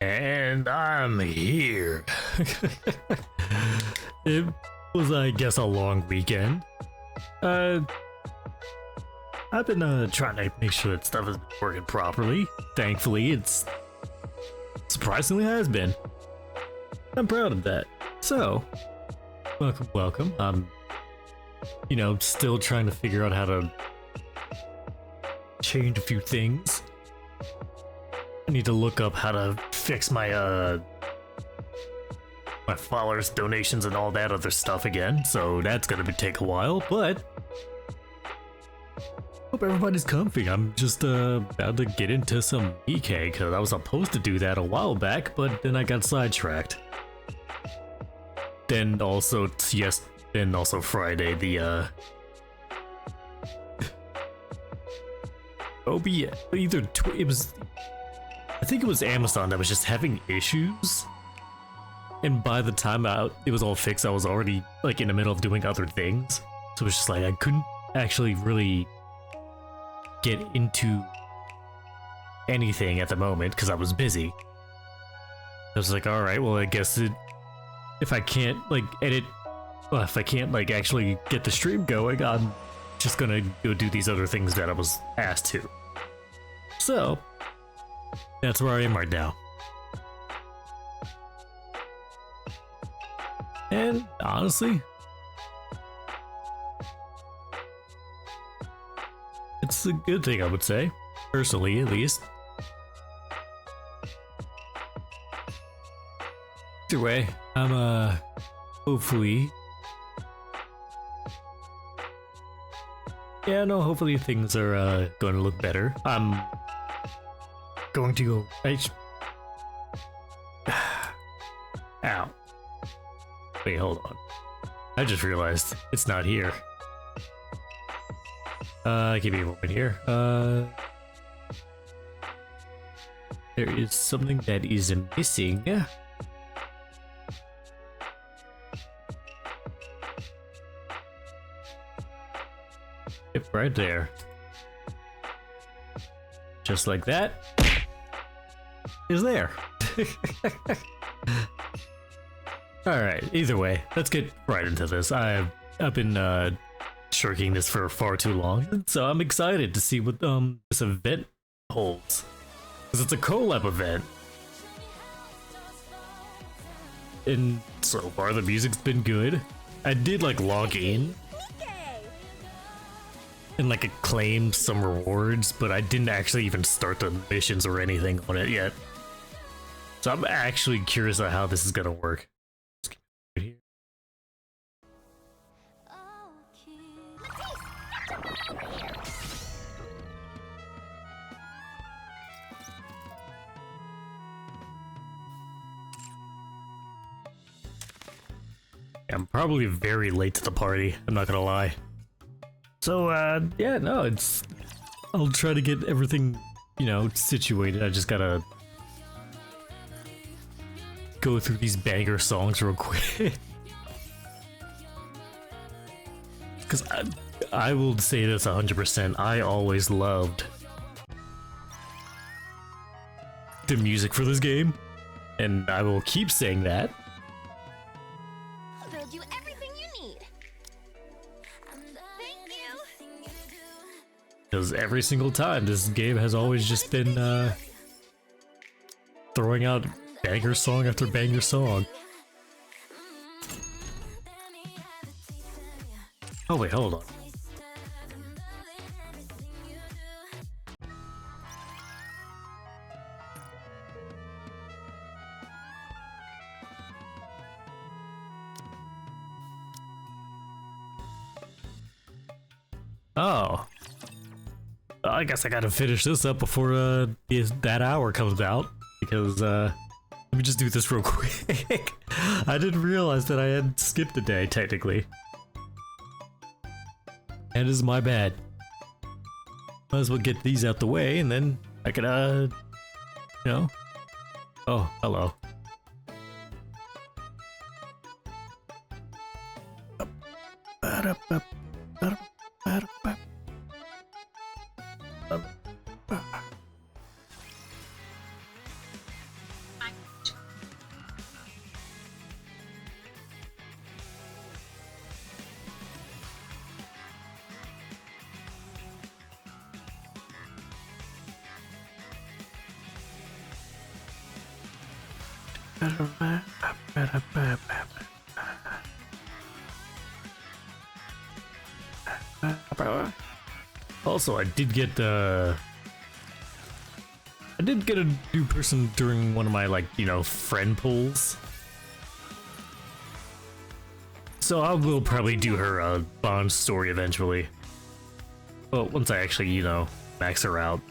And I'm here. It was, I guess, a long weekend. I've been trying to make sure that stuff is working properly. Thankfully, it's surprisingly has been. I'm proud of that. So, welcome. I'm, still trying to figure out how to change a few things. I need to look up how to fix my my followers, donations, and all that other stuff again. So that's gonna take a while, but hope everybody's comfy. I'm just about to get into some Nikke because I was supposed to do that a while back, but then I got sidetracked. Then also Friday the I think it was Amazon that was just having issues, and by the time it was all fixed, I was already like in the middle of doing other things, so it was just like I couldn't actually really get into anything at the moment because I was busy. I was like, all right, well, I guess if I can't like edit, well, if I can't like actually get the stream going, I'm just gonna go do these other things that I was asked to. So that's where I am right now. And honestly, it's a good thing, I would say. Personally, at least. Either way, I'm hopefully... Yeah, no, hopefully things are going to look better. I'm going to go... Ow. Wait, hold on. I just realized it's not here. Give me a moment here. There is something that is missing. Yep, right there. Just like that. Is there. Alright, either way, let's get right into this. I've been shirking this for far too long, so I'm excited to see what this event holds. Because it's a collab event. And so far the music's been good. I did like log in and like claim some rewards, but I didn't actually even start the missions or anything on it yet. So I'm actually curious on how this is gonna work. Right here. I'm probably very late to the party, I'm not gonna lie. So, yeah, no, I'll try to get everything, situated. I just gotta go through these banger songs real quick. Because I will say this 100%, I always loved the music for this game, and I will keep saying that. I'll build you everything you need. Thank you. Because every single time, this game has always just been throwing out banger song after banger song. Oh wait, hold on. Oh. I guess I gotta finish this up before that hour comes out, because let me just do this real quick. I didn't realize that I had skipped a day, technically. And it is my bad. Might as well get these out the way, and then I can, Oh, hello. Also, I did get a new person during one of my, like, you know, friend pulls. So I will probably do her bond story eventually. Well, once I actually, you know, max her out.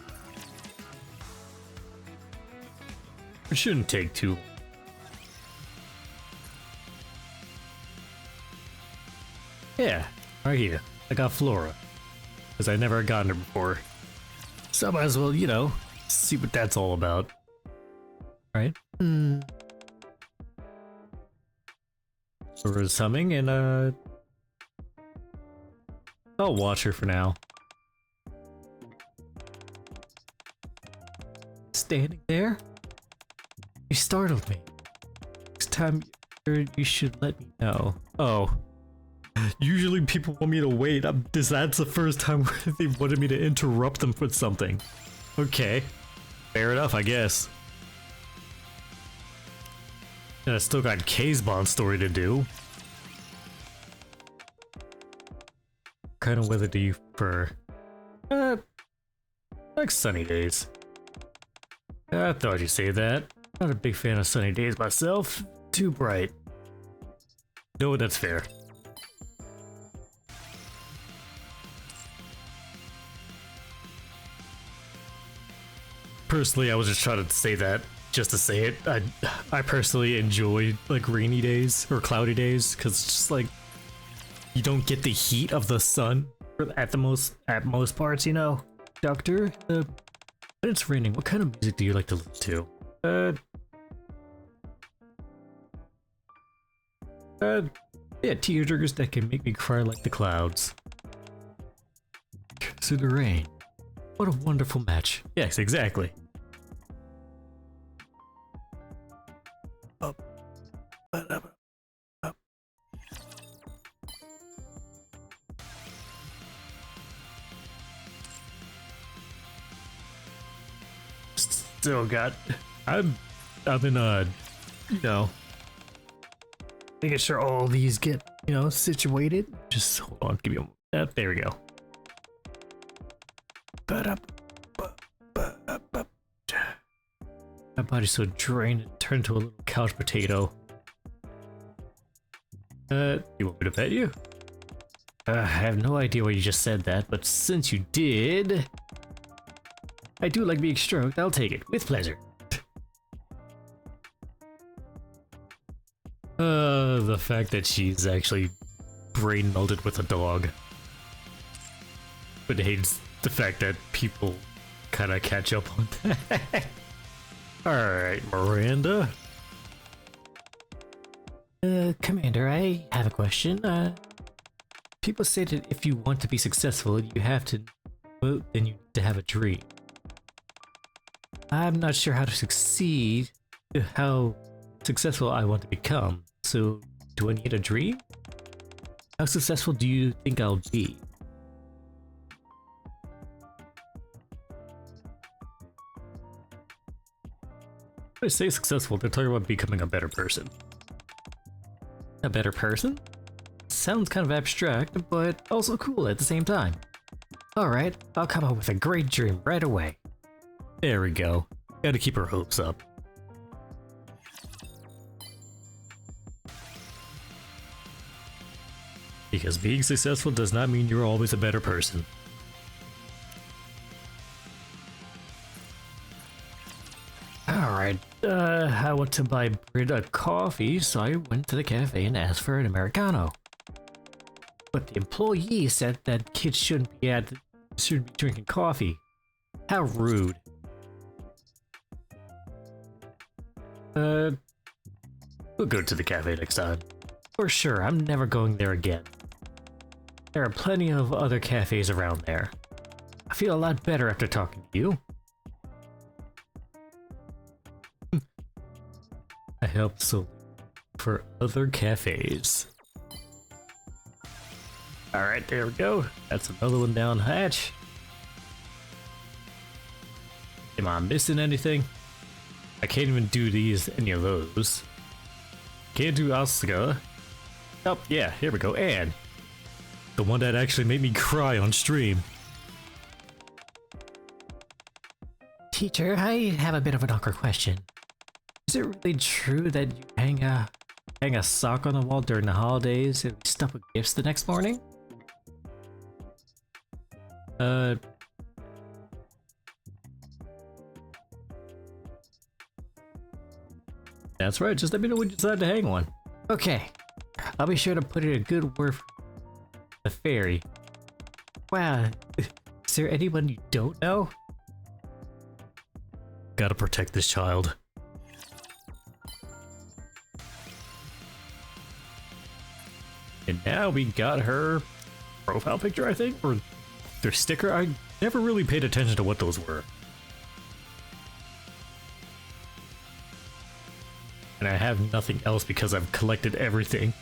It shouldn't take too long. Yeah, right here. I got Flora. Because I never gotten her before. So I might as well, you know, see what that's all about. Right? Flora's humming and I'll watch her for now. Standing there? You startled me. Next time you should let me know. Oh. Usually people want me to wait. That's the first time where they wanted me to interrupt them with something. Okay. Fair enough, I guess. And I still got K's bond story to do. What kind of weather do you prefer? Like sunny days. I thought you'd say that. Not a big fan of sunny days myself. Too bright. No, that's fair. Personally, I was just trying to say that just to say it. I personally enjoy like rainy days or cloudy days because it's just like you don't get the heat of the sun at most parts, you know. Doctor, when it's raining, what kind of music do you like to listen to? Yeah, tearjerkers that can make me cry like the clouds. Through the rain. What a wonderful match. Yes, exactly. Still got. I'm in you know, making sure all these get, you know, situated. Just hold on, give me a moment. There we go. My body's so drained it turned to a little couch potato. You want me to pet you? I have no idea why you just said that, but since you did, I do like being stroked. I'll take it with pleasure. The fact that she's actually brain melded with a dog, but hates the fact that people kind of catch up on that. Alright, Miranda. Commander, I have a question. People say that if you want to be successful, you have to vote and you need to have a dream. I'm not sure how to succeed, how successful I want to become, so do I need a dream? How successful do you think I'll be? When I say successful, they're talking about becoming a better person. A better person? Sounds kind of abstract, but also cool at the same time. Alright, I'll come up with a great dream right away. There we go. Gotta keep her hopes up. Because being successful does not mean you're always a better person. Alright, I want to buy Brit a coffee, so I went to the cafe and asked for an Americano. But the employee said that kids shouldn't be drinking coffee. How rude. We'll go to the cafe next time. For sure, I'm never going there again. There are plenty of other cafes around there. I feel a lot better after talking to you. I helped so for other cafes. Alright, there we go. That's another one down hatch. Am I missing anything? I can't even do any of those. Can't do Asuka. Oh, yeah, here we go. And the one that actually made me cry on stream. Teacher, I have a bit of an awkward question. Is it really true that you hang a sock on the wall during the holidays and stuff with gifts the next morning? That's right, just let me know when you decide to hang one. Okay, I'll be sure to put in a good word for the fairy. Wow, is there anyone you don't know? Gotta protect this child. And now we got her profile picture, I think, or their sticker. I never really paid attention to what those were. And I have nothing else because I've collected everything.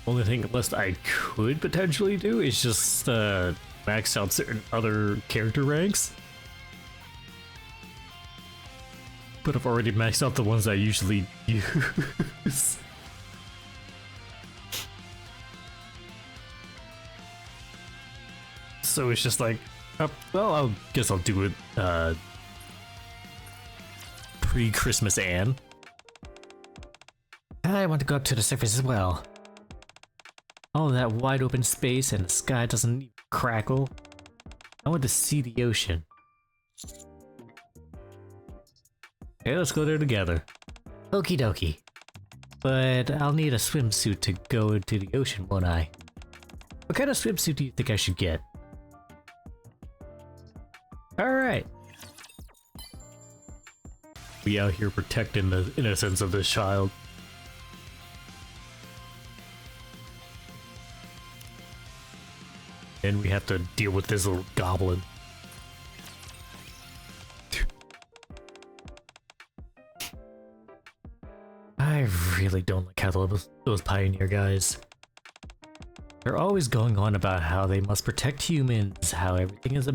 Only thing left I could potentially do is just max out certain other character ranks. But I've already maxed out the ones I usually use. So it's just like, well, I guess I'll do it pre-Christmas Anne. I want to go up to the surface as well. All that wide open space and the sky doesn't even crackle. I want to see the ocean. Okay, let's go there together. Okie dokie. But I'll need a swimsuit to go into the ocean, won't I? What kind of swimsuit do you think I should get? Alright. We out here protecting the innocence of this child. And we have to deal with this little goblin. I really don't like how those pioneer guys. They're always going on about how they must protect humans, how everything is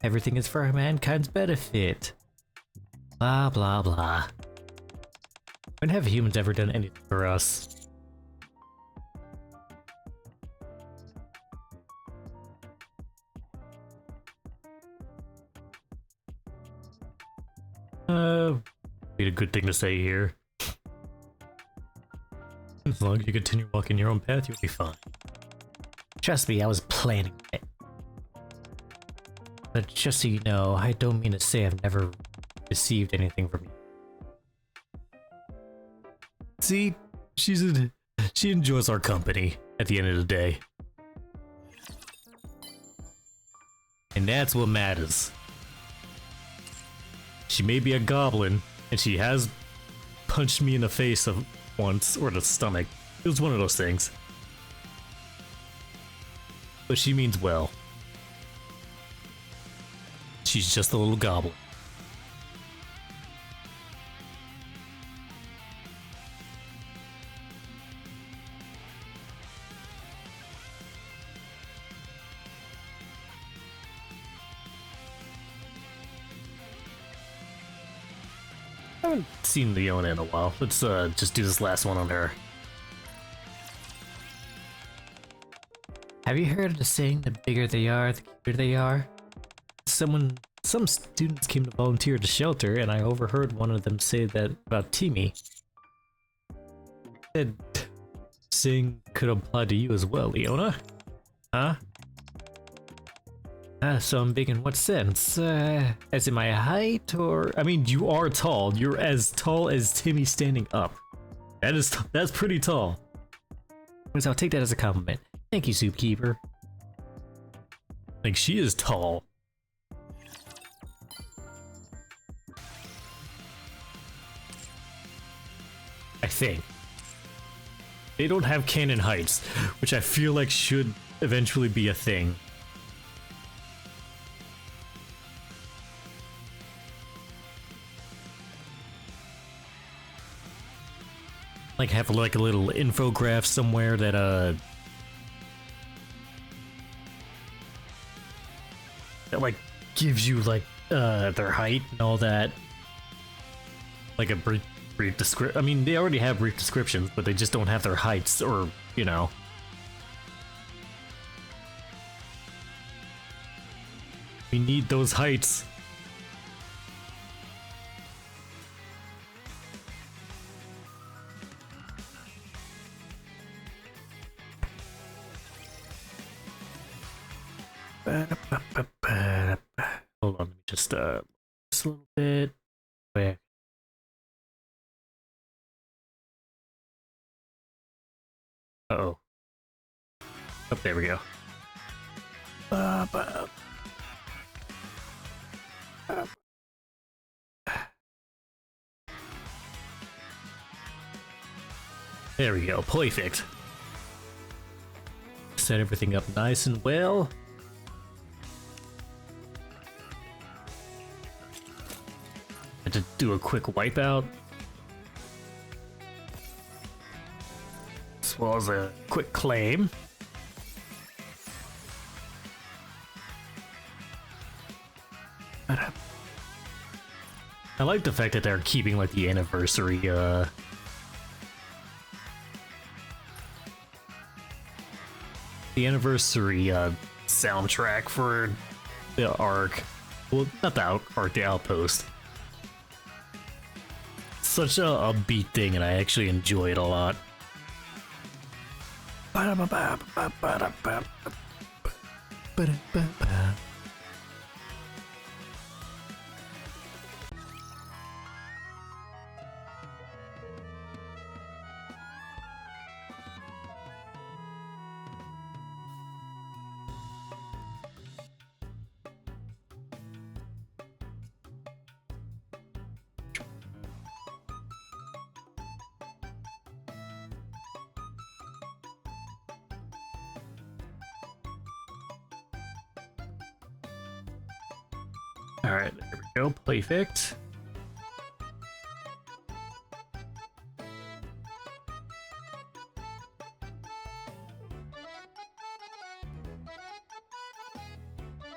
everything is for mankind's benefit. Blah blah blah. When have humans ever done anything for us? Be a good thing to say here. As long as you continue walking your own path, you'll be fine. Trust me, I was planning it. But just so you know, I don't mean to say I've never received anything from you. See, she enjoys our company at the end of the day. And that's what matters. She may be a goblin, and she has punched me in the face once, or the stomach. It was one of those things. But she means well. She's just a little goblin. I haven't seen Leona in a while. Let's just do this last one on her. Have you heard of the saying, the bigger they are, the cuter they are? Some students came to volunteer at the shelter, and I overheard one of them say that about Timmy. That saying could apply to you as well, Leona. Huh? So I'm big in what sense? As in my height, or... I mean, you are tall. You're as tall as Timmy standing up. That's pretty tall. So I'll take that as a compliment. Thank you, Soupkeeper. Like, she is tall. I think. They don't have canon heights, which I feel like should eventually be a thing. Like have like a little infograph somewhere that that like gives you like their height and all that. Like a brief description. I mean, they already have brief descriptions, but they just don't have their heights or, you know. We need those heights. Hold on, let me just a little bit quick. Uh-oh. Oh, there we go. There we go, perfect. Set everything up nice and well. Had to do a quick wipeout. As well as a quick claim. I like the fact that they're keeping like the anniversary soundtrack for the arc. Well, not the arc, the outpost. Such a upbeat thing, and I actually enjoy it a lot. Alright, there we go, perfect.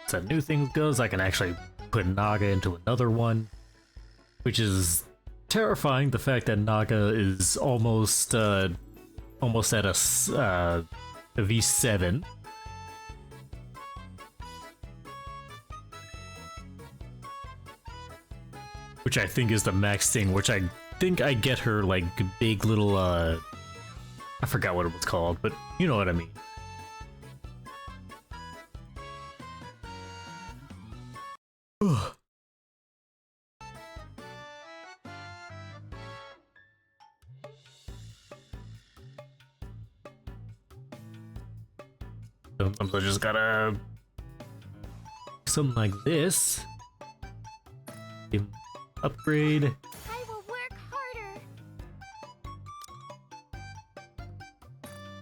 So new things goes, I can actually put Naga into another one, which is terrifying. The fact that Naga is almost at a V7. Which I think is the max thing, which I think I get her like big little I forgot what it was called, but you know what I mean. Ugh. Sometimes I just gotta something like this. Upgrade. I will work harder.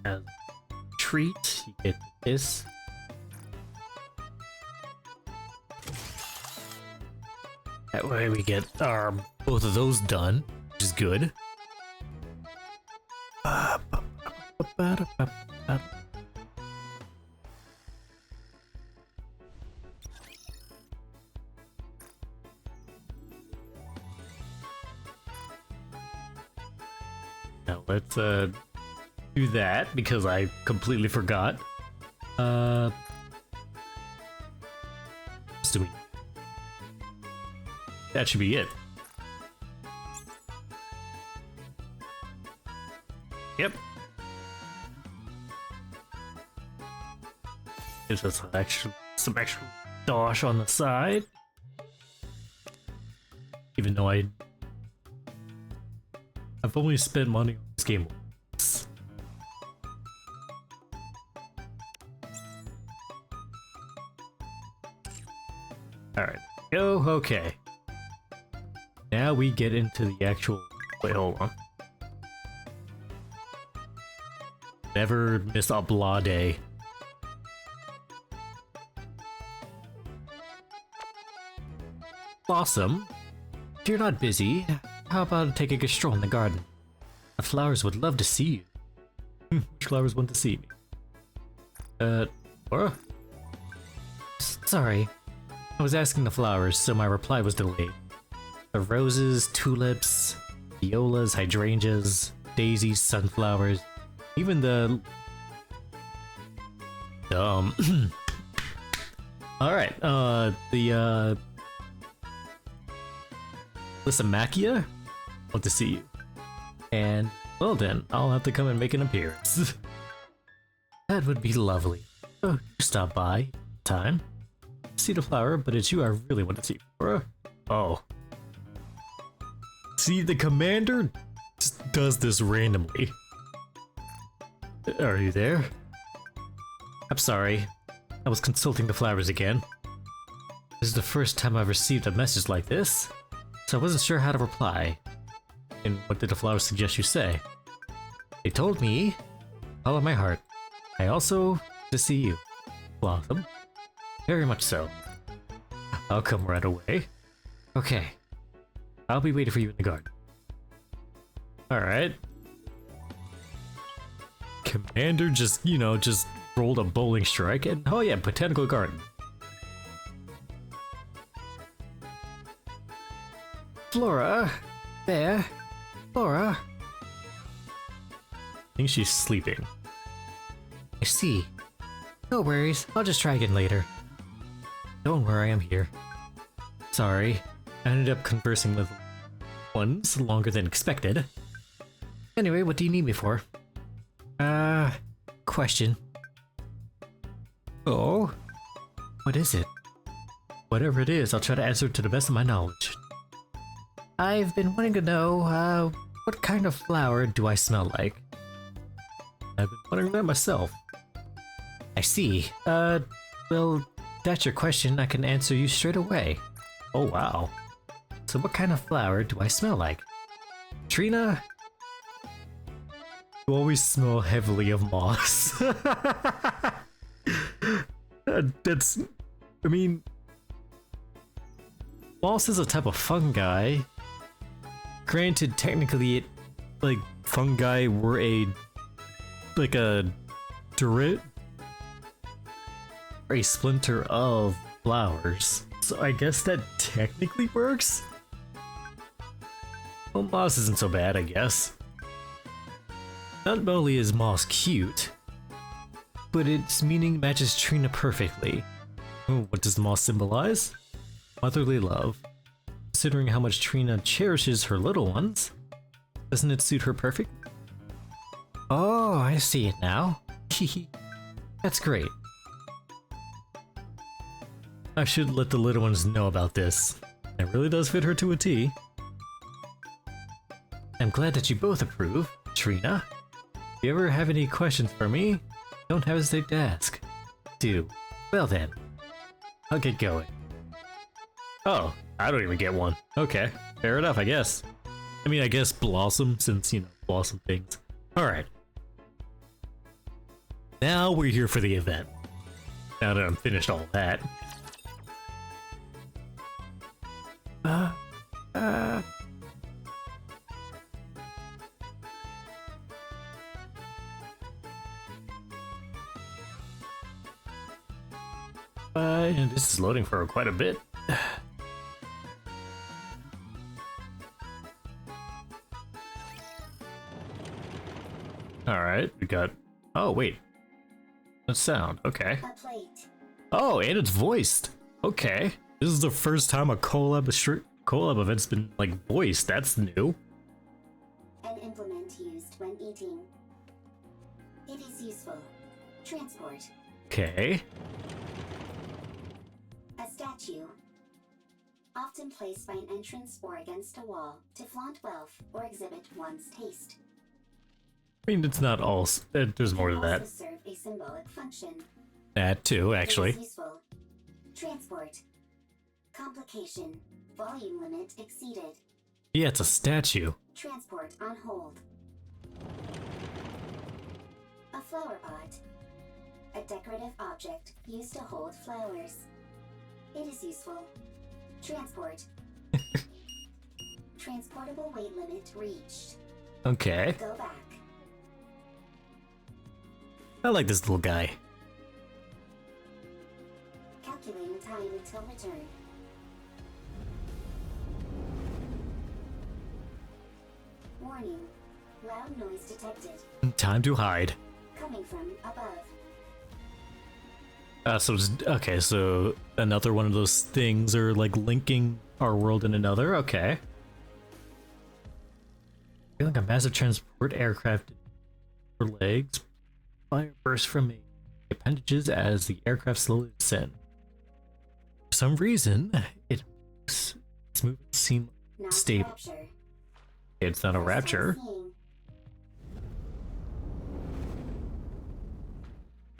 As a treat, you get this. That way we get both of those done, which is good. Now let's do that because I completely forgot. Assuming that should be it. Yep. Gives us some extra dosh on the side. Even though I've only spent money on this game once. Alright, go, okay. Now we get into the actual... Wait, hold on. Never miss a blah day. Blossom, if you're not busy, how about taking a stroll in the garden? The flowers would love to see you. Which flowers want to see me? What? Sorry, I was asking the flowers, so my reply was delayed. The roses, tulips, violas, hydrangeas, daisies, sunflowers, even the... Alright, the, Lysimachia? Love to see you. And, well then, I'll have to come and make an appearance. That would be lovely. Oh, stop by. Time. See the flower, but it's you I really want to see, Flora. Oh. See, the commander just does this randomly. Are you there? I'm sorry. I was consulting the flowers again. This is the first time I've received a message like this, so I wasn't sure how to reply. And what did the flowers suggest you say? They told me, follow my heart. I also to see you, Blossom. Very much so. I'll come right away. Okay. I'll be waiting for you in the garden. Alright. Commander just, you know, just rolled a bowling strike and oh yeah, botanical garden. Flora? There? Flora? I think she's sleeping. I see. No worries, I'll just try again later. Don't worry, I'm here. Sorry, I ended up conversing with ones longer than expected. Anyway, what do you need me for? Question. Oh? What is it? Whatever it is, I'll try to answer it to the best of my knowledge. I've been wanting to know, what kind of flower do I smell like? I've been wondering that myself. I see. Well, that's your question, I can answer you straight away. Oh wow. So what kind of flower do I smell like? Trina? You always smell heavily of moss. That's... I mean... moss is a type of fungi. Granted, technically it... like, fungi were a... like a... or a splinter of flowers. So I guess that technically works? Well, moss isn't so bad, I guess. Not only is moss cute, but its meaning matches Trina perfectly. Oh, what does moss symbolize? Motherly love. Considering how much Trina cherishes her little ones, doesn't it suit her perfect? Oh, I see it now. That's great. I should let the little ones know about this. It really does fit her to a T. I'm glad that you both approve, Trina. If you ever have any questions for me, don't hesitate to ask. Do. Well then, I'll get going. Oh, I don't even get one. Okay, fair enough, I guess. I mean, I guess Blossom, since, you know, Blossom things. Alright. Now we're here for the event. Now that I'm finished all that. And this is loading for quite a bit. Alright, we got... oh, wait. The sound, okay. Oh, and it's voiced. Okay. This is the first time a collab event's been, like, voiced. That's new. An implement used when eating. It is useful. Transport. Okay. A statue. Often placed by an entrance or against a wall to flaunt wealth or exhibit one's taste. I mean, it's not all... there's more to that. Also serve a symbolic function. That too, actually. It is useful. Transport. Complication. Volume limit exceeded. Yeah, it's a statue. Transport on hold. A flower pot. A decorative object used to hold flowers. It is useful. Transport. Transportable weight limit reached. Okay. Go back. I like this little guy. Calculating time until return. Warning. Loud noise detected. Time to hide. Coming from above. So okay, so another one of those things are like linking our world in another. Okay. Feeling a massive transport aircraft for legs. Fire bursts from the appendages as the aircraft slowly descends. For some reason, it's moving seem Not stable. rapture. It's not a rapture. First time seeing.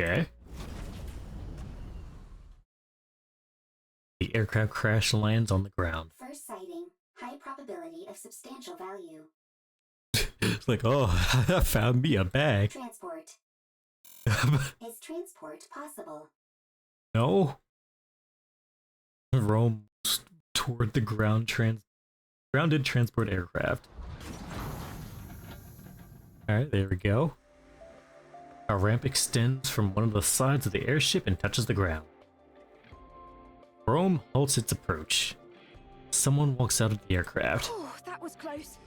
Okay. The aircraft crash lands on the ground. First sighting. High probability of substantial value. It's like, oh, I found me a bag. Transport. Is transport possible? No. Roam toward the grounded transport aircraft. Alright, there we go. A ramp extends from one of the sides of the airship and touches the ground. Rome halts its approach. Someone walks out of the aircraft. Oh, that was close.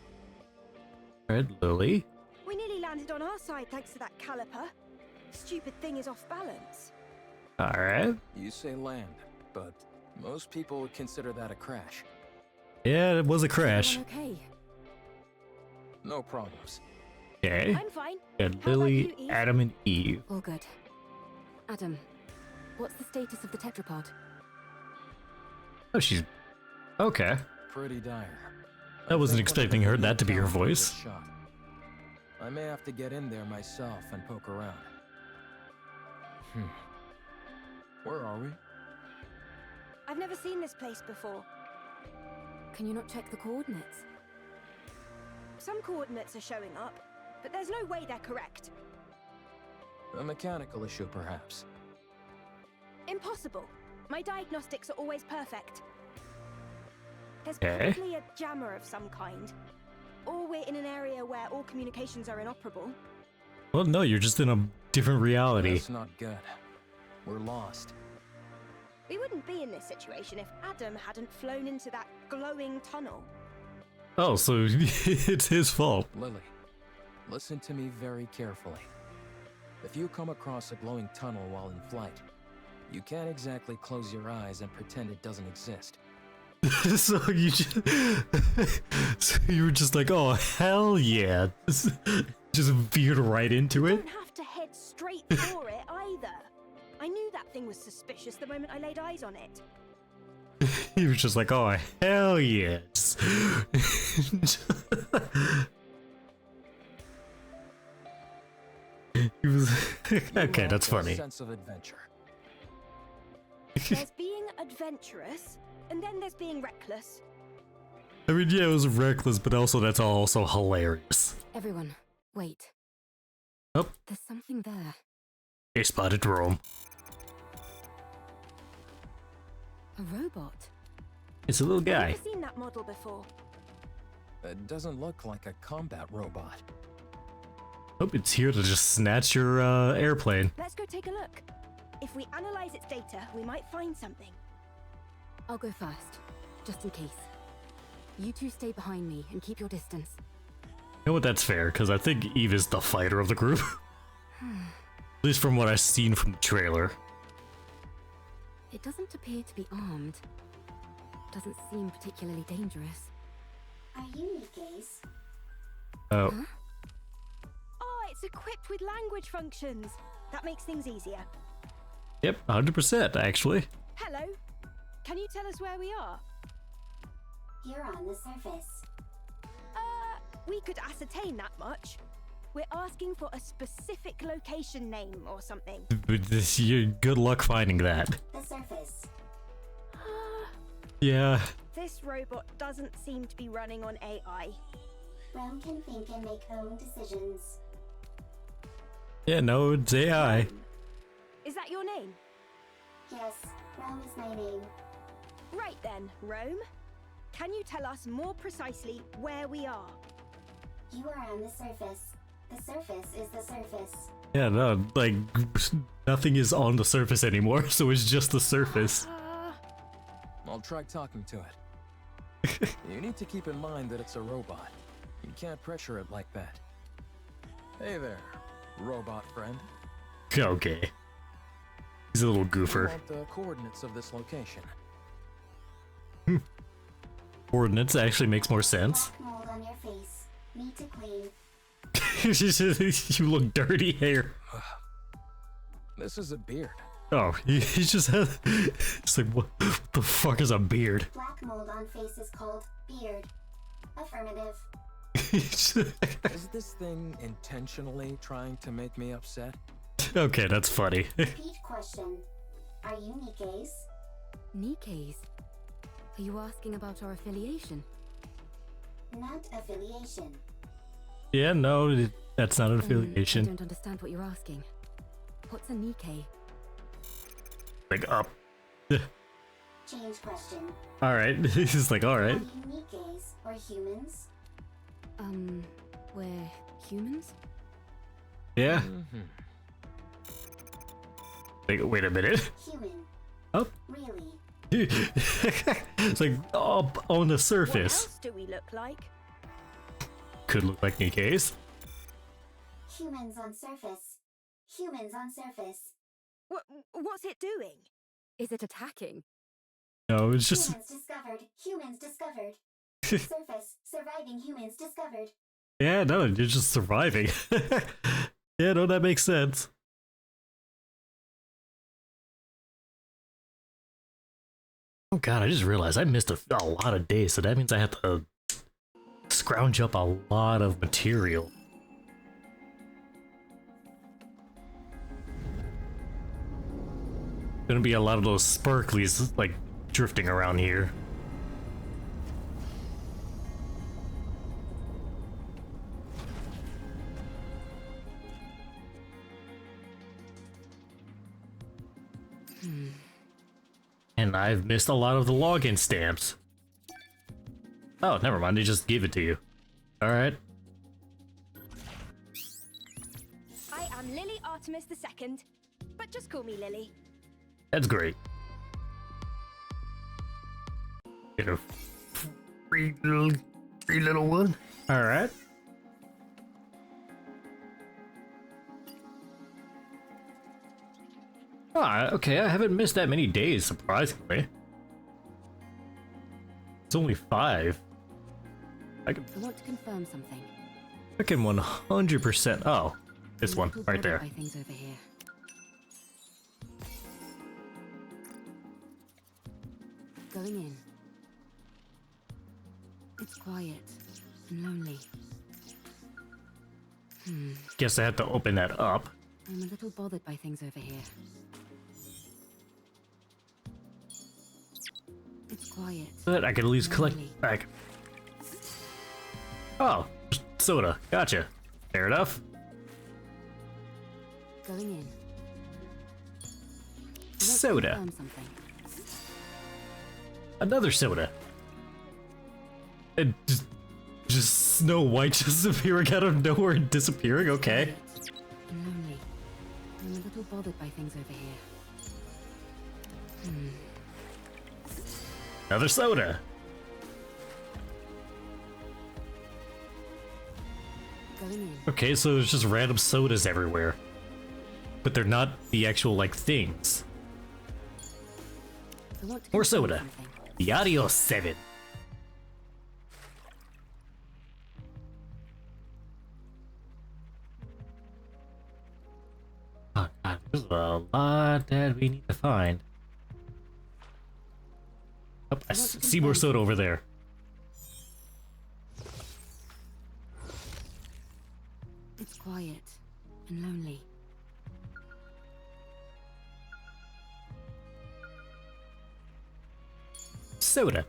Red Lily. We nearly landed on our side thanks to that caliper. Stupid thing is off balance. Alright. You say land, but most people would consider that a crash. Yeah, it was a crash. Okay. No problems. Okay. I'm fine. Got How about Lily, you, Eve? Adam, and Eve. All good. Adam, what's the status of the tetrapod? Oh, she's... Okay. Pretty dire. I wasn't think expecting one her of the that to be her towers was voice. shot. I may have to get in there myself and poke around. Where are we? I've never seen this place before. Can you not check the coordinates? Some coordinates are showing up, but there's no way they're correct. A mechanical issue, perhaps. Impossible. My diagnostics are always perfect. There's Okay. probably a jammer of some kind. Or we're in an area where all communications are inoperable. Well, no, you're just in a different reality. That's not good. We're lost. We wouldn't be in this situation if Adam hadn't flown into that glowing tunnel. Oh, so it's his fault. Lily, listen to me very carefully. If you come across a glowing tunnel while in flight, you can't exactly close your eyes and pretend it doesn't exist. So you just, so you were just like, oh hell yeah, just veered right into You it. don't have to head straight for it either. I knew that thing was suspicious the moment I laid eyes on it. He was just like, oh hell yes. He was okay. That's You lack a funny. sense of adventure. There's being adventurous, and then there's being reckless. I mean, yeah, it was reckless, but also that's also hilarious. Everyone, wait. Oh. There's something there. They spotted Rome. A robot. It's a little I've guy. never seen that model before. It doesn't look like a combat robot. Oh, it's here to just snatch your airplane. Let's go take a look. If we analyze its data, we might find something. I'll go first, just in case. You two stay behind me and keep your distance. You know what? That's fair, because I think Eve is the fighter of the group. At least from what I've seen from the trailer. It doesn't appear to be armed. Doesn't seem particularly dangerous. Are you Nikke's? Oh, Huh? Oh, it's equipped with language functions. That makes things easier. yep, 100% actually. Hello. Can you tell us where we are? You're on the surface. We could ascertain that much. We're asking for a specific location name or something. Good luck finding that. The surface. Yeah. This robot doesn't seem to be running on AI. Rome can think and make own decisions. Yeah, no, it's AI. Is that your name? Yes, Rome is my name. Right then, Rome. Can you tell us more precisely where we are? You are on the surface. The surface is the surface. Yeah, no, like, nothing is on the surface anymore, so it's just the surface. I'll try talking to it. You need to keep in mind that it's a robot. You can't pressure it like that. Hey there, robot friend. Okay. He's a little I goofer. want the coordinates of this location. Coordinates actually makes more sense. Black mold on your face. Need to clean. You look dirty hair. This is a beard. Oh, he just has. It's like, what the fuck is a beard? Black mold on face is called beard. Affirmative. Is this thing intentionally trying to make me upset? Okay, that's funny. Repeat question. Are you Nikke's? Nikke's? Are you asking about our affiliation? Not affiliation. Yeah, no, that's not an I affiliation. don't understand what you're asking. What's a Nikke? Like, up. Change question. Alright. He's like, Are alright. you Nikke's or humans? We're humans? Yeah. Mhm. Like, wait a minute. Human. Oh. Really? It's like, up on the What surface. else do we look like? Could look like Nikke's. Humans on surface. Humans on surface. What's it doing? Is it attacking? No, it's just. Humans discovered. Humans discovered. Surface. Surviving humans discovered. Yeah, no, you're just surviving. Yeah, no, that makes sense. Oh god, I just realized I missed a lot of days, so that means I have to scrounge up a lot of material. Gonna be a lot of those sparklies, like, drifting around here. And I've missed a lot of the login stamps. Oh, never mind, they just give it to you. Alright. I am Lily Artemis II, but just call me Lily. That's great. Get a free little one. Alright. Ah, okay, I haven't missed that many days, surprisingly. It's only 5. I want to confirm something. I can 100%. Oh, this I'm a one, little right bothered there. by things over here. Going in. It's quiet and lonely. Guess I have to open that up. I'm a little bothered by things over here. It's quiet. But I could at least collect Lonely. back. Oh, soda. Gotcha. Fair enough. Going in. I want to Soda. confirm something. Another soda. And just Snow White just appearing out of nowhere and disappearing. Okay. Quiet and lonely. I'm a little bothered by things over here. Another soda. Going in. Okay, so there's just random sodas everywhere. But they're not the actual, like, things. I want to More confirm soda. something. The Audio 7. Oh god, there's a lot that we need to find. Oh, I see more soda over there. It's quiet and lonely. Soda.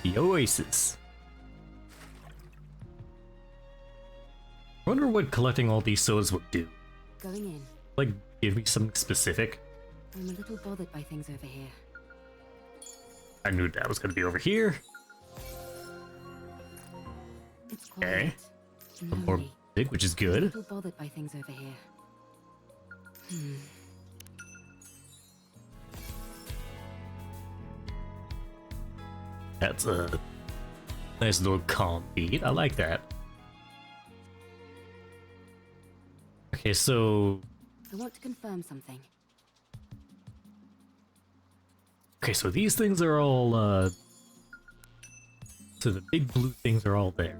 The Oasis. I wonder what collecting all these sodas would do. Going in. Like, give me something specific. I'm a little bothered by things over here. I knew that was gonna be over here. It's Okay. quiet some more music, which is A good. little bothered by things over here. That's a nice little calm beat. I like that. Okay, so I want to confirm something. okay, so these things are all so the big blue things are all there.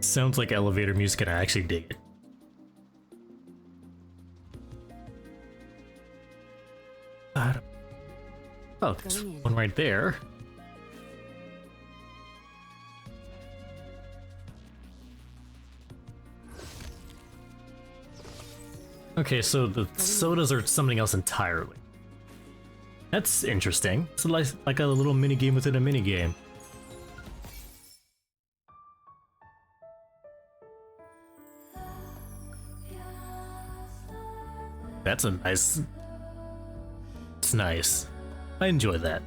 Sounds like elevator music, and I actually dig it. Oh, there's Going in. one right there. Okay, so the sodas are something else entirely. That's interesting. It's like a little mini game within a mini game. That's a nice. It's nice. I enjoy that.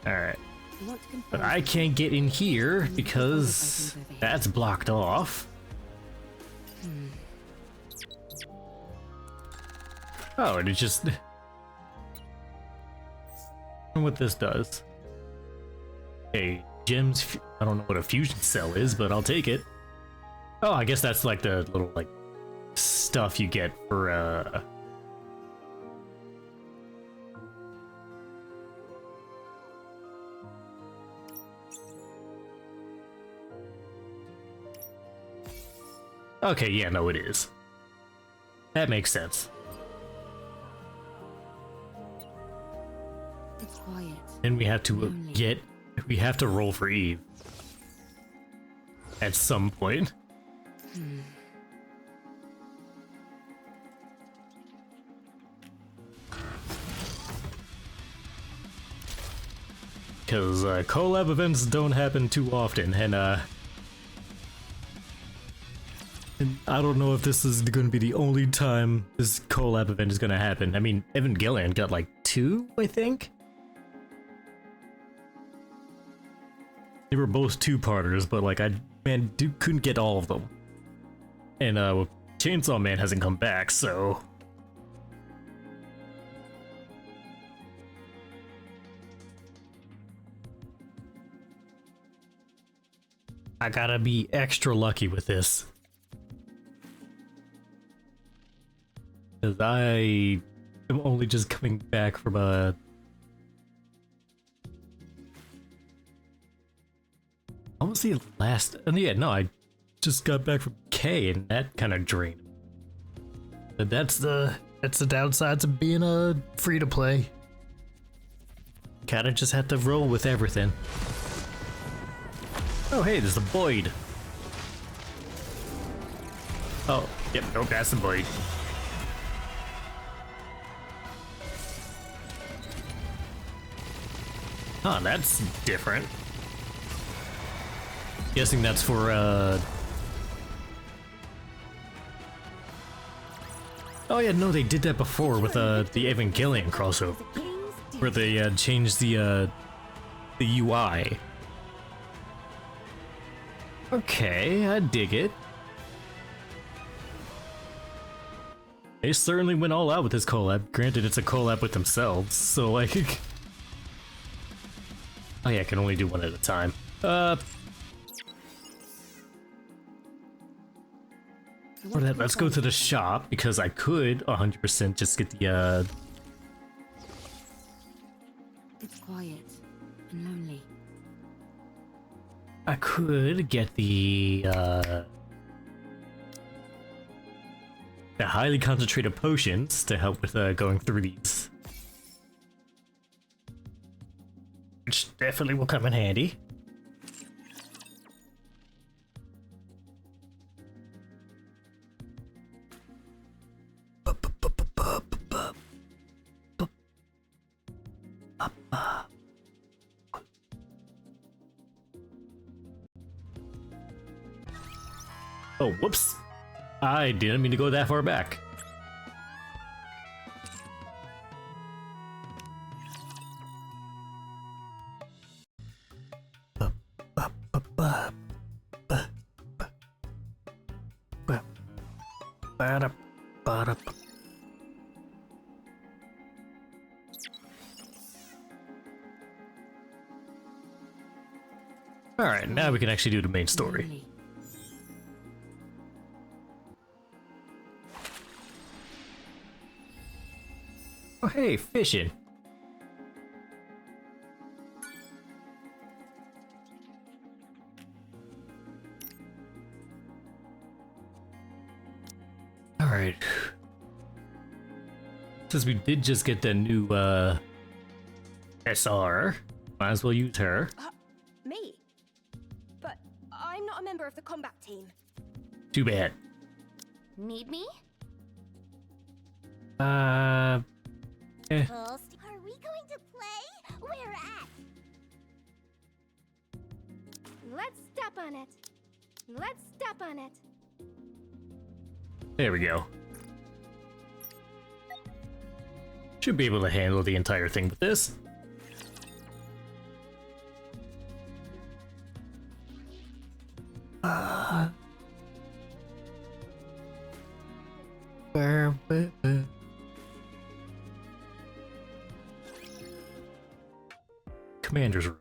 Alright. I want to confirm But I can't get in here because that's blocked off. Oh, and it just... I don't know what this does. Hey, gems... I don't know what a fusion cell is, but I'll take it. Oh, I guess that's like the little, like, stuff you get for, Okay, yeah, no, it is. That makes sense. it's quiet. Then we have to Lonely. we have to roll for Eve. At some point. Because collab events don't happen too often, and I don't know if this is going to be the only time this collab event is going to happen. I mean, Evangelion got like 2, I think? They were both 2-parters, but like couldn't get all of them. And Chainsaw Man hasn't come back, so... I gotta be extra lucky with this. Because I am only just coming back from a... What was the last... Oh, yeah, no, I just got back from K, and that kind of drained me. But that's the downsides of being a free-to-play. Kinda just have to roll with everything. Oh, hey, there's a Boyd. Oh, yep, nope, that's the Boyd. Huh, that's different. Guessing that's for, Oh yeah, no, they did that before with, the Evangelion crossover. Where they, changed the UI. Okay, I dig it. They certainly went all out with this collab. Granted, it's a collab with themselves, so like... Oh yeah, I can only do one at a time. Let's go to the shop, because I could 100% just get the, It's quiet and lonely. I could get the highly concentrated potions to help with, going through these. Which definitely will come in handy. Oh, whoops. I didn't mean to go that far back. Alright, now we can actually do the main story. Lonely. Oh hey, fishing. Alright. Since we did just get the new SR, might as well use her. Me? But I'm not a member of the combat team. Too bad. Need me? Eh. Are we going to play? Where at? Let's step on it. Let's step on it. There we go. Should be able to handle the entire thing with this. Commander's room.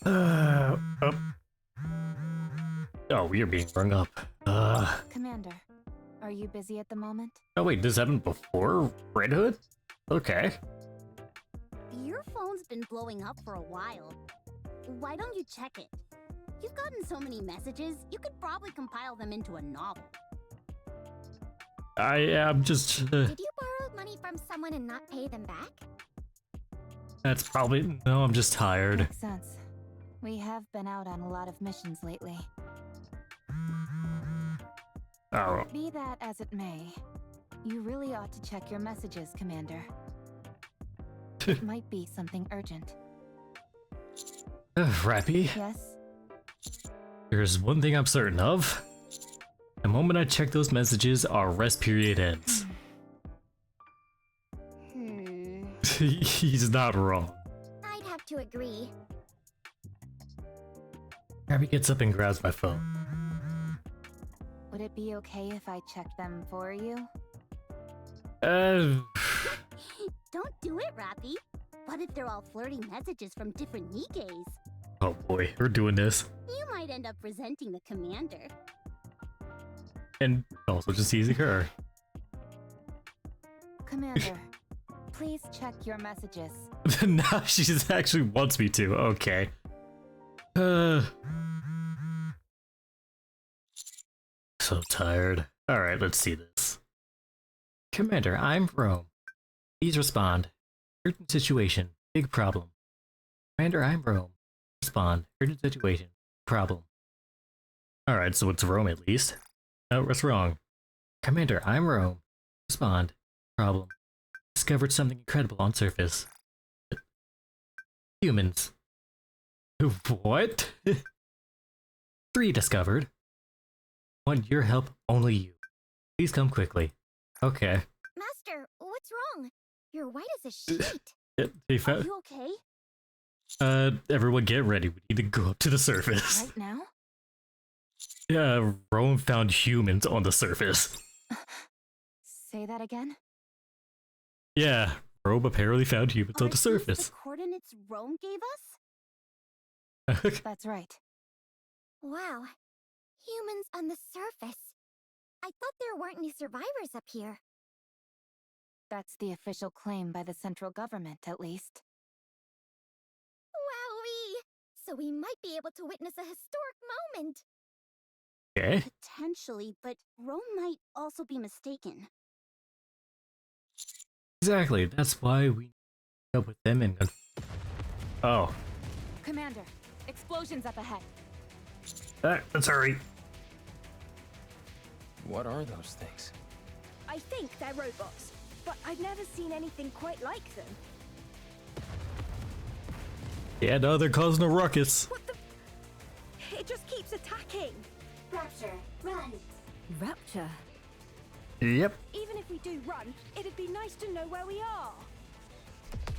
Up. Oh, we are being rung up. Commander, are you busy at the moment? Oh wait, this happened before Red Hood? Okay. Your phone's been blowing up for a while. Why don't you check it? You've gotten so many messages, you could probably compile them into a novel. I am just... Did you borrow money from someone and not pay them back? that's probably... No, I'm just tired. Makes sense. We have been out on a lot of missions lately. Oh, Be that as it may, you really ought to check your messages, Commander. It might be something urgent. Rappy, Yes? there's one thing I'm certain of. The moment I check those messages, our rest period ends. He's not wrong. I'd have to agree. Rappy gets up and grabs my phone. Would it be okay if I checked them for you? Don't do it, Rappy. What if they're all flirty messages from different Nikkes? Oh boy, we're doing this. You might end up resenting the commander. And also just teasing her. Commander, please check your messages. Now she just actually wants me to. Okay. So tired. Alright, let's see this. Commander, I'm Rome. Please respond. Urgent situation. Big problem. Commander, I'm Rome. Respond. Urgent situation. Problem. Alright, so it's Rome at least. No, what's wrong? Commander, I'm Rome. Respond. Problem. Discovered something incredible on surface. Humans. What? 3 discovered. Want your help, only you. Please come quickly. Okay. Master, what's wrong? You're white as a sheet. They Are found. you okay? Everyone get ready. We need to go up to the surface. Right now? Yeah, Rome found humans on the surface. Say that again? Yeah, Rome apparently found humans on the Are these surface. the coordinates Rome gave us? That's right. Wow. Humans on the surface. I thought there weren't any survivors up here. That's the official claim by the central government, at least. Wowee! So we might be able to witness a historic moment. Okay. Potentially, but Rome might also be mistaken. Exactly. That's why we meet up with them and. Oh. Commander, explosions up ahead. Let's hurry. What are those things? I think they're robots, but I've never seen anything quite like them. Yeah, no, they're causing a ruckus. What the? It just keeps attacking. Rapture, run! Rapture. Yep. Even if we do run, it'd be nice to know where we are.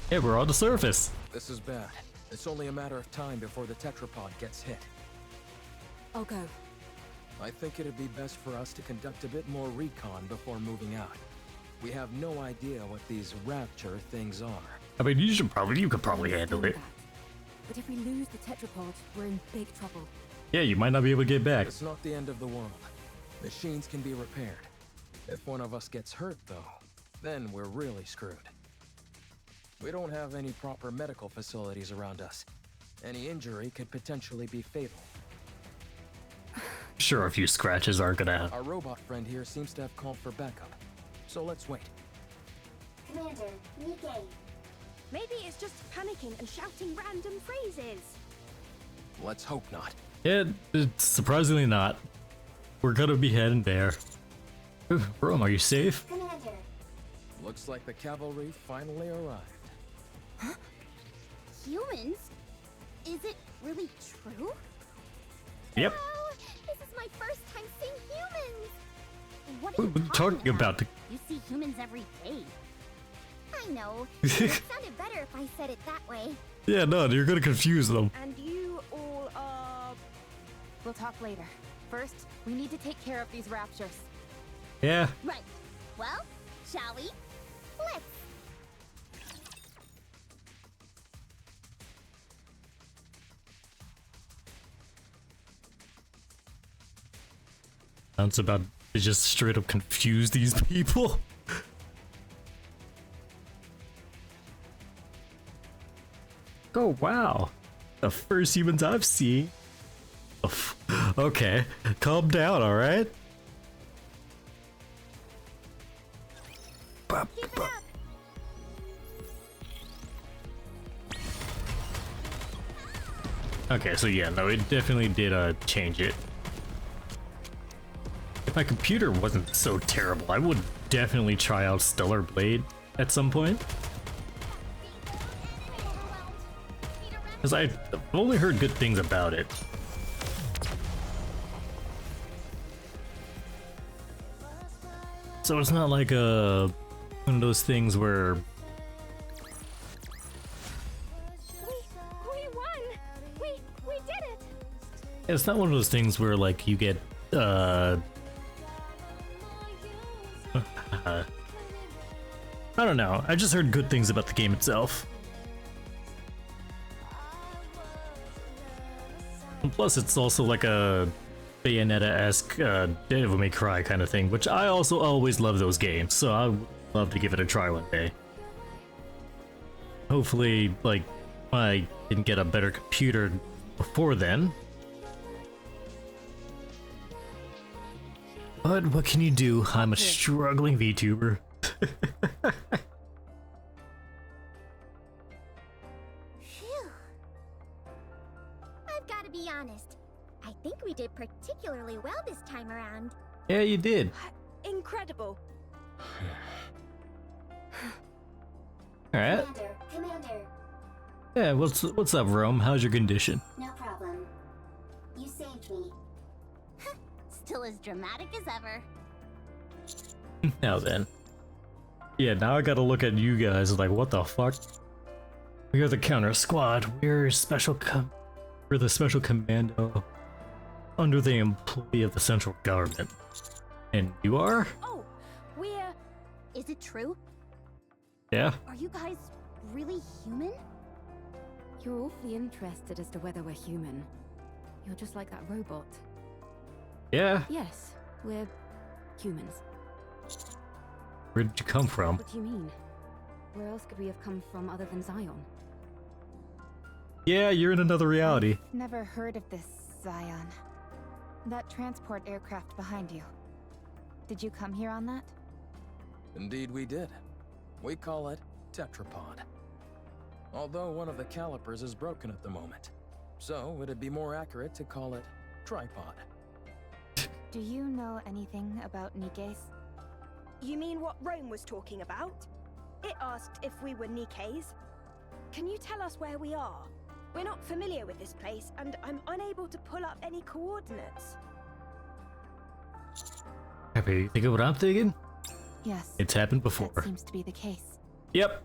Yeah, we're on the surface. This is bad. It's only a matter of time before the tetrapod gets hit. I'll go. I think it'd be best for us to conduct a bit more recon before moving out. We have no idea what these rapture things are. I mean, you could probably I handle understand it. that. But if we lose the tetrapod, we're in big trouble. Yeah, you might not be able to get back. It's not the end of the world. Machines can be repaired. If one of us gets hurt, though, then we're really screwed. We don't have any proper medical facilities around us. Any injury could potentially be fatal. Sure, a few scratches aren't gonna. Our robot friend here seems to have called for backup. So let's wait. Commander, Nikke. Maybe it's just panicking and shouting random phrases. Let's hope not. Yeah, it's surprisingly not. We're gonna be heading there. Rome, are you safe? Commander. Looks like the cavalry finally arrived. Humans? Is it really true? Yep. Oh, this is my first time seeing humans. What are What you are you talking about? You see humans every day. I know. It sounded better if I said it that way. Yeah, no, you're gonna confuse them. And you all are... We'll talk later. First, we need to take care of these raptures. Yeah. Right. Well, shall we? Let's. Sounds about to just straight up confuse these people. Oh wow, the first humans I've seen. Okay, calm down, all right. Keep it up. Okay, so yeah, no, it definitely did change it. If my computer wasn't so terrible, I would definitely try out Stellar Blade at some point. Because I've only heard good things about it. So it's not like one of those things where We won! We did it! it's not one of those things where like you get I don't know. I just heard good things about the game itself. And plus, it's also like a Bayonetta-esque Devil May Cry kind of thing, which I also always love those games, so I would love to give it a try one day. Hopefully, like, I can get a better computer before then. But what can you do? I'm a struggling VTuber. Phew. I've got to be honest. I think we did particularly well this time around. Yeah, you did. Incredible. Alright. Commander. Yeah, what's up, Rome? How's your condition? No problem. You saved me. Still as dramatic as ever. Now then. Yeah, now I gotta look at you guys like, what the fuck? We are the counter squad. We're we're the special commando under the employee of the central government. And you are? Oh, we're... Is it true? Yeah. Are you guys really human? You're awfully interested as to whether we're human. You're just like that robot. Yeah. Yes, we're humans. Where did you come from? What do you mean? Where else could we have come from other than Zion? Yeah, you're in another reality. Never heard of this, Zion. That transport aircraft behind you. Did you come here on that? Indeed we did. We call it tetrapod. Although one of the calipers is broken at the moment. So it'd be more accurate to call it tripod. Do you know anything about Nikke's? You mean what Rome was talking about? It asked if we were Nikke's. Can you tell us where we are? We're not familiar with this place, and I'm unable to pull up any coordinates. Happy, you think of what I'm thinking? Yes. It's happened before. That seems to be the case. Yep.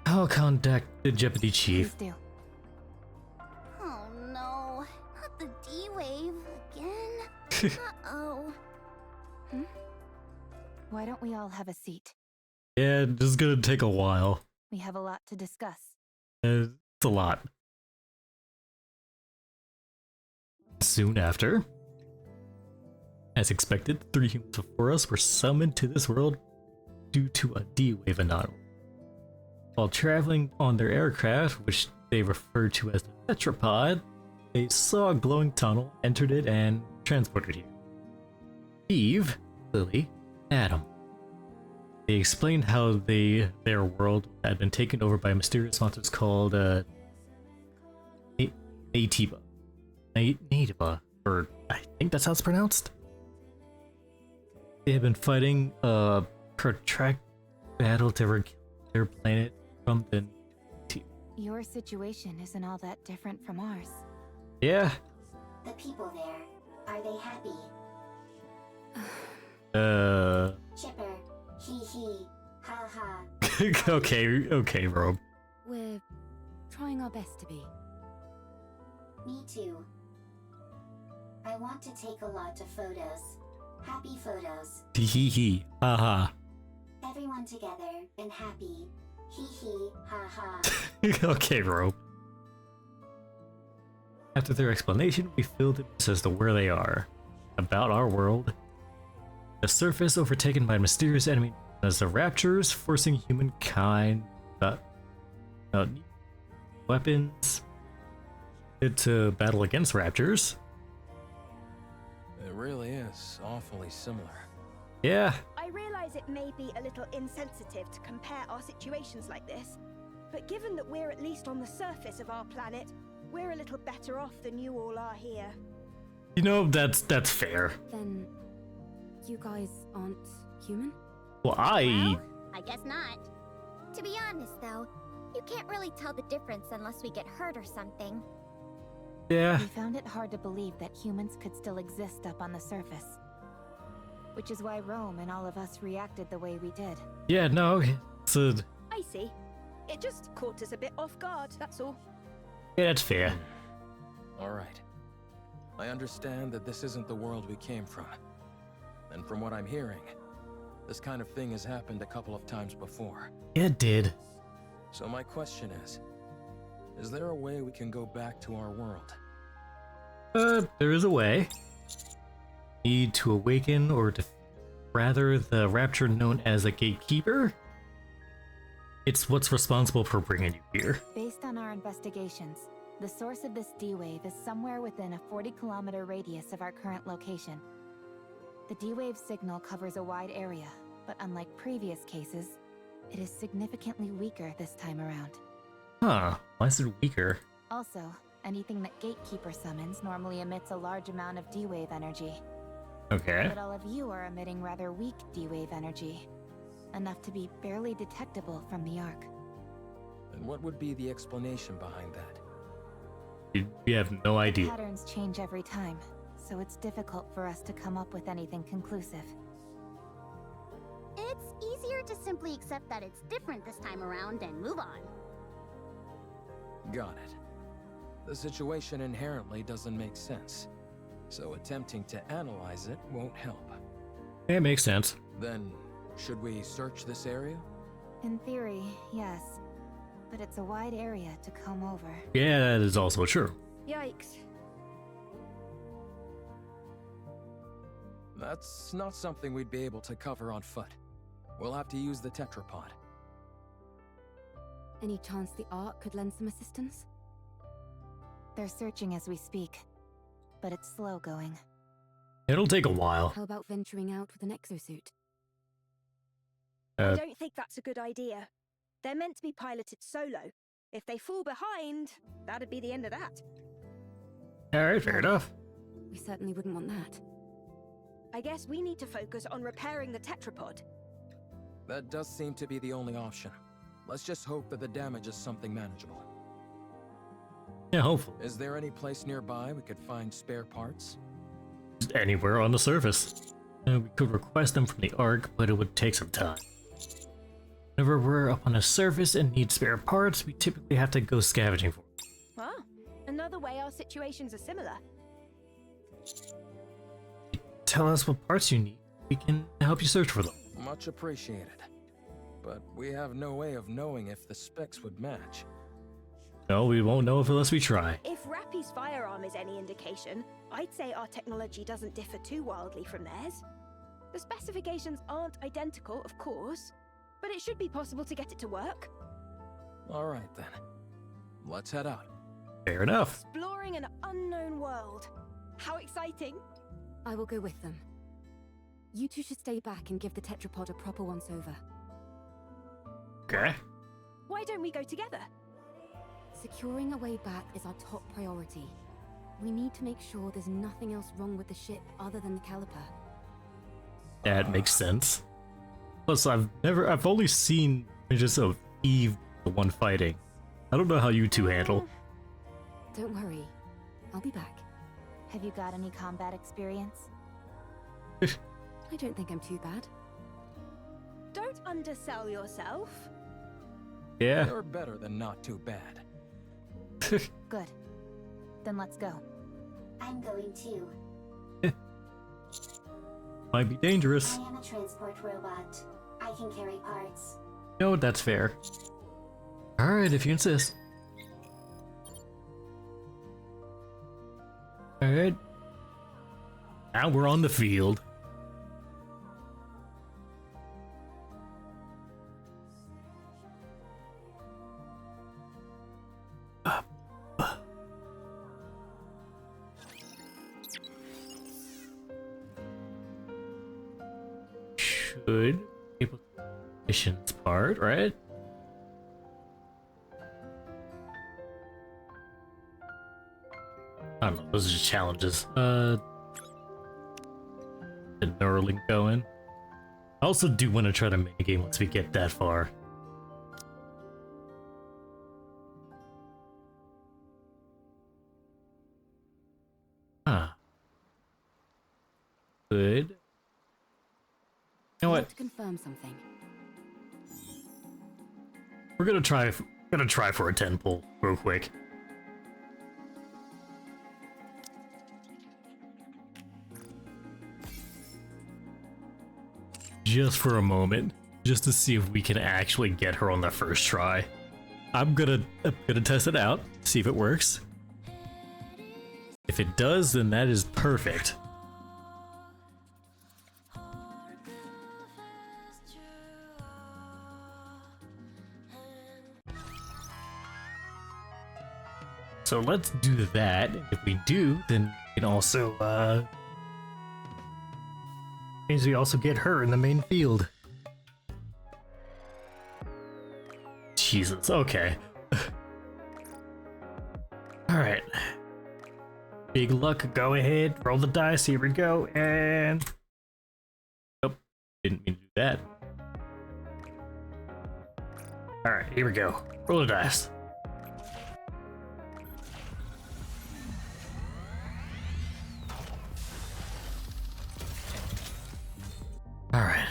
I'll contact the Jeopardy Please chief. do. Oh no, not the D-Wave again. Uh-oh. Why don't we all have a seat? Yeah, this is gonna take a while. We have a lot to discuss. It's a lot. Soon after, as expected, 3 humans before us were summoned to this world due to a D-Wave anomaly. While traveling on their aircraft, which they referred to as the tetrapod, they saw a glowing tunnel, entered it, and transported here. Eve, Lily, Adam. They explained how their world had been taken over by mysterious monsters called Nativa. Nativa, or I think that's how it's pronounced. They have been fighting a protracted battle to kill their planet from the Your situation isn't all that different from ours. Yeah. The people there, are they happy? Chipper, hee hee, ha ha. okay, Robe. We're trying our best to be. Me too. I want to take a lot of photos. Happy photos. Hee hee, haha. Everyone together and happy. Hee hee, ha ha. Okay, Robe. After their explanation, we filled in as to where they are. About our world. The surface overtaken by a mysterious enemy as the Raptors, forcing humankind weapons to battle against Raptors. It really is awfully similar. Yeah. I realize it may be a little insensitive to compare our situations like this, but given that we're at least on the surface of our planet, we're a little better off than you all are here. You know, that's fair. Then, you guys aren't human? Well, Well, I guess not. To be honest, though, you can't really tell the difference unless we get hurt or something. Yeah. We found it hard to believe that humans could still exist up on the surface. Which is why Rome and all of us reacted the way we did. Yeah, no, it's a... I see. It just caught us a bit off guard, that's all. Yeah, that's fair. Alright. I understand that this isn't the world we came from. And from what I'm hearing, this kind of thing has happened a couple of times before. It did. So my question is there a way we can go back to our world? There is a way. Need to awaken or rather the rapture known as a gatekeeper? It's what's responsible for bringing you here. Based on our investigations, the source of this D-Wave is somewhere within a 40-kilometer radius of our current location. The D-Wave signal covers a wide area, but unlike previous cases, it is significantly weaker this time around. Huh, why is it weaker? Also, anything that Gatekeeper summons normally emits a large amount of D-Wave energy. Okay. But all of you are emitting rather weak D-Wave energy. Enough to be barely detectable from the Ark. And what would be the explanation behind that? We have no idea. Patterns change every time, so it's difficult for us to come up with anything conclusive. It's easier to simply accept that it's different this time around and move on. Got it. The situation inherently doesn't make sense, so attempting to analyze it won't help. It makes sense. Then, should we search this area? In theory, yes. But it's a wide area to comb over. Yeah, that is also true. Yikes. That's not something we'd be able to cover on foot. We'll have to use the tetrapod. Any chance the Ark could lend some assistance? They're searching as we speak, but it's slow going. It'll take a while. How about venturing out with an exosuit? I don't think that's a good idea. They're meant to be piloted solo. If they fall behind, that'd be the end of that. Alright, fair enough. We certainly wouldn't want that. I guess we need to focus on repairing the tetrapod. That does seem to be the only option. Let's just hope that the damage is something manageable. Yeah, hopefully. Is there any place nearby we could find spare parts? Just anywhere on the surface. We could request them from the Ark, but it would take some time. Whenever we're up on a surface and need spare parts, we typically have to go scavenging for them. Ah, another way our situations are similar. Tell us what parts you need. We can help you search for them. Much appreciated. But we have no way of knowing if the specs would match. No, we won't know unless we try. If Rappy's firearm is any indication, I'd say our technology doesn't differ too wildly from theirs. The specifications aren't identical, of course, but it should be possible to get it to work. All right then. Let's head out. Fair enough. Exploring an unknown world. How exciting! I will go with them. You two should stay back and give the tetrapod a proper once-over. Okay. Why don't we go together? Securing a way back is our top priority. We need to make sure there's nothing else wrong with the ship other than the caliper. That makes sense. Plus, I've only seen images of Eve, the one fighting. I don't know how you two handle. Don't worry. I'll be back. Have you got any combat experience? I don't think I'm too bad. Don't undersell yourself. Yeah. You're better than not too bad. Good. Then let's go. I'm going too. Might be dangerous. I am a transport robot. I can carry parts. No, that's fair. Alright, if you insist. Alright. Now we're on the field. Should be able to missions part, right? I don't know, those are just challenges. Did Neuralink go in? I also do want to try to minigame once we get that far. Huh. Good. You know I'd what? like to confirm something. We're gonna try for a 10 pull real quick. Just for a moment, just to see if we can actually get her on the first try. I'm gonna test it out, see if it works. If it does, then that is perfect. So let's do that. If we do, then we can also, means we also get her in the main field. Jesus, okay. Alright. Big luck, go ahead, roll the dice, here we go, and... Oh, didn't mean to do that. Alright, here we go. Roll the dice. Alright.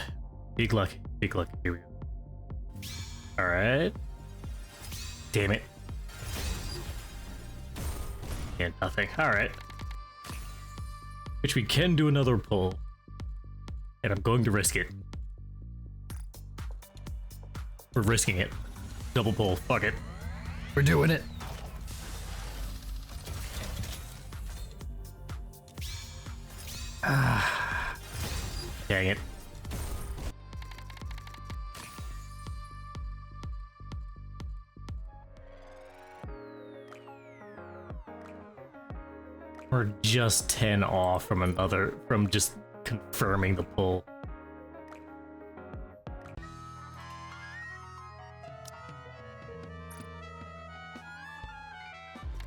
Big luck. Big luck. Here we go. Alright. Damn it. And nothing. Alright. Which we can do another pull. And I'm going to risk it. We're risking it. Double pull. Fuck it. We're doing it. Ah. Dang it. We're just 10 off from just confirming the pull.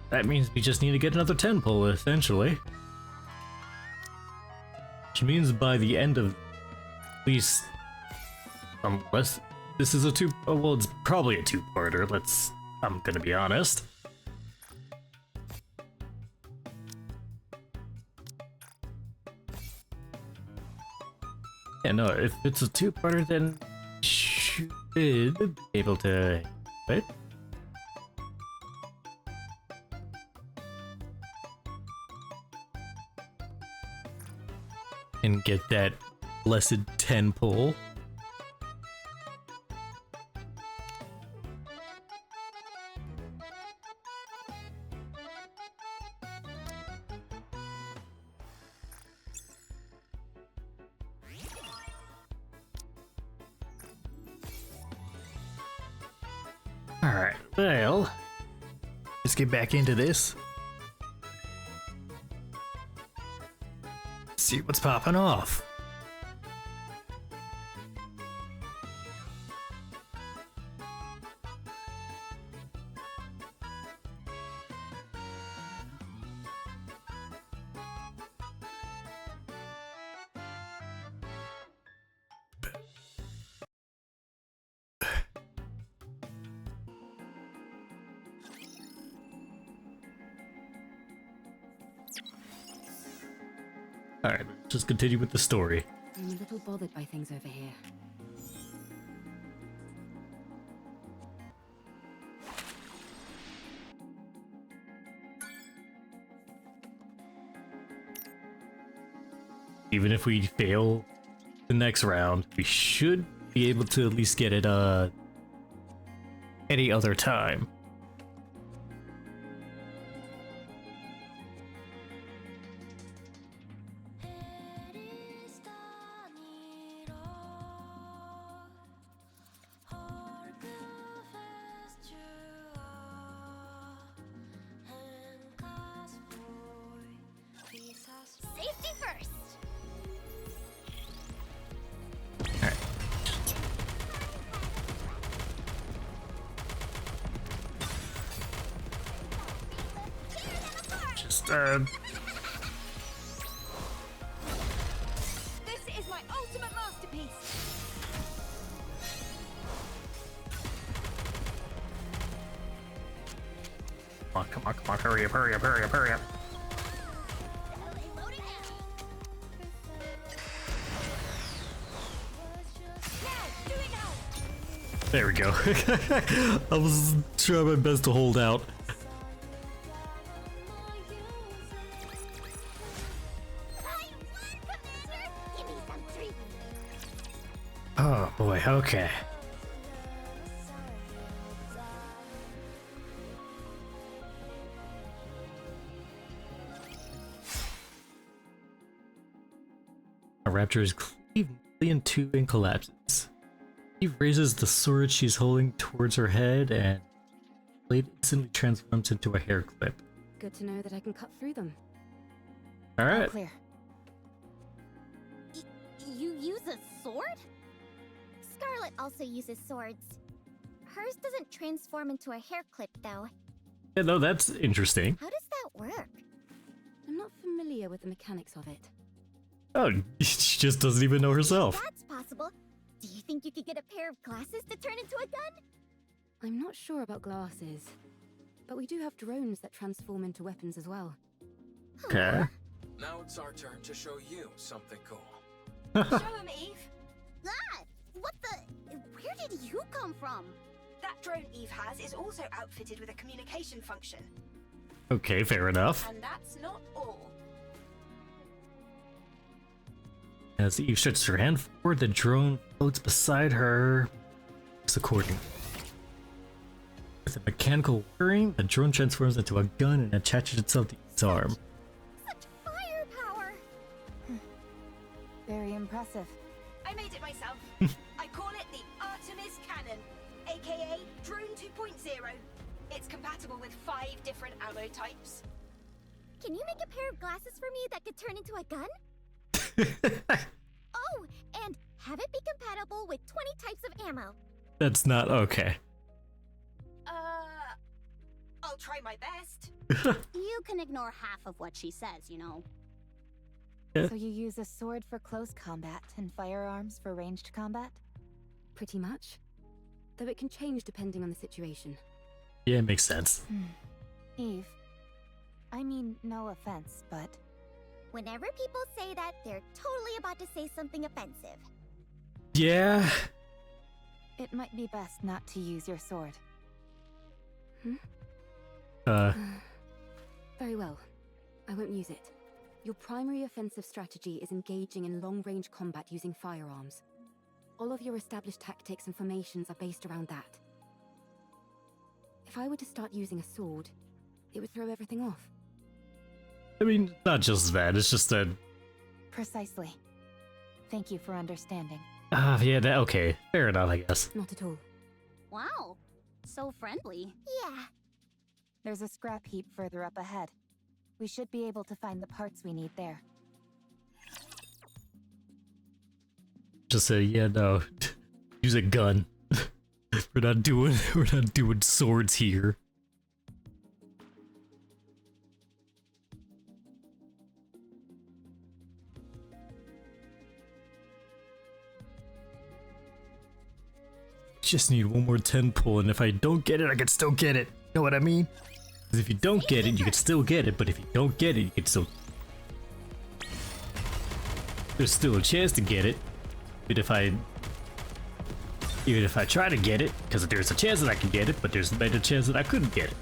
That means we just need to get another 10 pull, essentially. Which means by the end of at least, unless this is a well, it's probably a two-parter, I'm gonna be honest. Yeah, no, if it's a two-parter, then should should be able to it. And get that blessed 10 pull. Alright, well, let's get back into this. See what's popping off. Alright, let's just continue with the story. I'm a little bothered by things over here. Even if we fail the next round, we should be able to at least get it any other time. Safety first. Just This is my ultimate masterpiece. come on, hurry up, hurry up, hurry up, hurry up. Loading now. Now, do it now. There we go. I was trying my best to hold out. I won, Commander. Give me some treats. Oh boy, okay. A raptor is cleaved in two and collapses. Eve raises the sword she's holding towards her head, and the blade instantly transforms into a hair clip. Good to know that I can cut through them. All Alright. clear. You use a sword? Scarlet also uses swords. Hers doesn't transform into a hair clip, though. Yeah, no, that's interesting. How does that work? I'm not familiar with the mechanics of it. Oh, she just doesn't even know herself. That's possible. Do you think you could get a pair of glasses to turn into a gun? I'm not sure about glasses, but we do have drones that transform into weapons as well. Okay. Now it's our turn to show you something cool. Show him, Eve. Ah! What the? Where did you come from? That drone Eve has is also outfitted with a communication function. Okay, fair enough. And that's not all. As Eve stretches her hand forward, the drone floats beside her. It's according. With a mechanical whirring, the drone transforms into a gun and attaches itself to Eve's arm. Such firepower! Very impressive. I made it myself. I call it the Artemis Cannon, aka Drone 2.0. It's compatible with 5 different ammo types. Can you make a pair of glasses for me that could turn into a gun? Oh, and have it be compatible with 20 types of ammo. That's not okay. I'll try my best. You can ignore half of what she says, you know. So you use a sword for close combat and firearms for ranged combat? Pretty much. Though it can change depending on the situation. Yeah, it makes sense. Eve, I mean, no offense, but Whenever people say that, they're totally about to say something offensive. Yeah. It might be best not to use your sword. Very well. I won't use it. Your primary offensive strategy is engaging in long-range combat using firearms. All of your established tactics and formations are based around that. If I were to start using a sword, it would throw everything off. I mean, not just that, it's just that... Precisely. Thank you for understanding. yeah, that, okay. Fair enough, I guess. Not at all. Wow, so friendly. Yeah. There's a scrap heap further up ahead. We should be able to find the parts we need there. Just say, yeah, no. Use a gun. we're not doing swords here. Just need one more 10 pull, and if I don't get it, I can still get it. Know what I mean? Because if you don't get it, you can still get it, but if you don't get it, you can still... There's still a chance to get it. Even if I try to get it, because there's a chance that I can get it, but there's a better chance that I couldn't get it.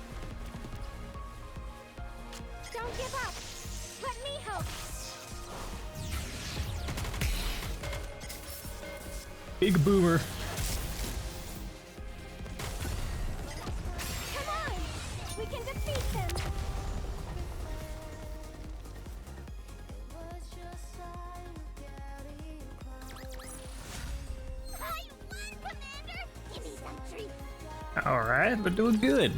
Don't give up. Let me help. Big boomer. Come on. We can defeat them. I won, Commander. Give me some treat. Alright, we're doing good.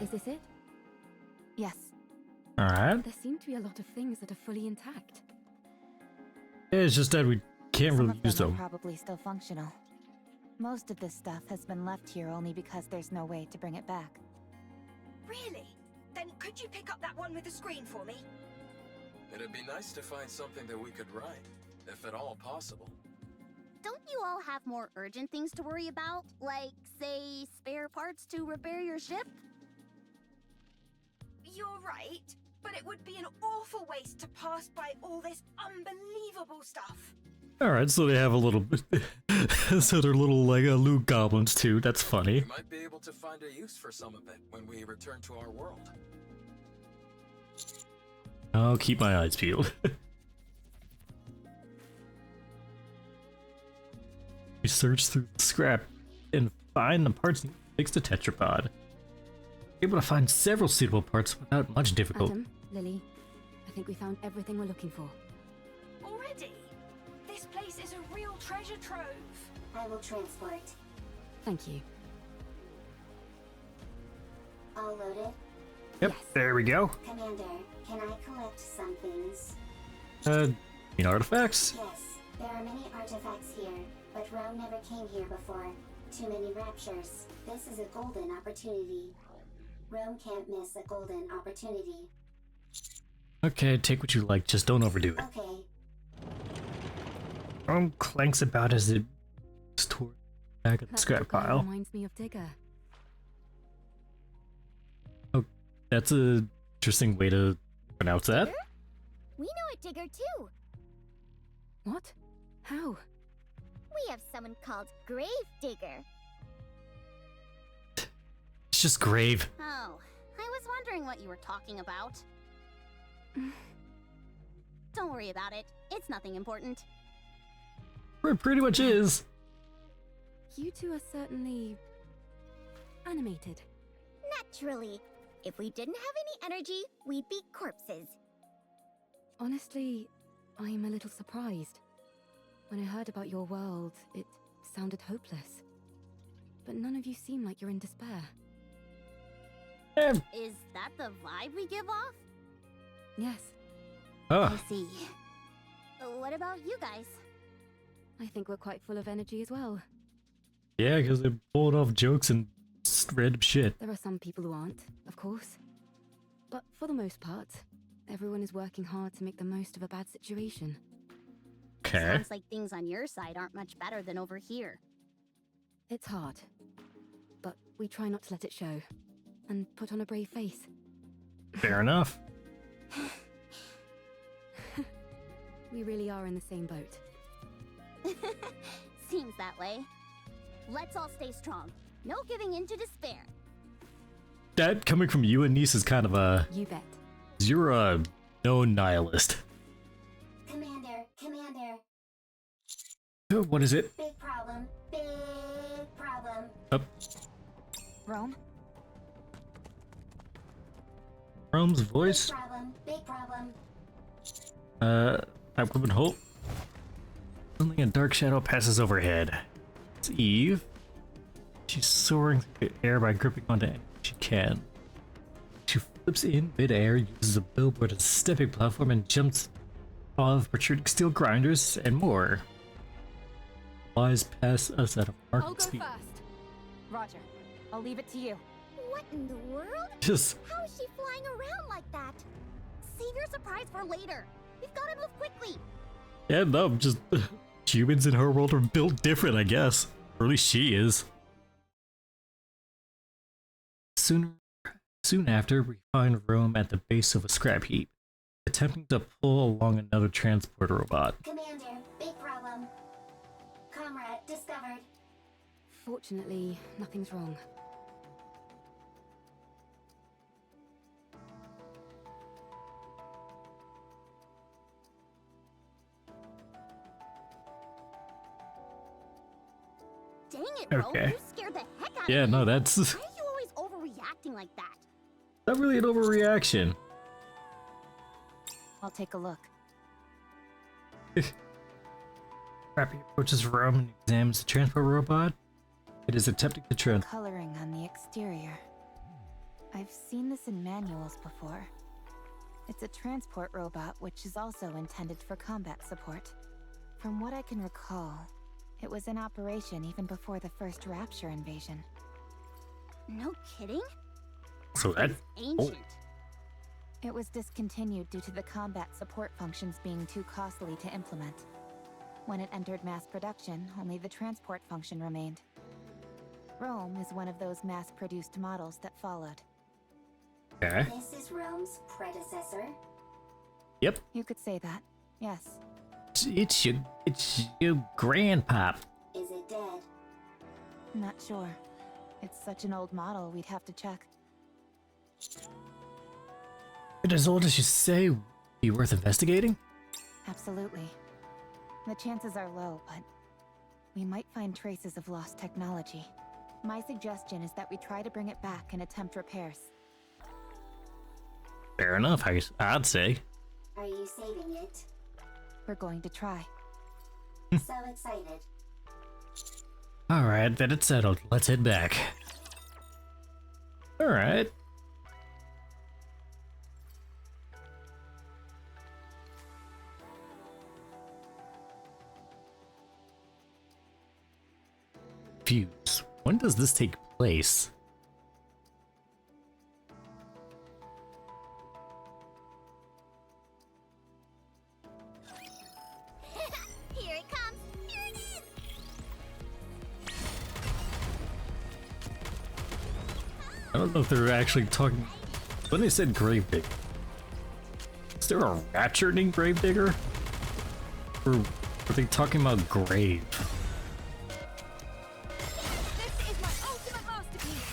Is this it? Yes. Alright. There seem to be a lot of things that are fully intact. Yeah, it's just that we can't Some really of use them are them. probably still functional. Most of this stuff has been left here only because there's no way to bring it back. Really? Then could you pick up that one with the screen for me? It'd be nice to find something that we could ride, if at all possible. Don't you all have more urgent things to worry about? Like, say, spare parts to repair your ship? You're right, but it would be an awful waste to pass by all this unbelievable stuff. Alright, so they have a little bit. So they're little, like, loot goblins too. That's funny. We might be able to find a use for some of it when we return to our world. I'll keep my eyes peeled. We search through the scrap and find the parts needed to fix the tetrapod. Able to find several suitable parts without much difficulty. Adam, Lily, I think we found everything we're looking for. Already? This place is a real treasure trove. I will transport. Thank you. All loaded? Yep, Yes. there we go. Commander, can I collect some things? Artifacts? Yes, there are many artifacts here, but Rome never came here before. Too many raptures. This is a golden opportunity. Rome can't miss a golden opportunity. Okay, take what you like, just don't overdo it. Okay, Rome clanks about as it moves toward the back of the That scrap little guy pile. reminds me of Digger. Oh, that's a interesting way to pronounce that. We know a digger too. What? How? We have someone called Grave Digger. It's just grave. Oh, I was wondering what you were talking about. Don't worry about it. It's nothing important. It pretty much is. You two are certainly animated. Naturally. If we didn't have any energy, we'd be corpses. Honestly, I'm a little surprised. When I heard about your world, it sounded hopeless. But none of you seem like you're in despair. Is that the vibe we give off? Yes, Oh, I see. What about you guys? I think we're quite full of energy as well. yeah, because they're pulling off jokes and random shit. There are some people who aren't, of course. But for the most part, everyone is working hard to make the most of a bad situation. Okay. Sounds like things on your side aren't much better than over here. It's hard, we try not to let it show. And put on a brave face. Fair enough. We really are in the same boat. Seems that way. Let's all stay strong. No giving in to despair. That coming from you and Niece is kind of a... You bet. You're a known nihilist. Commander, Commander. Oh, what is it? Big problem. Big problem. Up. Rome? Rome's voice. Big problem. Big problem. Equipment Hope. Suddenly a dark shadow passes overhead. It's Eve. She's soaring through the air by gripping onto anything she can. She flips in midair, uses a billboard as a stepping platform, and jumps off protruding steel grinders and more. Flies past us at a I'll market go speed. first. Roger. I'll leave it to you. What in the world? Just How is she flying around like that? Save your surprise for later. We've got to move quickly. yeah, no, just humans in her world are built different, I guess. Or at least she is. Soon after, we find Rome at the base of a scrap heap, attempting to pull along another transport robot. Commander, big problem. Comrade discovered. Fortunately, nothing's wrong. Dang it, Rome. Okay. You scared the heck out Yeah, of me. no, that's Why are you always overreacting like that? not really an overreaction. I'll take a look. Scrappy approaches Rome and examines the transport robot. It is attempting to trans. Coloring on the exterior. I've seen this in manuals before. It's a transport robot which is also intended for combat support. From what I can recall, it was in operation even before the first Rapture invasion. No kidding? So that It's ancient. It was discontinued due to the combat support functions being too costly to implement. When it entered mass production, only the transport function remained. Rome is one of those mass-produced models that followed. okay. This is Rome's predecessor. Yep. You could say that, yes. It's your grandpop. Is it dead? Not sure. It's such an old model, we'd have to check. It as old as you say. Be worth investigating? Absolutely. The chances are low, but we might find traces of lost technology. My suggestion is that we try to bring it back and attempt repairs. Fair enough, I'd say. Are you saving it? We're going to try. So excited. Alright, then it's settled. Let's head back. Alright. Fuse. When does this take place? Here it comes. Here it is. I don't know if they're actually talking. When they said gravedigger, is there a rapture named Gravedigger? Or are they talking about grave? This is my ultimate masterpiece.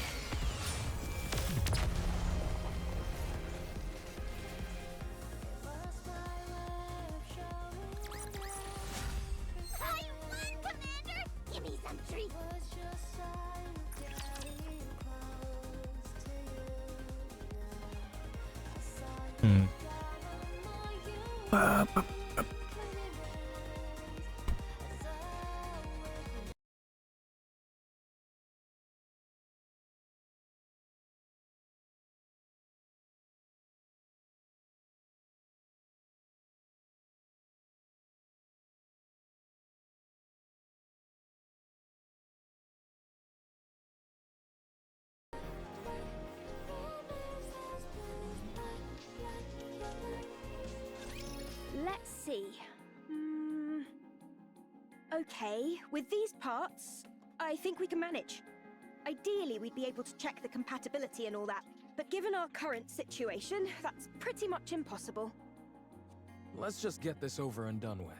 I won, Commander. Give me some treats. Let's see. Okay, with these parts, I think we can manage. Ideally, we'd be able to check the compatibility and all that, but given our current situation, that's pretty much impossible. Let's just get this over and done with.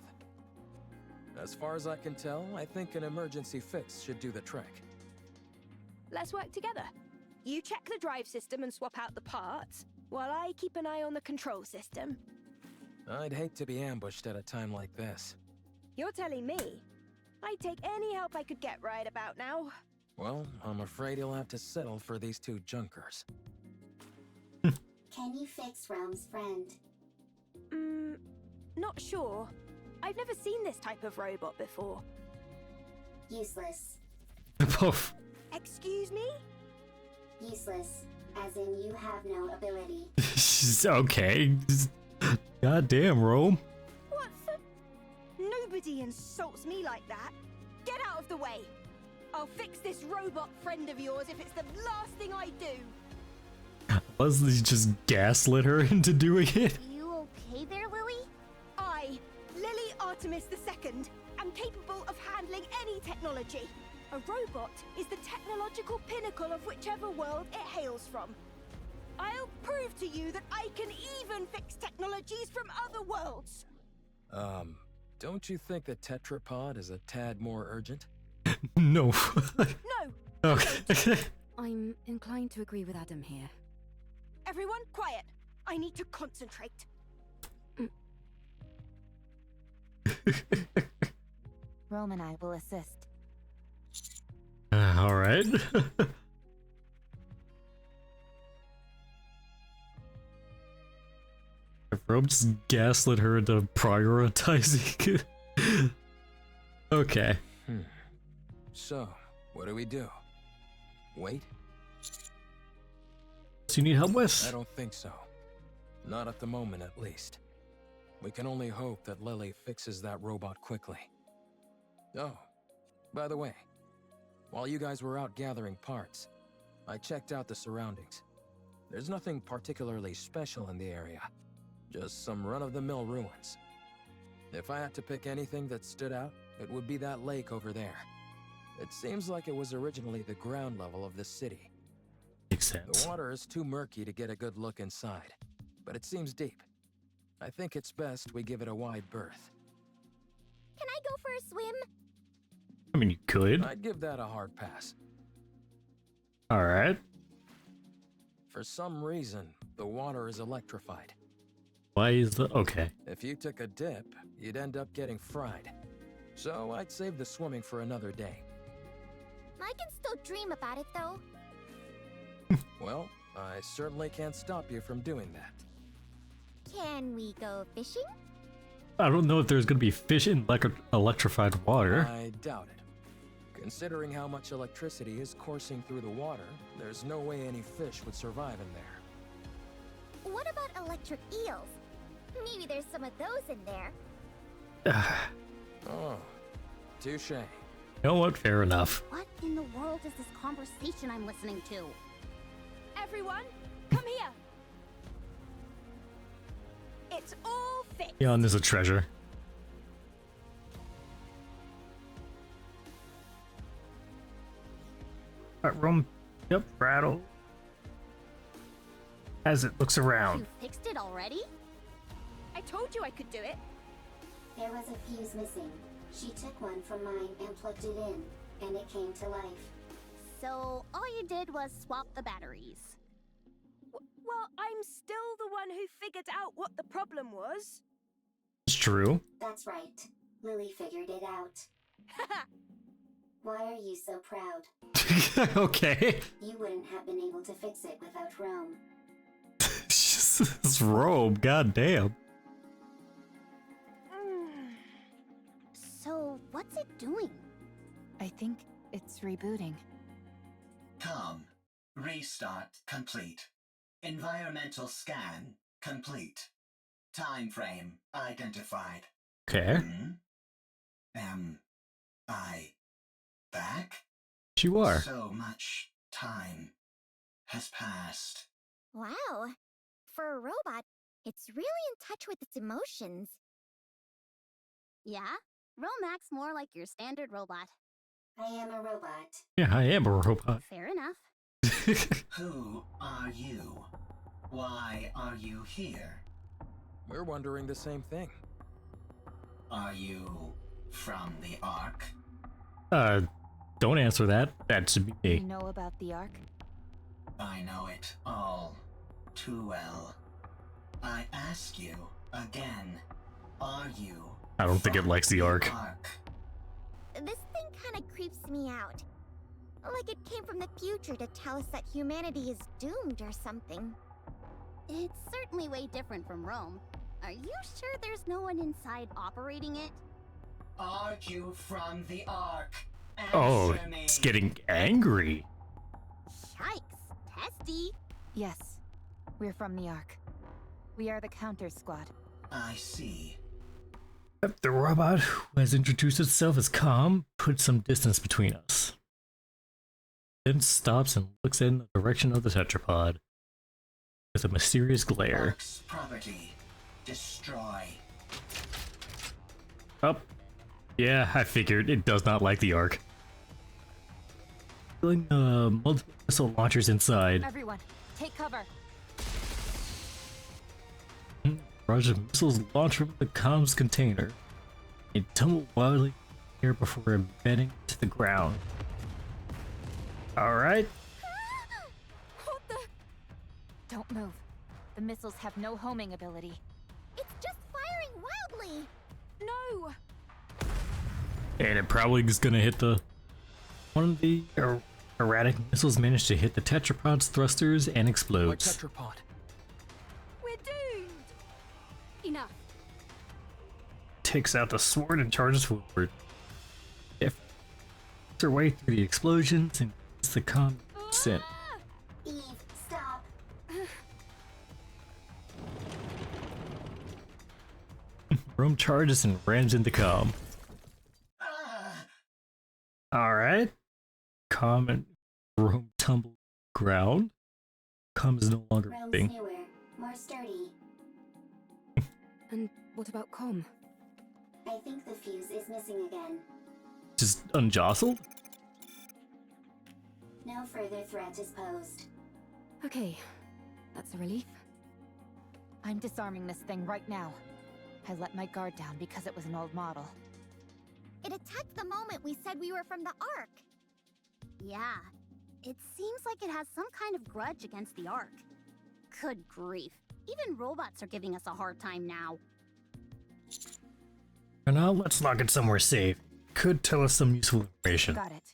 As far as I can tell, I think an emergency fix should do the trick. Let's work together. You check the drive system and swap out the parts, while I keep an eye on the control system. I'd hate to be ambushed at a time like this. You're telling me? I'd take any help I could get right about now. Well, I'm afraid you'll have to settle for these two junkers. Can you fix Rome's friend? Not sure. I've never seen this type of robot before. Useless. Poof. Excuse me? Useless, as in you have no ability. Okay. God damn, Rome. What the? Nobody insults me like that. Get out of the way. I'll fix this robot friend of yours if it's the last thing I do. Leslie just gaslit her into doing it. You okay there, Lily? I, Lily Artemis II, am capable of handling any technology. A robot is the technological pinnacle of whichever world it hails from. I'll prove to you that I can even fix technologies from other worlds. Don't you think the tetrapod is a tad more urgent? No. No. Okay. I'm inclined to agree with Adam here. Everyone, quiet. I need to concentrate. Rome and I will assist. All right. Rome just gaslit her into prioritizing. Okay. So, what do we do? Wait? So you need help with? I don't think so. Not at the moment, at least. We can only hope that Lily fixes that robot quickly. Oh, by the way, while you guys were out gathering parts, I checked out the surroundings. There's nothing particularly special in the area, just some run-of-the-mill ruins. If I had to pick anything that stood out, it would be that lake over there. It seems like it was originally the ground level of this city. Makes sense. The water is too murky to get a good look inside, but it seems deep. I think it's best we give it a wide berth. Can I go for a swim? I mean, you could. I'd give that a hard pass. All right. For some reason, the water is electrified. Why is the... Okay. If you took a dip, you'd end up getting fried. So I'd save the swimming for another day. I can still dream about it, though. Well, I certainly can't stop you from doing that. Can we go fishing? I don't know if there's going to be fish in electrified water. I doubt it. Considering how much electricity is coursing through the water, there's no way any fish would survive in there. What about electric eels? Maybe there's some of those in there. Oh, touche. You know what? Fair enough. What in the world is this conversation I'm listening to? Everyone, come here. It's all fixed. Beyond is a treasure. Alright, Rome. Yep, rattle. As it looks around. You fixed it already? I told you I could do it. There was a fuse missing. She took one from mine and plugged it in, and it came to life. So all you did was swap the batteries. Well, I'm still the one who figured out what the problem was. It's true. That's right. Lily figured it out. Why are you so proud? Okay. You wouldn't have been able to fix it without Rome. This robe, goddamn. So what's it doing? I think it's rebooting. Com. Restart complete. Environmental scan complete. Time frame identified. Okay. Am I back? You are. So much time has passed. Wow. For a robot, it's really in touch with its emotions. Yeah? Rome acts more like your standard robot. I am a robot. Yeah, I am a robot. Fair enough. Who are you? Why are you here? We're wondering the same thing. Are you from the Ark? Don't answer that. That should be You me. know about the Ark? I know it all too well. I ask you again, are you? I don't think it from likes the Ark. This thing kind of creeps me out. Like it came from the future to tell us that humanity is doomed or something. It's certainly way different from Rome. Are you sure there's no one inside operating it? Are you from the Ark? Oh, Answer me. it's getting angry. Yikes, testy. Yes. We're from the Ark. We are the Counter Squad. I see. The robot, who has introduced itself as calm, puts some distance between us. Then stops and looks in the direction of the tetrapod with a mysterious glare. Ark's property. Destroy. Oh, yeah, I figured it does not like the Ark. Feeling multiple missile launchers inside. Everyone, take cover. Barrage of missiles launch from the comms container. They tumble wildly here before embedding to the ground. Alright. What the? Don't move. The missiles have no homing ability. It's just firing wildly. No! And it probably is gonna hit the... One of the erratic missiles managed to hit the tetrapod's thrusters and What explodes. tetrapod? We're doomed! Enough. Takes out the sword and charges forward. If her way through the explosions and gets the comm sent. Eve, stop. Rome charges and rams into comm. Ah! Alright. Comm and Rome tumble ground. Comm is no longer Rome's moving. newer, more sturdy. And what about Com? I think the fuse is missing again. Just unjostled? No further threat is posed. Okay, that's a relief. I'm disarming this thing right now. I let my guard down because it was an old model. It attacked the moment we said we were from the Ark. Yeah, it seems like it has some kind of grudge against the Ark. Good grief. Even robots are giving us a hard time now. For now, let's lock it somewhere safe. Could tell us some useful information. Got it.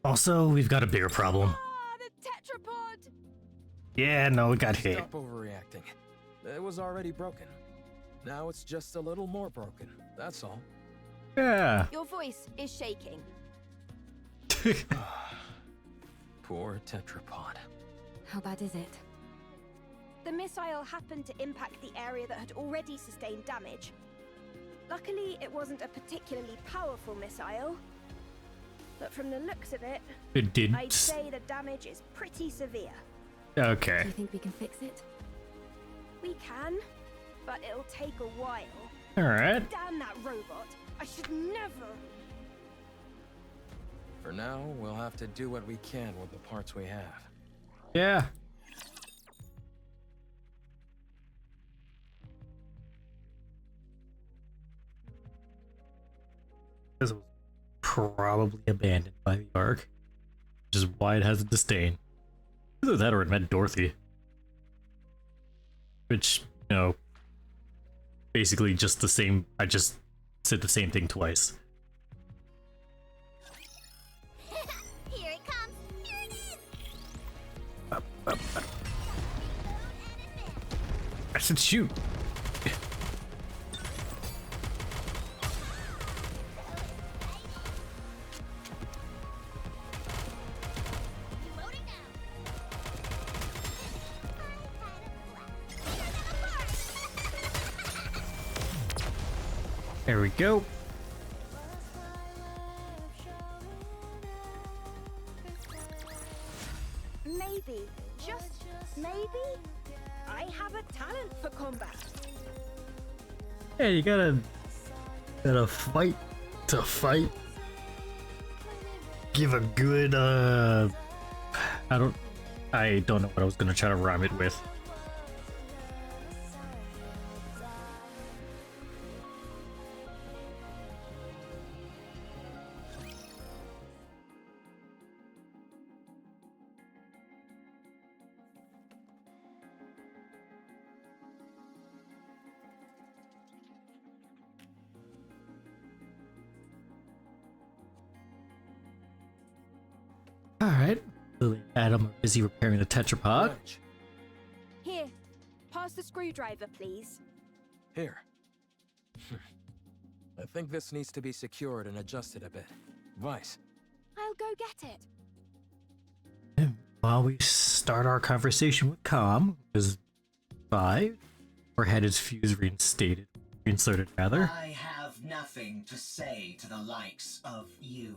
Also, we've got a bigger problem. Ah, the tetrapod! Yeah, no, it got hit. Stop overreacting. It was already broken. Now it's just a little more broken. That's all. Yeah. Your voice is shaking. Poor tetrapod. How bad is it? The missile happened to impact the area that had already sustained damage. Luckily, it wasn't a particularly powerful missile. But from the looks of it, It did. I'd say the damage is pretty severe. Do Okay. you think we can fix it? We can, but it'll take a while. Alright. Damn that robot! I should never... For now, we'll have to do what we can with the parts we have. Yeah. This was probably abandoned by the Ark, which is why it has a disdain. Either that or it meant Dorothy. Which, you know, basically just the same. I just said the same thing twice. Here it comes. Here it is. I said shoot. Loading now. There we go. Maybe, just maybe, I have a talent for combat. Yeah, you gotta fight to fight. give a good I don't know what I was gonna try to rhyme it with. Alright. Lily and Adam are busy repairing the tetrapod. Wrench. Here, pass the screwdriver, please. Here. I think this needs to be secured and adjusted a bit. Vice. I'll go get it. And while we start our conversation with Com, is 5, or had his fuse reinserted rather. I have nothing to say to the likes of you.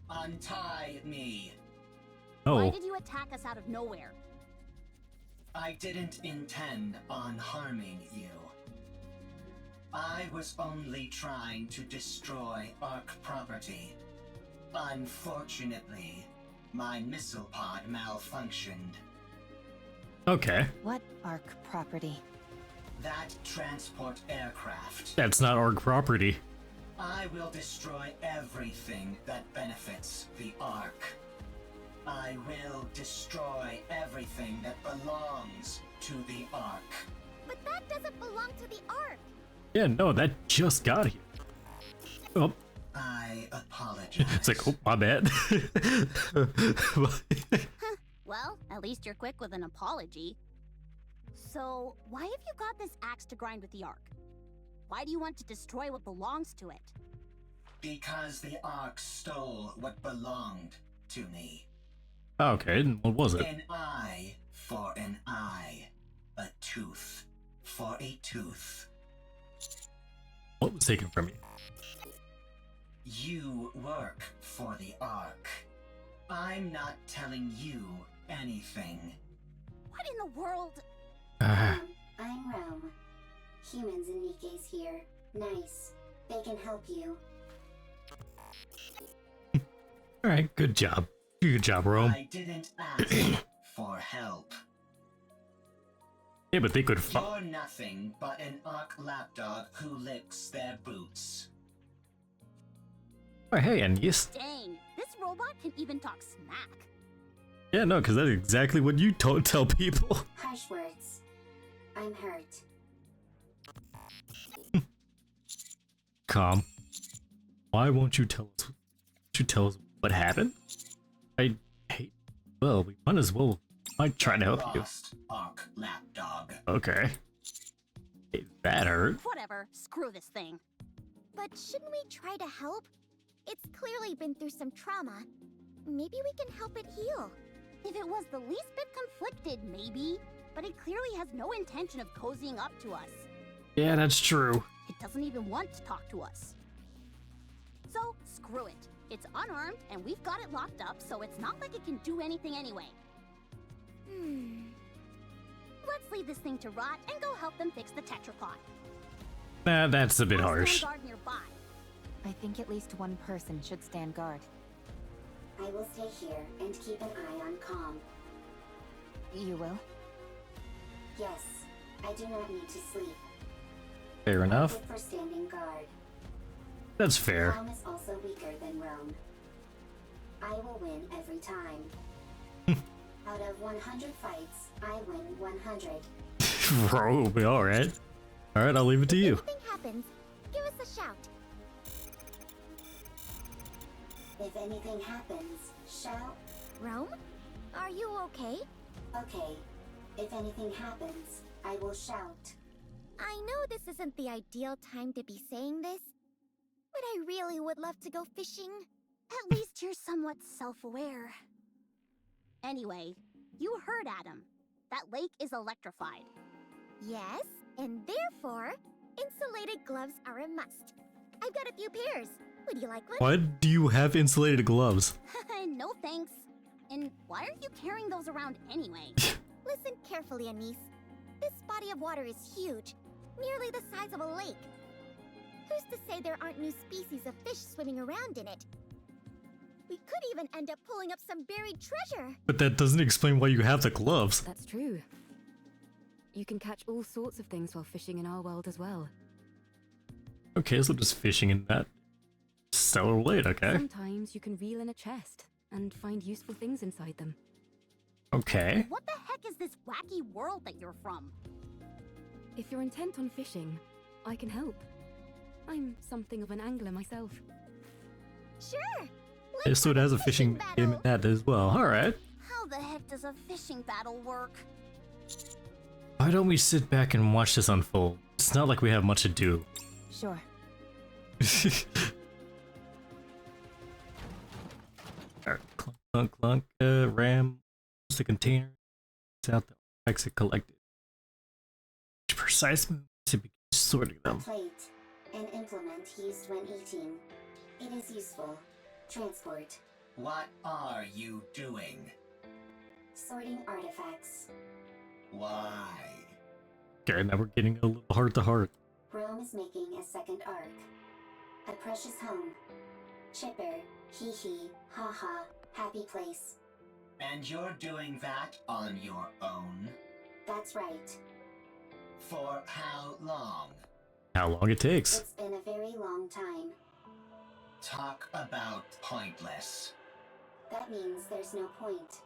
Untie me. Oh. Why did you attack us out of nowhere? I didn't intend on harming you. I was only trying to destroy Ark property. Unfortunately, my missile pod malfunctioned. Okay. What Ark property? That transport aircraft. That's not our property. I will destroy everything that benefits the Ark. I will destroy everything that belongs to the Ark. But that doesn't belong to the Ark. Yeah, no, that just got here. Oh, I apologize. it's like, oh, my bad. Well, at least you're quick with an apology. So, why have you got this axe to grind with the Ark? Why do you want to destroy what belongs to it? Because the Ark stole what belonged to me. Okay, and what was it? An eye for an eye. A tooth for a tooth. What was taken from you? You work for the Ark. I'm not telling you anything. What in the world? I'm Rome. Humans and Nikke's here. Nice. They can help you. Alright, good job. Good job, Rome. I didn't ask for help. Yeah, but they could You're nothing but an Ark lapdog who licks their boots. Oh, hey, and yes. Dang, this robot can even talk smack. Yeah, no, because that's exactly what you tell people. Harsh words. I'm hurt. Calm. Why won't you tell us? What happened? I hate. Well, we might as well. Might try to help you. Lost Ark lapdog. Okay. Hey, that hurt. Whatever, screw this thing. But shouldn't we try to help? It's clearly been through some trauma. Maybe we can help it heal. If it was the least bit conflicted, maybe. But it clearly has no intention of cozying up to us. Yeah, that's true. It doesn't even want to talk to us. So, screw it. It's unarmed, and we've got it locked up, so it's not like it can do anything anyway. Let's leave this thing to rot and go help them fix the tetrapod. Nah, that's a bit I'll harsh. stand guard nearby. I think at least one person should stand guard. I will stay here and keep an eye on Com. You will? Yes, I do not need to sleep. Fair enough. Good for standing guard. That's fair. Com is also weaker than Rome. I will win every time. Out of 100 fights, I win 100. Bro, we'll be alright. Alright, I'll leave it to you. If anything happens, give us a shout. If anything happens, shout. Rome? Are you okay? Okay. If anything happens, I will shout. I know this isn't the ideal time to be saying this, but I really would love to go fishing. At least you're somewhat self-aware. Anyway, you heard Adam. That lake is electrified. Yes, and therefore, insulated gloves are a must. I've got a few pairs. Would you like one? Why do you have insulated gloves? No thanks. And why are you carrying those around anyway? Listen carefully, Anise. This body of water is huge, nearly the size of a lake. Who's to say there aren't new species of fish swimming around in it? We could even end up pulling up some buried treasure. But that doesn't explain why you have the gloves. That's true. You can catch all sorts of things while fishing in our world as well. Okay, so just fishing in that stellar blade, okay. Sometimes you can reel in a chest and find useful things inside them. Okay. What the heck is this wacky world that you're from? If you're intent on fishing, I can help. I'm something of an angler myself. Sure. Yeah, so it has a fishing game in that as well. Alright. How the heck does a fishing battle work? Why don't we sit back and watch this unfold? It's not like we have much to do. Sure. Alright, clunk, clunk, clunk, ram, the container, it's out the exit collected. Precise moves to begin sorting them. Plate. An implement used when eating. It is useful. Transport. What are you doing? Sorting artifacts. Why? Okay, now we're getting a little heart to heart. Rome is making a second arc. A precious home. Chipper. Hee hee. Ha ha. Happy place. And you're doing that on your own? That's right. For how long? How long it takes. It's been a very long time. Talk about pointless. That means there's no point.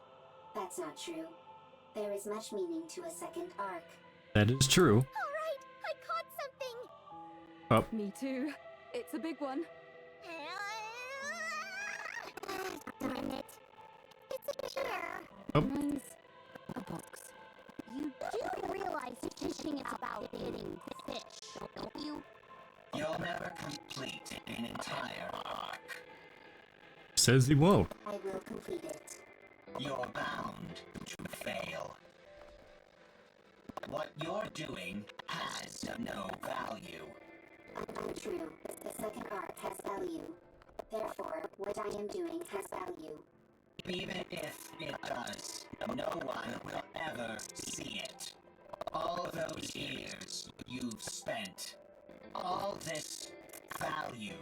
That's not true. There is much meaning to a second arc. That is true. Alright, I caught something. Me too. It's a big one. Darn it. It's here. Oh. Mine's a box. You do realize fishing is about hitting fish, don't you? You'll never complete an entire arc. Says he won't. I will complete it. You're bound to fail. What you're doing has no value. Untrue. The second arc has value. Therefore, what I am doing has value. Even if it does, no one will ever see it. All those years you've spent, all this value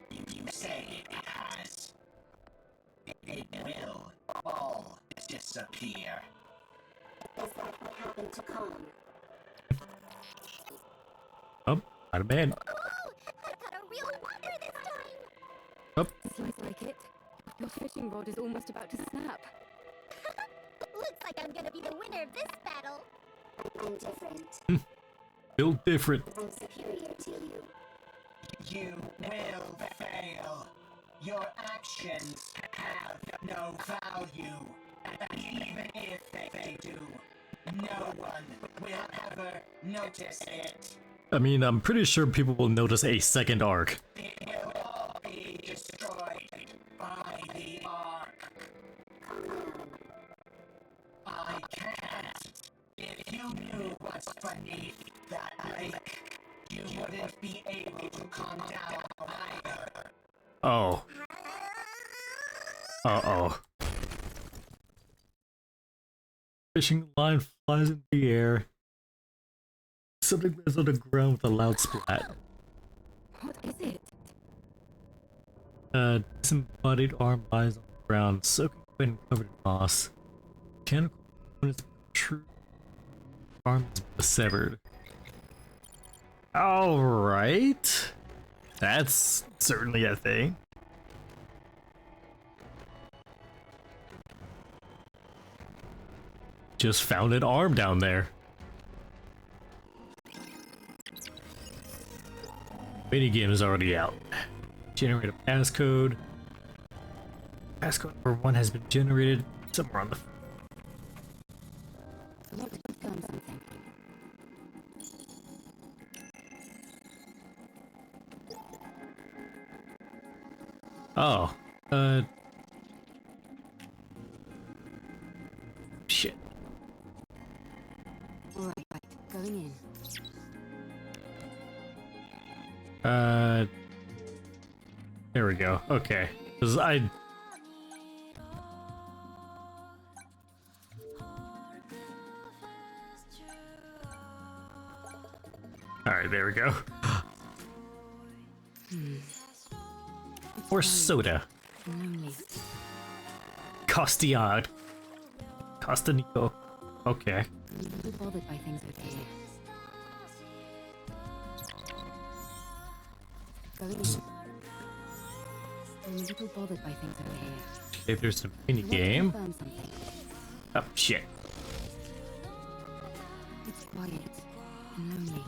you say it has, it will all disappear. Is that what happened to Calm? Oh, not a man. Oh, I got a real wonder this time. Oh, Seems like it. Your fishing rod is almost about to snap. Looks like I'm gonna be the winner of this battle. I'm different. built different. I'm superior to you. You will fail. Your actions have no value. And even if they do, no one will ever notice it. I mean, I'm pretty sure people will notice a second arc. It will all be destroyed by the Ark. I can't. If you knew what's beneath that lake, you wouldn't be able to calm down either. Oh. Uh-oh. Fishing line flies in the air. Something lands on the ground with a loud splat. What is it? Disembodied arm lies on the ground, soaking wet and covered in moss. Mechanical components of the true arm is severed. Alright. That's certainly a thing. Just found an arm down there. Minigame is already out. Generate a passcode. Passcode number 1 has been generated somewhere on the. Let's confirm something. Oh, shit. Right, going in. There we go. Okay, because I. All right, there we go. Or soda. Lonely. Costiard. Costa Nico. Okay. We're bothered by things over here. Going in. I'm a little bothered by things over here. Okay, there's a mini game. Confirm something. Oh shit. It's quiet and lonely.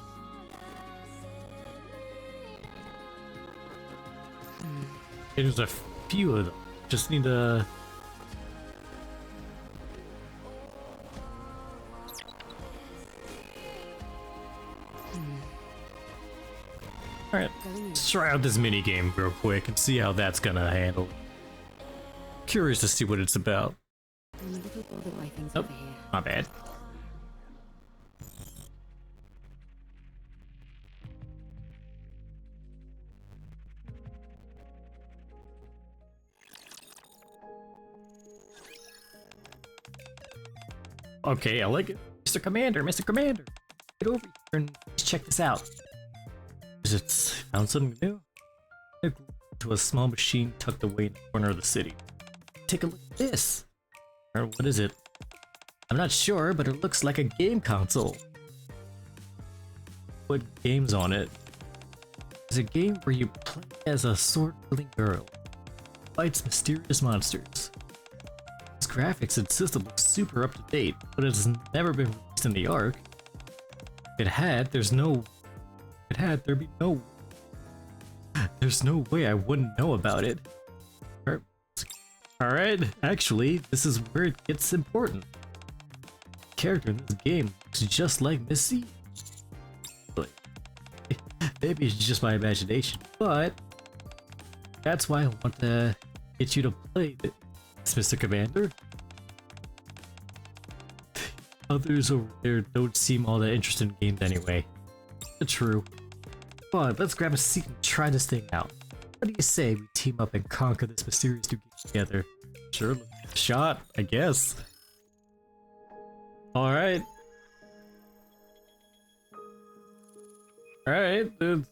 There's a few of them. Just need to. Alright, let's try out this mini game real quick and see how that's gonna handle. Curious to see what it's about. I'm a little bothered by things Oh, over here. my bad. Okay, I like it. Mr. Commander, Mr. Commander! Get over here and check this out. Is it found something new? To a small machine tucked away in the corner of the city. Take a look at this! Or what is it? I'm not sure, but it looks like a game console. What game's on it? It's a game where you play as a sword-wielding girl. Fights mysterious monsters. Its graphics and system look super up to date, but it's never been released in the Ark. If it had, there'd be no... There's no way I wouldn't know about it. Alright, actually, this is where it gets important. The character in this game looks just like Miss C. But maybe it's just my imagination, but that's why I want to get you to play this, Mr. Commander. Others over there don't seem all that interested in games anyway. True. But let's grab a seat and try this thing out. What do you say we team up and conquer this mysterious new game together? Sure, shot, I guess. Alright. Alright, the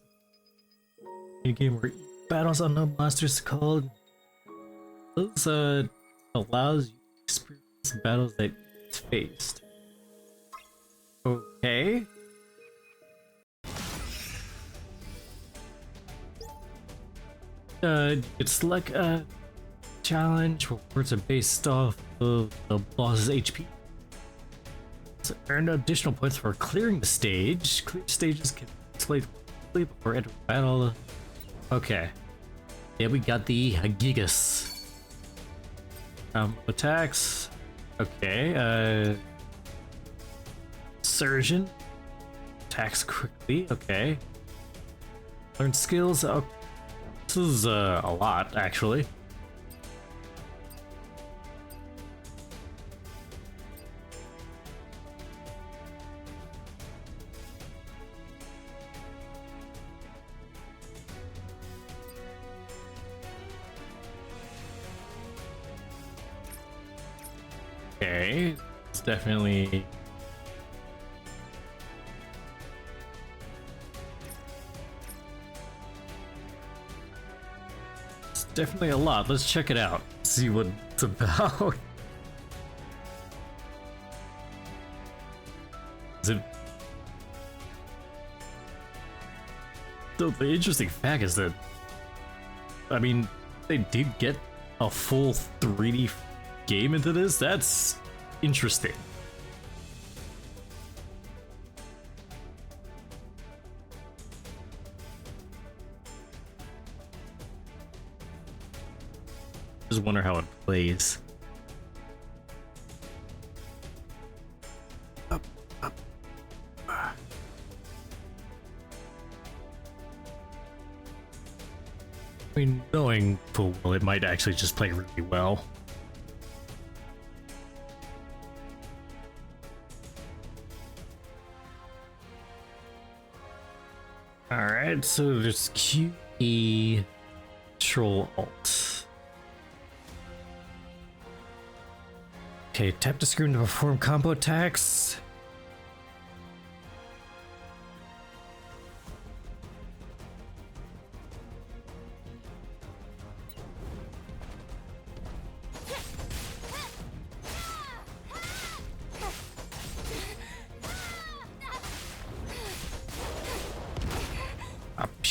game where battles unknown monsters called. This allows you to experience battles that it's faced. Okay. It's like a challenge where words are based off of the boss's HP. So earn additional points for clearing the stage. Clear stages can be displayed before entering battle. Okay. Yeah, we got the Gigas. Attacks. Okay, Surgeon. Attacks quickly, okay. Learn skills. Okay. This is a lot, actually. Okay, it's definitely... Definitely a lot. Let's check it out. See what it's about. Is it... So the interesting fact is that, I mean, they did get a full 3D game into this. That's interesting. Just wonder how it plays. I mean, knowing full well it might actually just play really well. Alright, so there's Q, E, Control, Alt. Okay, tap the screen to perform combo attacks.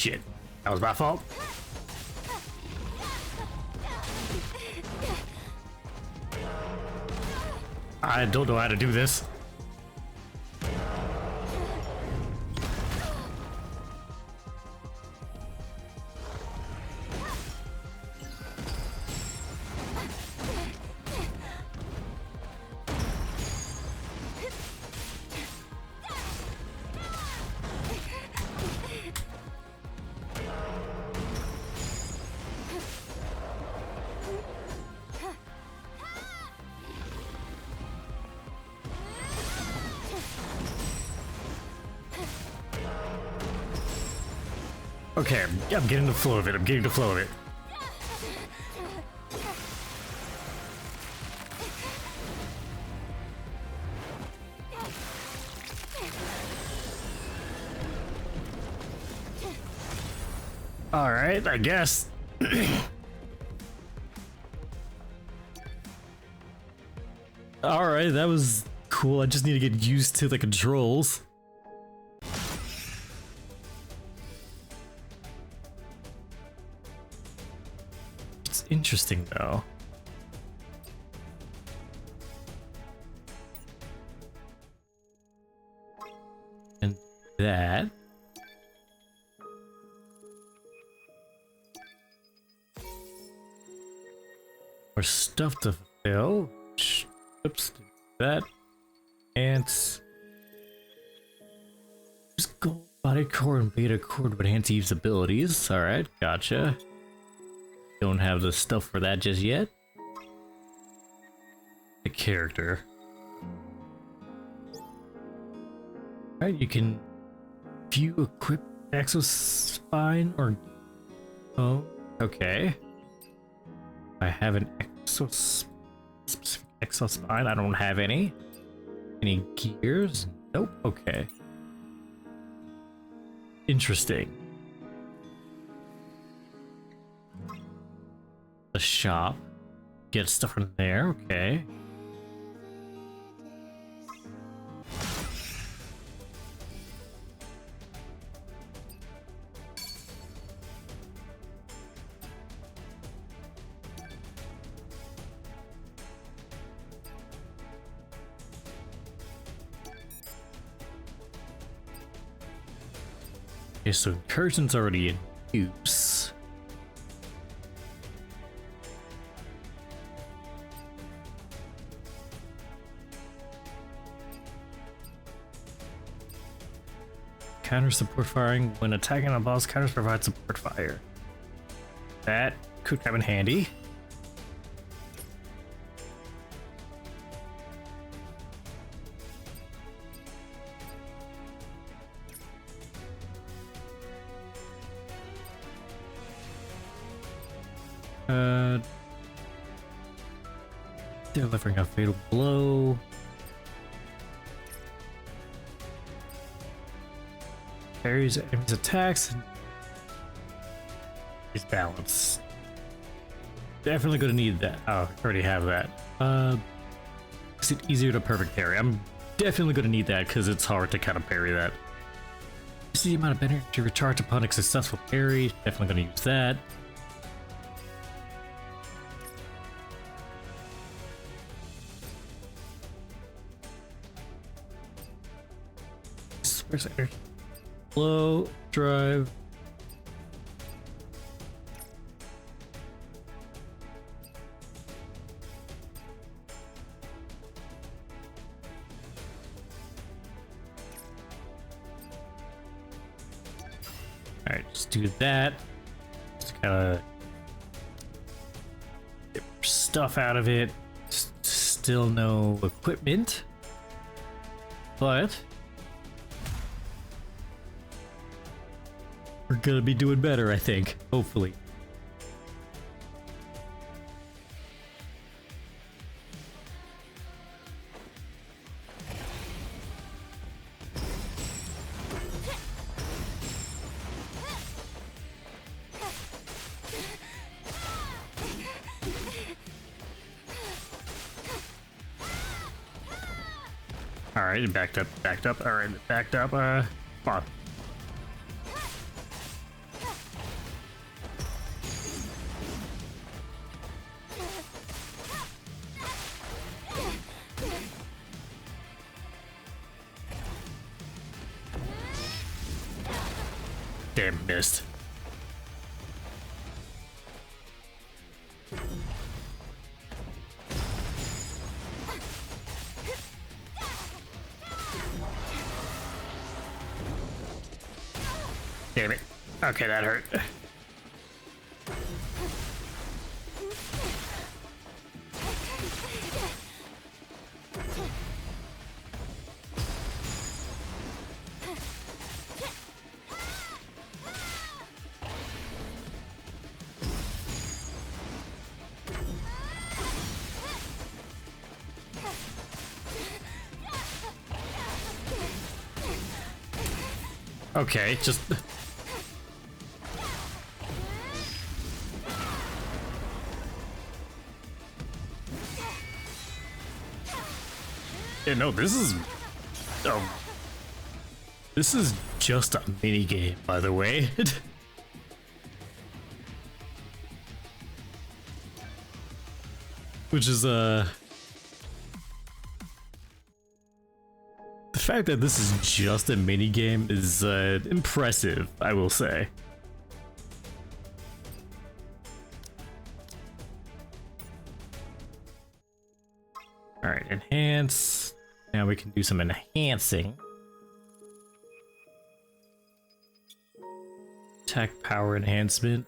Shit. That was my fault. I don't know how to do this. Okay, I'm getting the flow of it. I'm getting the flow of it. All right, I guess. All right, that was cool. I just need to get used to the controls. It's interesting though. And that. More stuff to fill. Oops, that. Ants. Just gold body core and beta core to enhance Eve's abilities. Alright, gotcha. Don't have the stuff for that just yet. The character. Alright, you can view equip exospine or. Oh, okay. I have an specific exospine. I don't have any. Any gears? Nope. Okay. Interesting. The shop. Get stuff from there. Okay. Okay, so incursion's already in use. Counter support firing when attacking a boss. Counters provide support fire. That could come in handy. Delivering a fatal blow. Parries enemies' attacks. Is balance. Definitely gonna need that. Oh, I already have that. Is it easier to perfect parry? I'm definitely gonna need that because it's hard to kind of parry that. See the amount of energy recharge upon a successful parry. Definitely gonna use that. Where's energy? Blow, drive. Alright, just do that. Just gotta get stuff out of it. Still no equipment. But we're gonna be doing better, I think. Hopefully. Alright, backed up. Alright, backed up. Come on. Damn, missed. Damn it. Okay, that hurt. Okay, just... Yeah, no, this is... Oh. This is just a minigame, by the way. Which is, the fact that this is just a minigame is, impressive, I will say. Alright, enhance. Now we can do some enhancing. Attack power enhancement,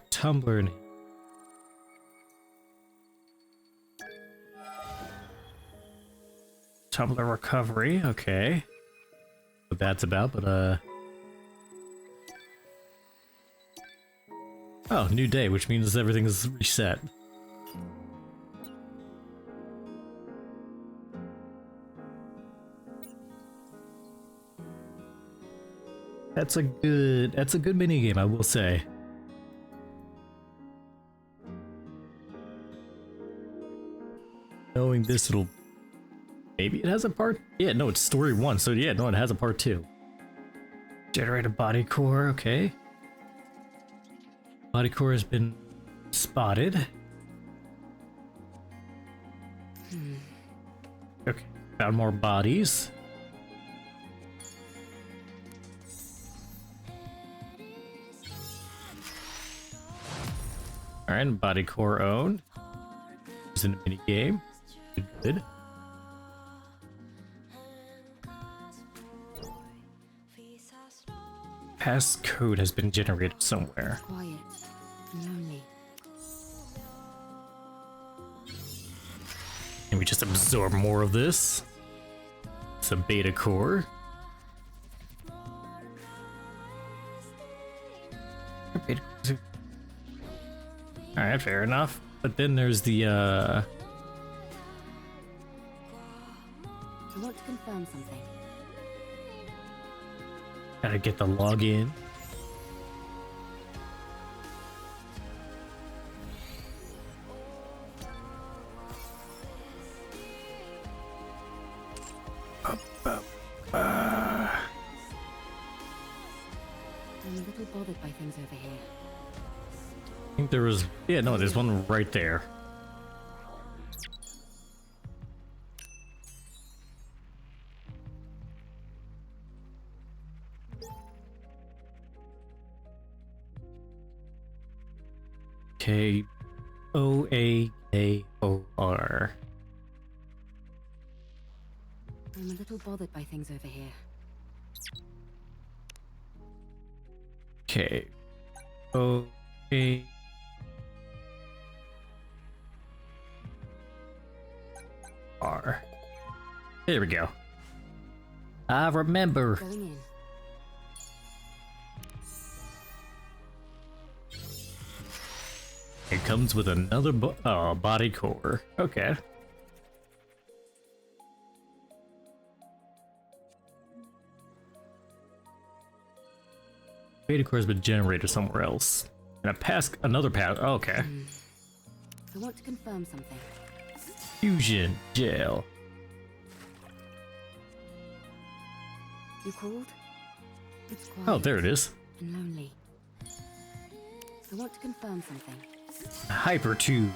tumbler enhancement. Tumbler recovery, okay. What that's about, but oh, new day, which means everything is reset. That's a good minigame, I will say. Knowing this, it'll... Maybe it has a part? Yeah, no, it's story 1, so yeah, no, it has a part 2. Generate a body core, okay. Body core has been spotted. Okay, found more bodies. Alright, body core owned. It's in a mini game. Good. Passcode has been generated somewhere. Quiet. Lonely. Can we just absorb more of this? It's a beta core. Alright, fair enough. But then there's the I want to confirm something. Gotta get the login. I'm a little bothered by things over here. I think there was... Yeah, no, there's one right there. K-O-A-K-O-R. I'm a little bothered by things over here. K-O-A... R. There we go. I remember. Going in. It comes with another body core. Okay. Beta core has been generated somewhere else. And another path. Oh, okay. I want to confirm something. Fusion gel. You called? It's quiet. Oh, there it is. And lonely. I want to confirm something. Hyper tube.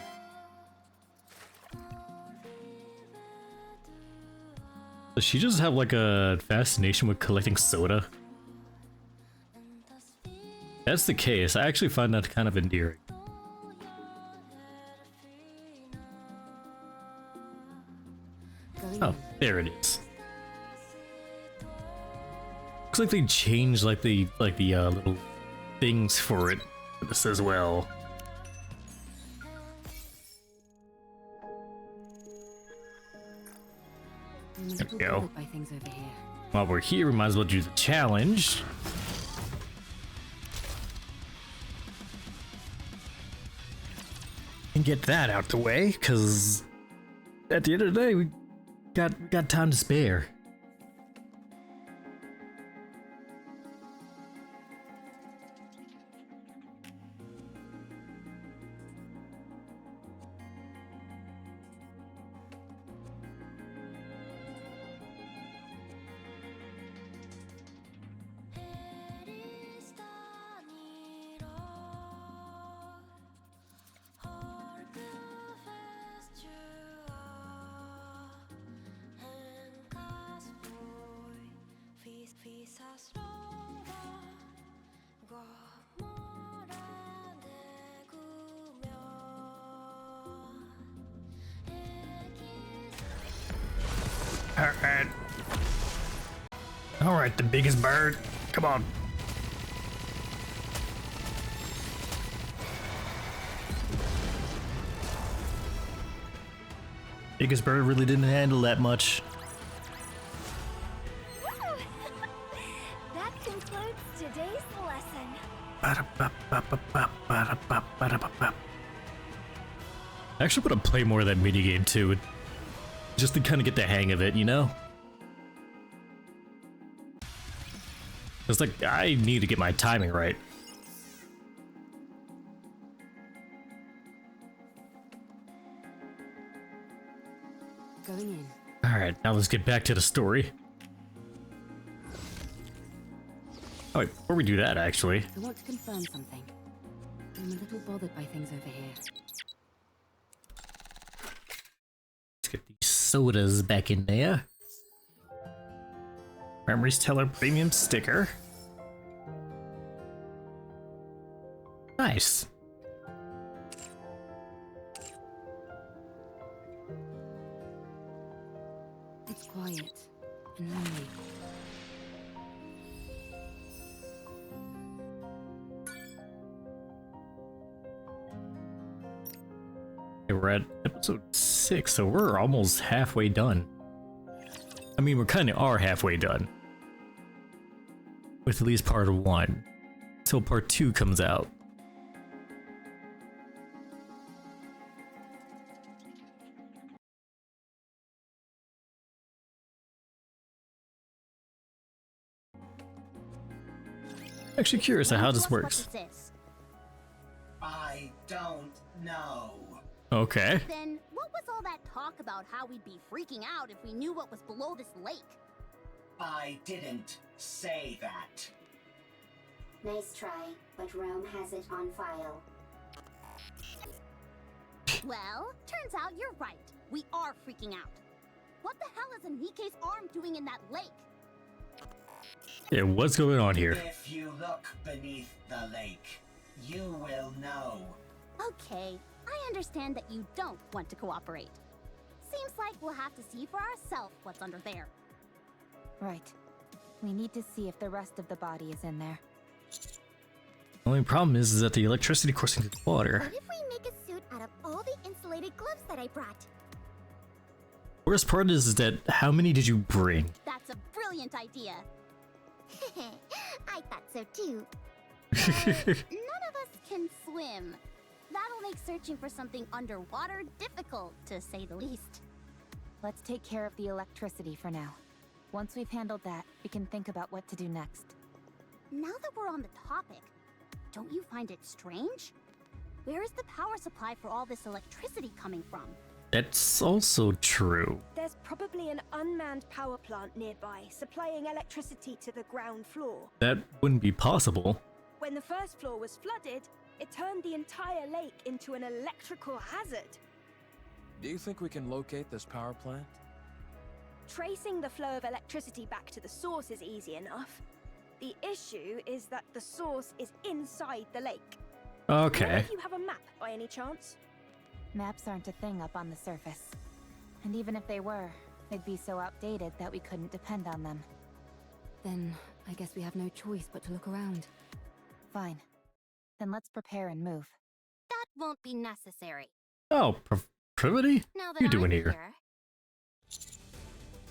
Does she just have like a fascination with collecting soda? that's the case, I actually find that kind of endearing. Oh, there it is. Looks like they changed like the little things for it. This as well. There we go. While we're here, we might as well do the challenge. And get that out the way, because at the end of the day, we got time to spare. Alright, the biggest bird. Come on. Biggest bird really didn't handle that much. That concludes today's lesson. I actually want to play more of that minigame too, just to kind of get the hang of it, you know? It's like, I need to get my timing right. Going in. Alright, now let's get back to the story. Oh wait, before we do that, actually. I want to confirm something. I'm a little bothered by things over here. Let's get these sodas back in there. Memories Teller Premium Sticker. Nice. It's quiet and lonely. Okay, we're at episode 6, so we're almost halfway done. I mean, we kind of are halfway done. With at least part 1. Till part 2 comes out. Actually curious how this works. I don't know. Okay. Then what was all that talk about how we'd be freaking out if we knew what was below this lake? I didn't say that. Nice try, but Rome has it on file. Well, turns out you're right. We are freaking out. What the hell is Nikke's arm doing in that lake? Yeah, what's going on here? If you look beneath the lake, you will know. Okay, I understand that you don't want to cooperate. Seems like we'll have to see for ourselves what's under there. Right. We need to see if the rest of the body is in there. The only problem is that the electricity coursing through the water. What if we make a suit out of all the insulated gloves that I brought? Worst part is that how many did you bring? That's a brilliant idea. I thought so too. None of us can swim. That'll make searching for something underwater difficult, to say the least. Let's take care of the electricity for now. Once we've handled that, we can think about what to do next. Now that we're on the topic, don't you find it strange? Where is the power supply for all this electricity coming from? That's also true. There's probably an unmanned power plant nearby, supplying electricity to the ground floor. That wouldn't be possible. When the first floor was flooded, it turned the entire lake into an electrical hazard. Do you think we can locate this power plant? Tracing the flow of electricity back to the source is easy enough. The issue is that the source is inside the lake. Okay. If you have a map by any chance? Maps aren't a thing up on the surface. And even if they were, they'd be so outdated that we couldn't depend on them. Then I guess we have no choice but to look around. Fine. Then let's prepare and move. That won't be necessary. Oh, Privity? Now What that you doing I'm here?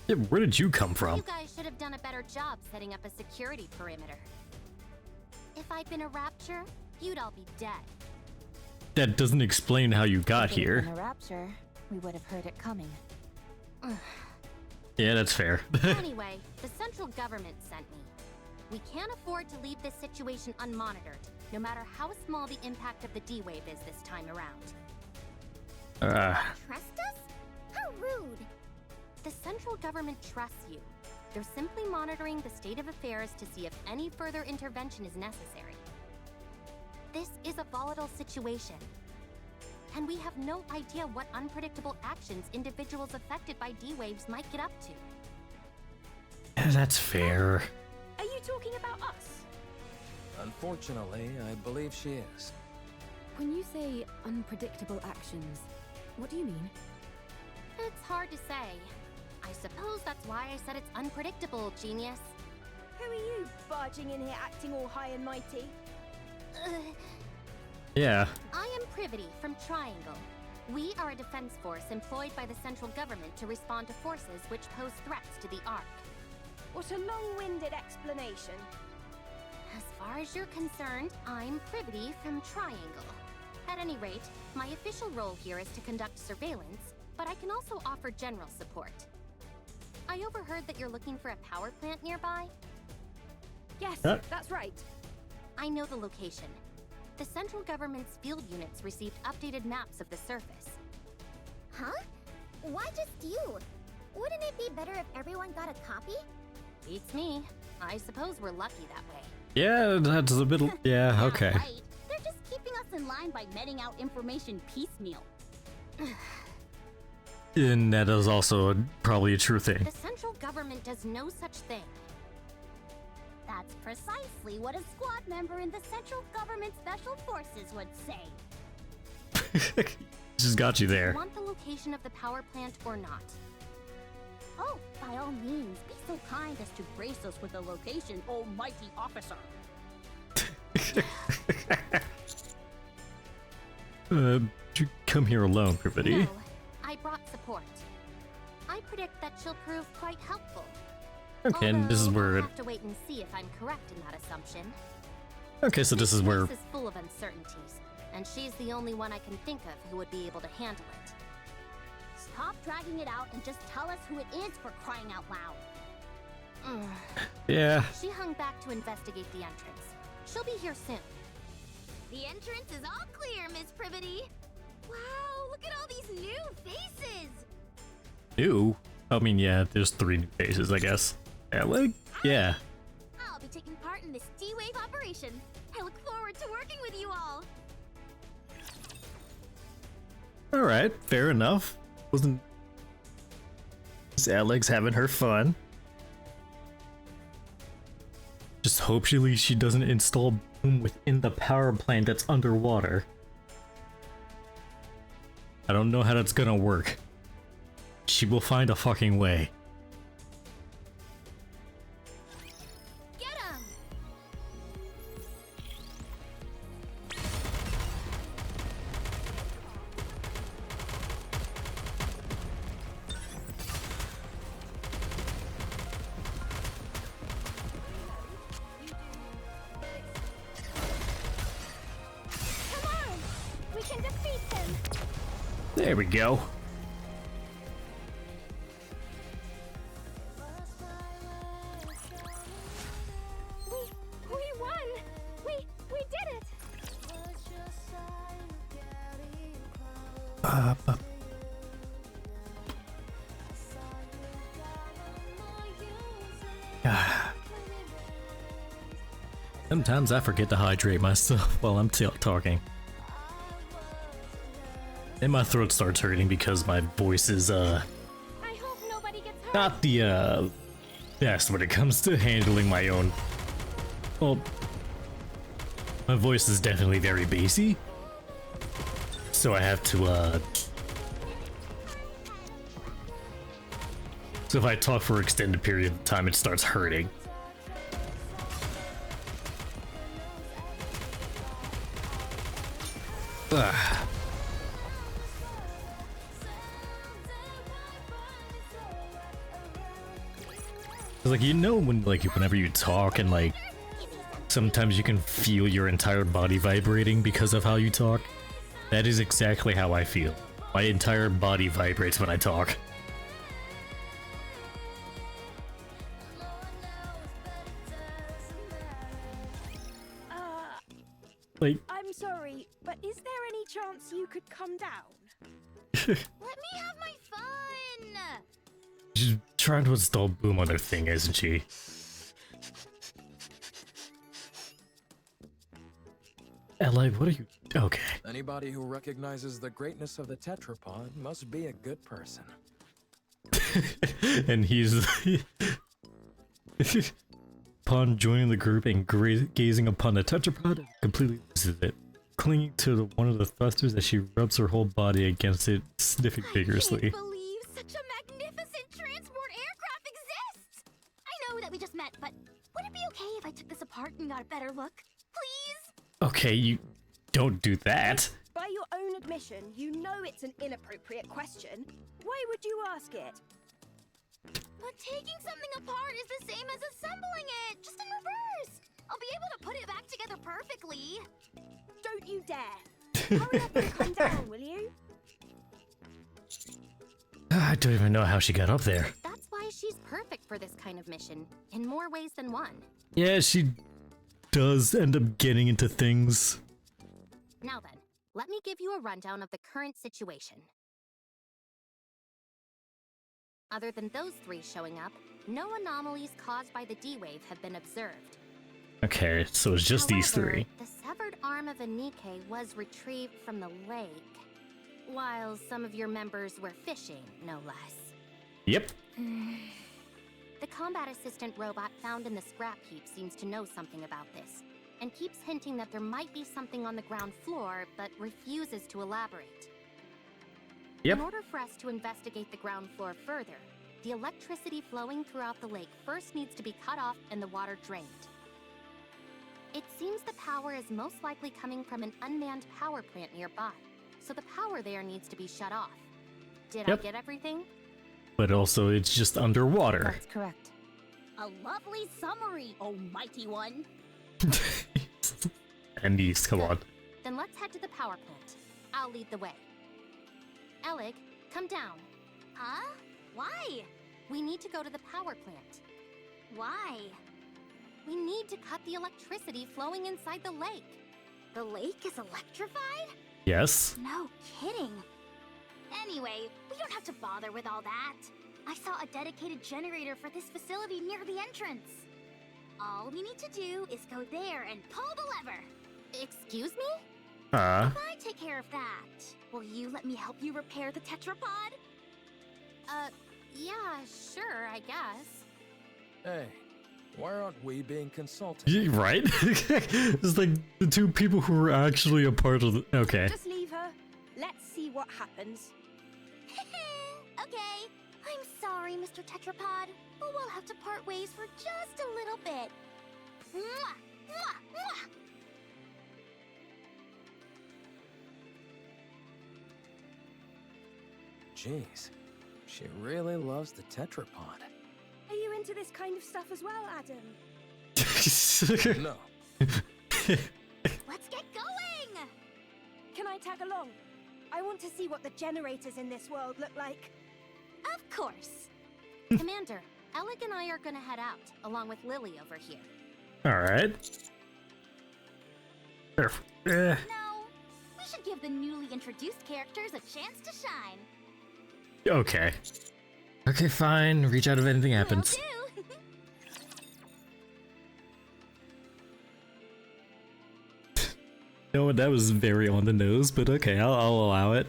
Yeah, where did you come from? You guys should have done a better job setting up a security perimeter. If I'd been a rapture, you'd all be dead. That doesn't explain how you got If it had here. been a rapture, we would have heard it coming. Yeah, that's fair. Anyway, the central government sent me. We can't afford to leave this situation unmonitored, no matter how small the impact of the D-Wave is this time around. Trust us? How rude. The central government trusts you. They're simply monitoring the state of affairs to see if any further intervention is necessary. This is a volatile situation, and we have no idea what unpredictable actions individuals affected by D-Waves might get up to. Yeah, that's fair. Are you talking about us? Unfortunately, I believe she is. When you say unpredictable actions, what do you mean? It's hard to say. I suppose that's why I said it's unpredictable, genius. Who are you, barging in here acting all high and mighty? Yeah. I am Privity from Triangle. We are a defense force employed by the central government to respond to forces which pose threats to the Ark. What a long-winded explanation. As far as you're concerned, I'm Privity from Triangle. At any rate, my official role here is to conduct surveillance, but I can also offer general support. I overheard that you're looking for a power plant nearby. Yes, that's right. I know the location. The central government's field units received updated maps of the surface. Huh? Why just you? Wouldn't it be better if everyone got a copy? Beats me. I suppose we're lucky that way. Yeah, that's a bit. Yeah, okay. Right. They're just keeping us in line by meting out information piecemeal. And that is also probably a true thing. The central government does no such thing. That's precisely what a squad member in the Central Government Special Forces would say. Just got you there. Want the location of the power plant or not? Oh, by all means, be so kind as to grace us with the location, oh mighty officer. Did you come here alone, Privity? No, I brought support. I predict that she'll prove quite helpful. Okay, and this is Although where. I'll have to wait and see if I'm correct in that assumption. Okay, so this is where. This is full of uncertainties, and she's the only one I can think of who would be able to handle it. Stop dragging it out and just tell us who it is, for crying out loud. Yeah. She hung back to investigate the entrance. She'll be here soon. The entrance is all clear, Miss Privity. Wow, look at all these new faces. New? I mean, yeah, there's 3 new faces, I guess. Yeah, like, yeah. I'll be taking part in this D-Wave operation. I look forward to working with you all. Alright, fair enough. Wasn't. Is Alex having her fun? Just hopefully she doesn't install boom within the power plant that's underwater. I don't know how that's gonna work. She will find a fucking way. Get him! Come on! We can defeat them! There we go. We won! We did it! Sometimes I forget to hydrate myself while I'm talking. And my throat starts hurting because my voice is, I hope nobody gets hurt. not the, best when it comes to handling my own Well, my voice is definitely very bassy, so I have to, so if I talk for an extended period of time, it starts hurting. Ugh. Like, you know, when, like, whenever you talk and, like, sometimes you can feel your entire body vibrating because of how you talk? That is exactly how I feel. My entire body vibrates when I talk. Like, I'm sorry, but is there any chance you could come down? Let me have my fun! she's trying to install Boom on her thing, isn't she? Ella, what are you... Okay. Anybody who recognizes the greatness of the tetrapod must be a good person. And he's... Upon joining the group and gazing upon the tetrapod, completely loses it. Clinging to one of the thrusters as she rubs her whole body against it, sniffing vigorously. I can't believe such a magnificent transport aircraft exists! I know that we just met, but would it be okay if I took this apart and got a better look? Please? Okay, you don't do that. By your own admission, you know it's an inappropriate question. Why would you ask it? But taking something apart is the same as assembling it, just in reverse. I'll be able to put it back together perfectly. Don't you dare! Hurry up and come down, will you? I don't even know how she got up there. That's why she's perfect for this kind of mission, in more ways than one. Yeah, she does end up getting into things. Now then, let me give you a rundown of the current situation. Other than those three showing up, no anomalies caused by the D-Wave have been observed. Okay, so it's just these However, three. The severed arm of a Nikke was retrieved from the lake, while some of your members were fishing, no less. Yep. The combat assistant robot found in the scrap heap seems to know something about this, and keeps hinting that there might be something on the ground floor, but refuses to elaborate. Yep. In order for us to investigate the ground floor further, the electricity flowing throughout the lake first needs to be cut off and the water drained. It seems the power is most likely coming from an unmanned power plant nearby, so the power there needs to be shut off. Did Yep. I get everything? But also, it's just underwater. That's correct. A lovely summary, oh mighty one. And these, come on. Then let's head to the power plant. I'll lead the way. Elig, come down. Huh? Why? We need to go to the power plant. Why? We need to cut the electricity flowing inside the lake. The lake is electrified? Yes. No kidding. Anyway, we don't have to bother with all that. I saw a dedicated generator for this facility near the entrance. All we need to do is go there and pull the lever. Excuse me? If I take care of that, will you let me help you repair the tetrapod? Yeah, sure, I guess. Hey, why aren't we being consulted? Yeah, right? It's like the two people who were actually a part of the... Okay. Just leave her. Let's see what happens. Okay. I'm sorry, Mr. Tetrapod, but we'll have to part ways for just a little bit. Mwah! Mwah! Mwah! Jeez, she really loves the tetrapod. Are you into this kind of stuff as well, Adam? No. Let's get going! Can I tag along? I want to see what the generators in this world look like. Of course. Commander, Elig and I are gonna head out, along with Lily over here. Alright. No, we should give the newly introduced characters a chance to shine. Okay. Okay, fine. Reach out if anything happens. Will do. No, that was very on the nose, but okay, I'll allow it.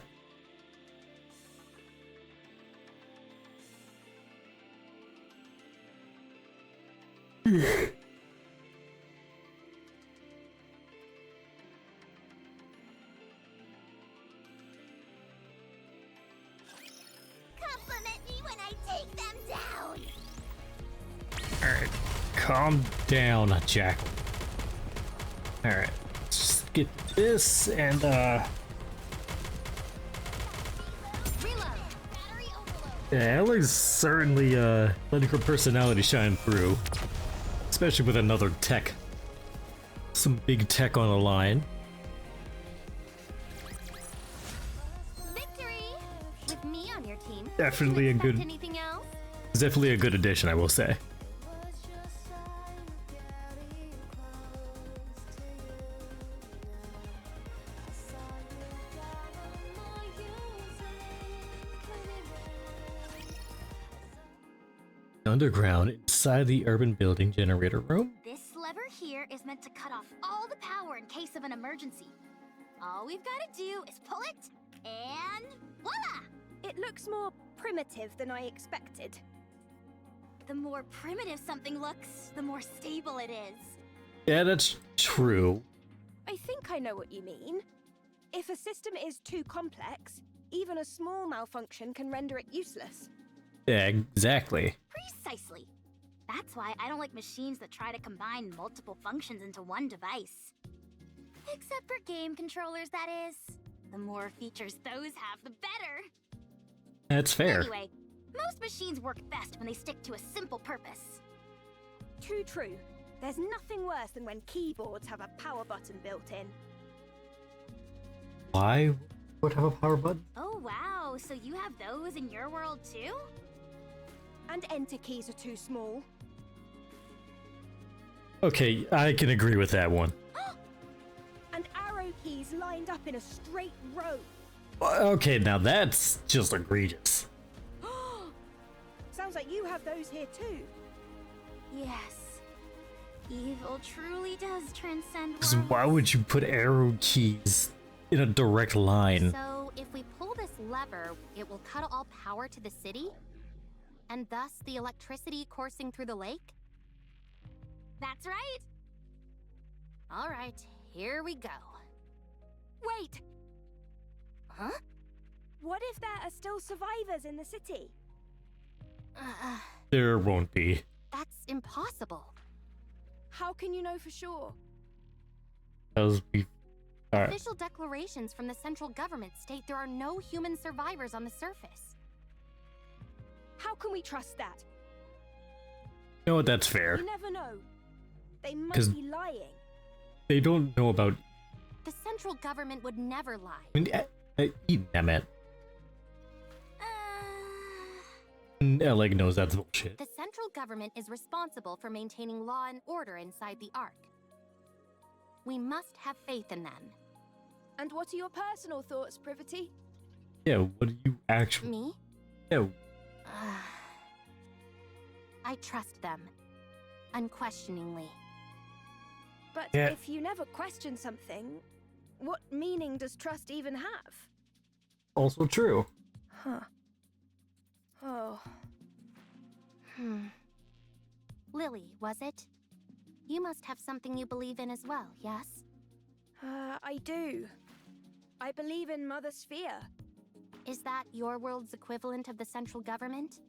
Calm down, Jackal. Alright, let's just get this and yeah, Ellie's certainly letting her personality shine through. Especially with another tech. Some big tech on the line. Victory! With me on your team. Definitely a good. Anything else? It's definitely a good addition, I will say. Underground, inside the urban building generator room. This lever here is meant to cut off all the power in case of an emergency. All we've got to do is pull it, and voila! It looks more primitive than I expected. The more primitive something looks, the more stable it is. Yeah, that's true. I think I know what you mean. If a system is too complex, even a small malfunction can render it useless. Yeah, exactly. Precisely. That's why I don't like machines that try to combine multiple functions into one device. Except for game controllers, that is. The more features those have, the better. That's fair. Anyway, most machines work best when they stick to a simple purpose. Too true. There's nothing worse than when keyboards have a power button built in. Why would have a power button? Oh wow, so you have those in your world too? And enter keys are too small. Okay, I can agree with that one. And arrow keys lined up in a straight row. Okay, now that's just egregious. Sounds like you have those here too. Yes. Evil truly does transcend 'Cause worlds. why would you put arrow keys in a direct line? So, if we pull this lever, it will cut all power to the city? And thus the electricity coursing through the lake? That's right. Alright, here we go. Wait! Huh? What if there are still survivors in the city? There won't be. That's impossible. How can you know for sure? Because we are. Official declarations from the central government state there are no human survivors on the surface. How can we trust that? You know what? That's fair. You never know. They 'Cause- might be lying. They don't know about. The central government would never lie. I mean, damn it. Oleg knows that's bullshit. The central government is responsible for maintaining law and order inside the Ark. We must have faith in them. And what are your personal thoughts, Privity? Yeah, what do you actually? Me? Yeah. I trust them. Unquestioningly. But Yeah. if you never question something, what meaning does trust even have? Also true. Huh. Oh. Lily, was it? You must have something you believe in as well, yes? I do. I believe in Mother Sphere. Is that your world's equivalent of the central government?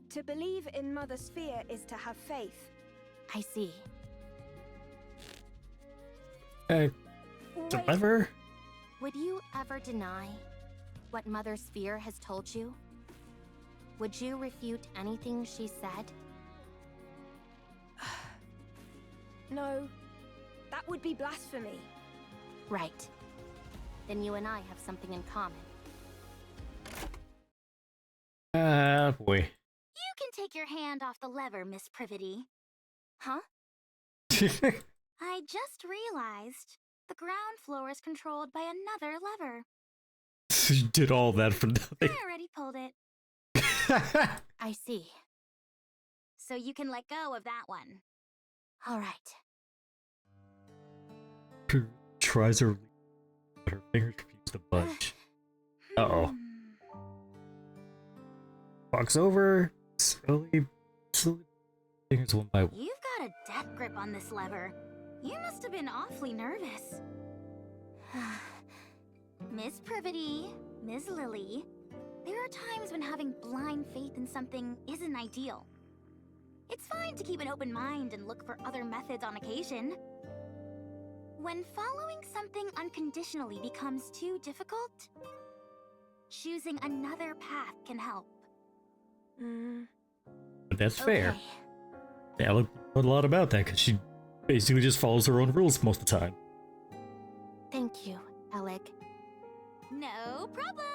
To believe in Mother Sphere is to have faith. I see. Wait, Deliver? Would you ever deny what Mother Sphere has told you? Would you refute anything she said? no. That would be blasphemy. Right. Then you and I have something in common. Boy. You can take your hand off the lever, Miss Privity. Huh? I just realized the ground floor is controlled by another lever. You did all that for nothing. I already pulled it, I see. so you can let go of that one. All right. Tries her, but her fingers refuse to budge. Uh-oh. Walks over, slowly, fingers one by one. You've got a death grip on this lever. You must have been awfully nervous. Miss Privity, Ms. Lily, there are times when having blind faith in something isn't ideal. It's fine to keep an open mind and look for other methods on occasion. When following something unconditionally becomes too difficult, choosing another path can help. But that's fair. Okay. Yeah, I know a lot about that because she basically just follows her own rules most of the time. Thank you, Alec. No problem!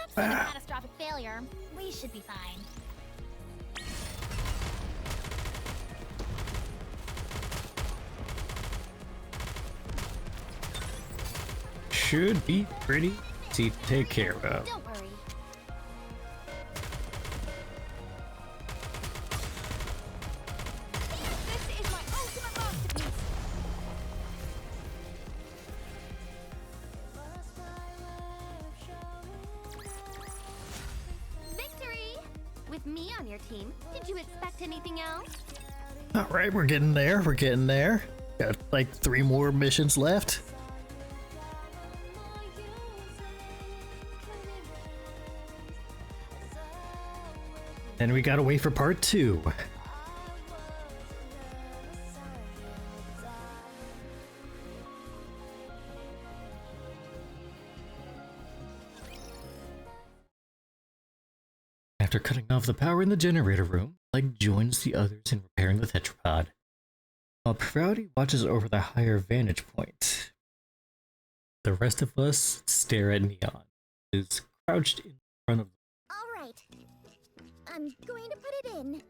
Absent a catastrophic failure, we should be fine. Should be pretty easy to take care of. Don't worry. This is my ultimate masterpiece! Victory! With me on your team, did you expect anything else? Alright, we're getting there. We're getting there. Got like 3 more missions left. And we gotta wait for part 2. After cutting off the power in the generator room, Leg joins the others in repairing the tetrapod, while Priority watches over the higher vantage point. The rest of us stare at Neon, who is crouched in front of Alright. I'm going to put it in.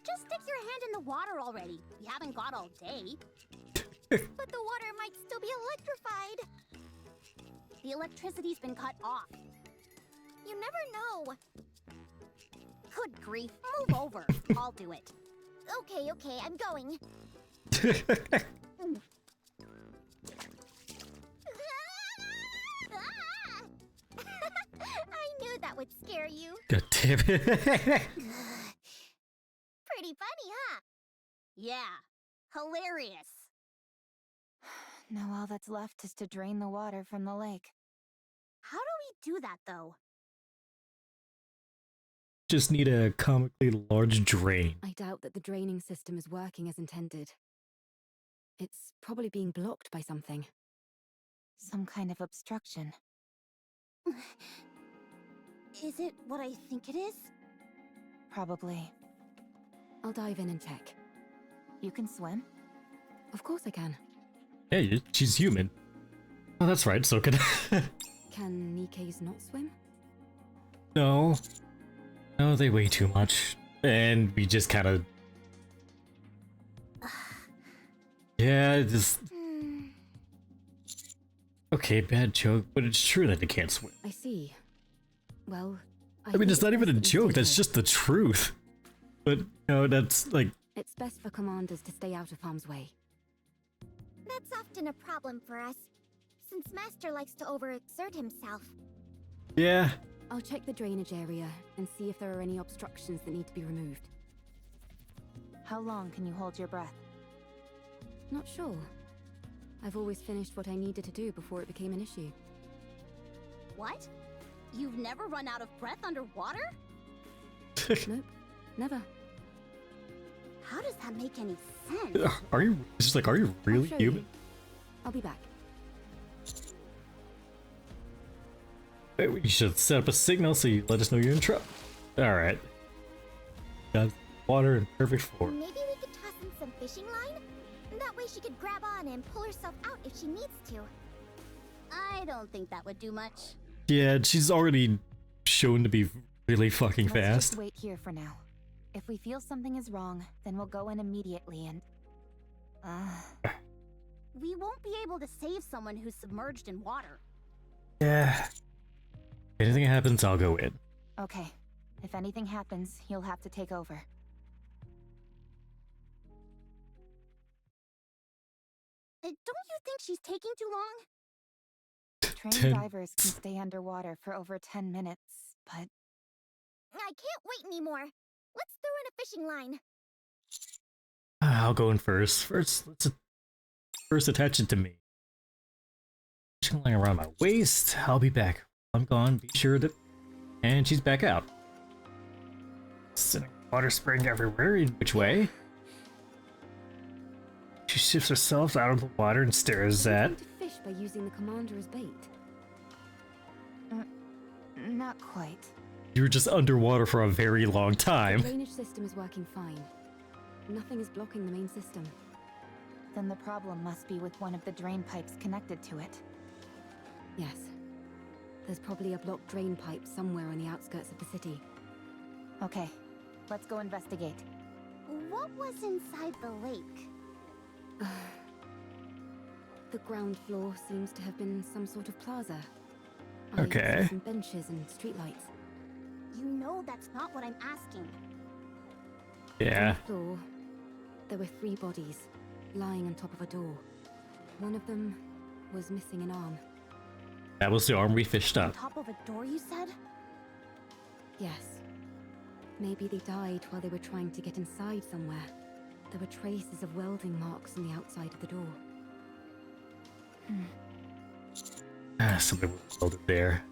Just stick your hand in the water already. We haven't got all day. But the water might still be electrified. The electricity's been cut off. You never know. Good grief, move over. I'll do it. Okay, I'm going. I knew that would scare you. God damn it. Pretty funny, huh? Yeah, hilarious. Now all that's left is to drain the water from the lake. How do we do that, though? Just need a comically large drain. I doubt that the draining system is working as intended. It's probably being blocked by something. Some kind of obstruction. Is it what I think it is? Probably. I'll dive in and check. You can swim? Of course I can. Hey, she's human. Oh, that's right, so can Can Nikke's not swim? No. No, they weigh too much. And we just kind of... Yeah, just... Okay, bad joke, but it's true that they can't swim. I see. Well, I mean, it's not even a joke, that's just the truth. But, no, that's like... It's best for commanders to stay out of harm's way. That's often a problem for us, since Master likes to overexert himself. Yeah. I'll check the drainage area and see if there are any obstructions that need to be removed. How long can you hold your breath? Not sure. I've always finished what I needed to do before it became an issue. What? You've never run out of breath underwater? Nope, never. How does that make any sense? Are you... It's just like, are you really I'll show human? you. I'll be back. You should set up a signal so you let us know you're in trouble. Alright. Got water in perfect form. Maybe we could toss in some fishing line? That way she could grab on and pull herself out if she needs to. I don't think that would do much. Yeah, she's already shown to be really fucking Let's fast. just wait here for now. If we feel something is wrong, then we'll go in immediately and... We won't be able to save someone who's submerged in water. Yeah. If anything happens, I'll go in. Okay. If anything happens, you'll have to take over. Don't you think she's taking too long? Trained divers can stay underwater for over 10 minutes, but I can't wait anymore. Let's throw in a fishing line. I'll go in first. First attach it to me. Fishing line around my waist. I'll be back. I'm gone. Be sure that. And she's back out. Sending water spraying everywhere. In which way? She shifts herself out of the water and stares at. To fish by using the commander as bait. not quite. You were just underwater for a very long time. The drainage system is working fine. Nothing is blocking the main system. Then the problem must be with one of the drain pipes connected to it. Yes. There's probably a blocked drain pipe somewhere on the outskirts of the city. Okay, let's go investigate. What was inside the lake? The ground floor seems to have been some sort of plaza. Okay. I see some benches and streetlights. You know that's not what I'm asking. Yeah. On the floor, there were 3 bodies, lying on top of a door. One of them was missing an arm. That was the arm we fished On up. top of a door, you said? Yes. Maybe they died while they were trying to get inside somewhere. There were traces of welding marks on the outside of the door. Something was welded there.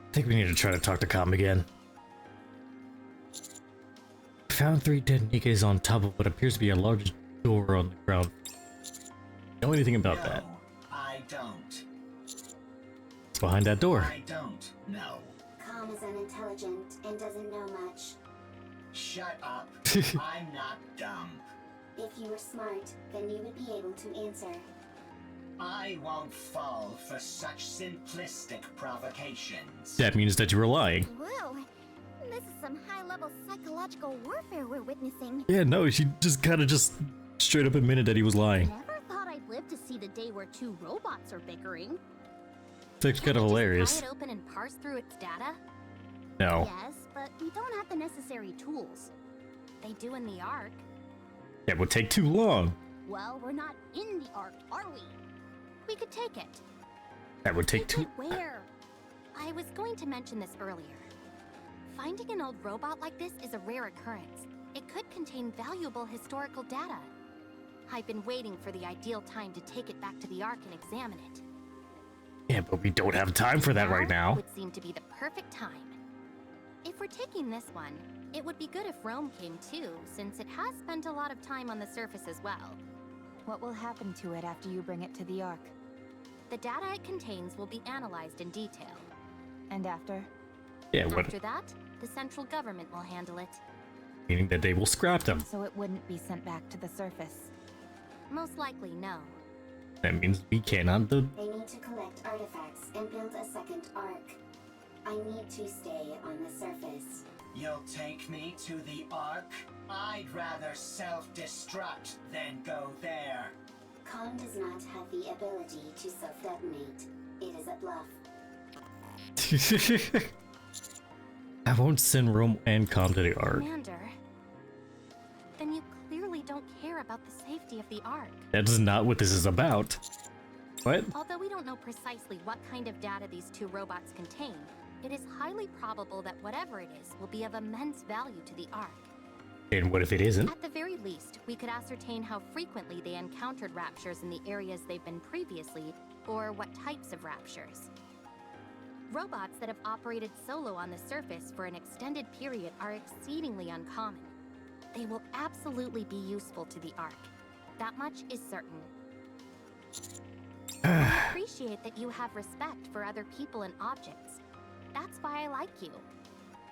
I think we need to try to talk to Com again. Found 3 dead Nikkes on top of what appears to be a large door on the ground. Know anything about that? No, I don't. What's behind that door? I don't know. Com is unintelligent and doesn't know much. Shut up. I'm not dumb. If you were smart, then you would be able to answer. I won't fall for such simplistic provocations. That means that you were lying. Whoa, this is some high-level psychological warfare we're witnessing. Yeah, no, she just kind of just straight up admitted that he was lying. Never thought I'd live to see the day where 2 robots are bickering. It's kind of hilarious. Just pry it open and parse through its data? No. Yes, but we don't have the necessary tools. They do in the Ark. That would take too long. Well, we're not in the Ark, are we? We could take it. That would take Take too. it where? I was going to mention this earlier. Finding an old robot like this is a rare occurrence. It could contain valuable historical data. I've been waiting for the ideal time to take it back to the Ark and examine it. Yeah, but we don't have time for that right now. Would seem to be the perfect time. If we're taking this one, it would be good if Rome came too, since it has spent a lot of time on the surface as well. What will happen to it after you bring it to the Ark? The data it contains will be analyzed in detail. And after? Yeah, what? After that, the central government will handle it. Meaning that they will scrap them. So it wouldn't be sent back to the surface. Most likely, no. That means we cannot do. They need to collect artifacts and build a second Ark. I need to stay on the surface. You'll take me to the Ark? I'd rather self-destruct than go there. Com does not have the ability to self-detonate. It is a bluff. I won't send Rome and Com to the Ark. Commander, then you clearly don't care about the safety of the Ark. That is not what this is about. What? Although we don't know precisely what kind of data these 2 robots contain, it is highly probable that whatever it is will be of immense value to the Ark. And what if it isn't? At the very least, we could ascertain how frequently they encountered raptures in the areas they've been previously, or what types of raptures. Robots that have operated solo on the surface for an extended period are exceedingly uncommon. They will absolutely be useful to the Ark. That much is certain. I appreciate that you have respect for other people and objects. That's why I like you.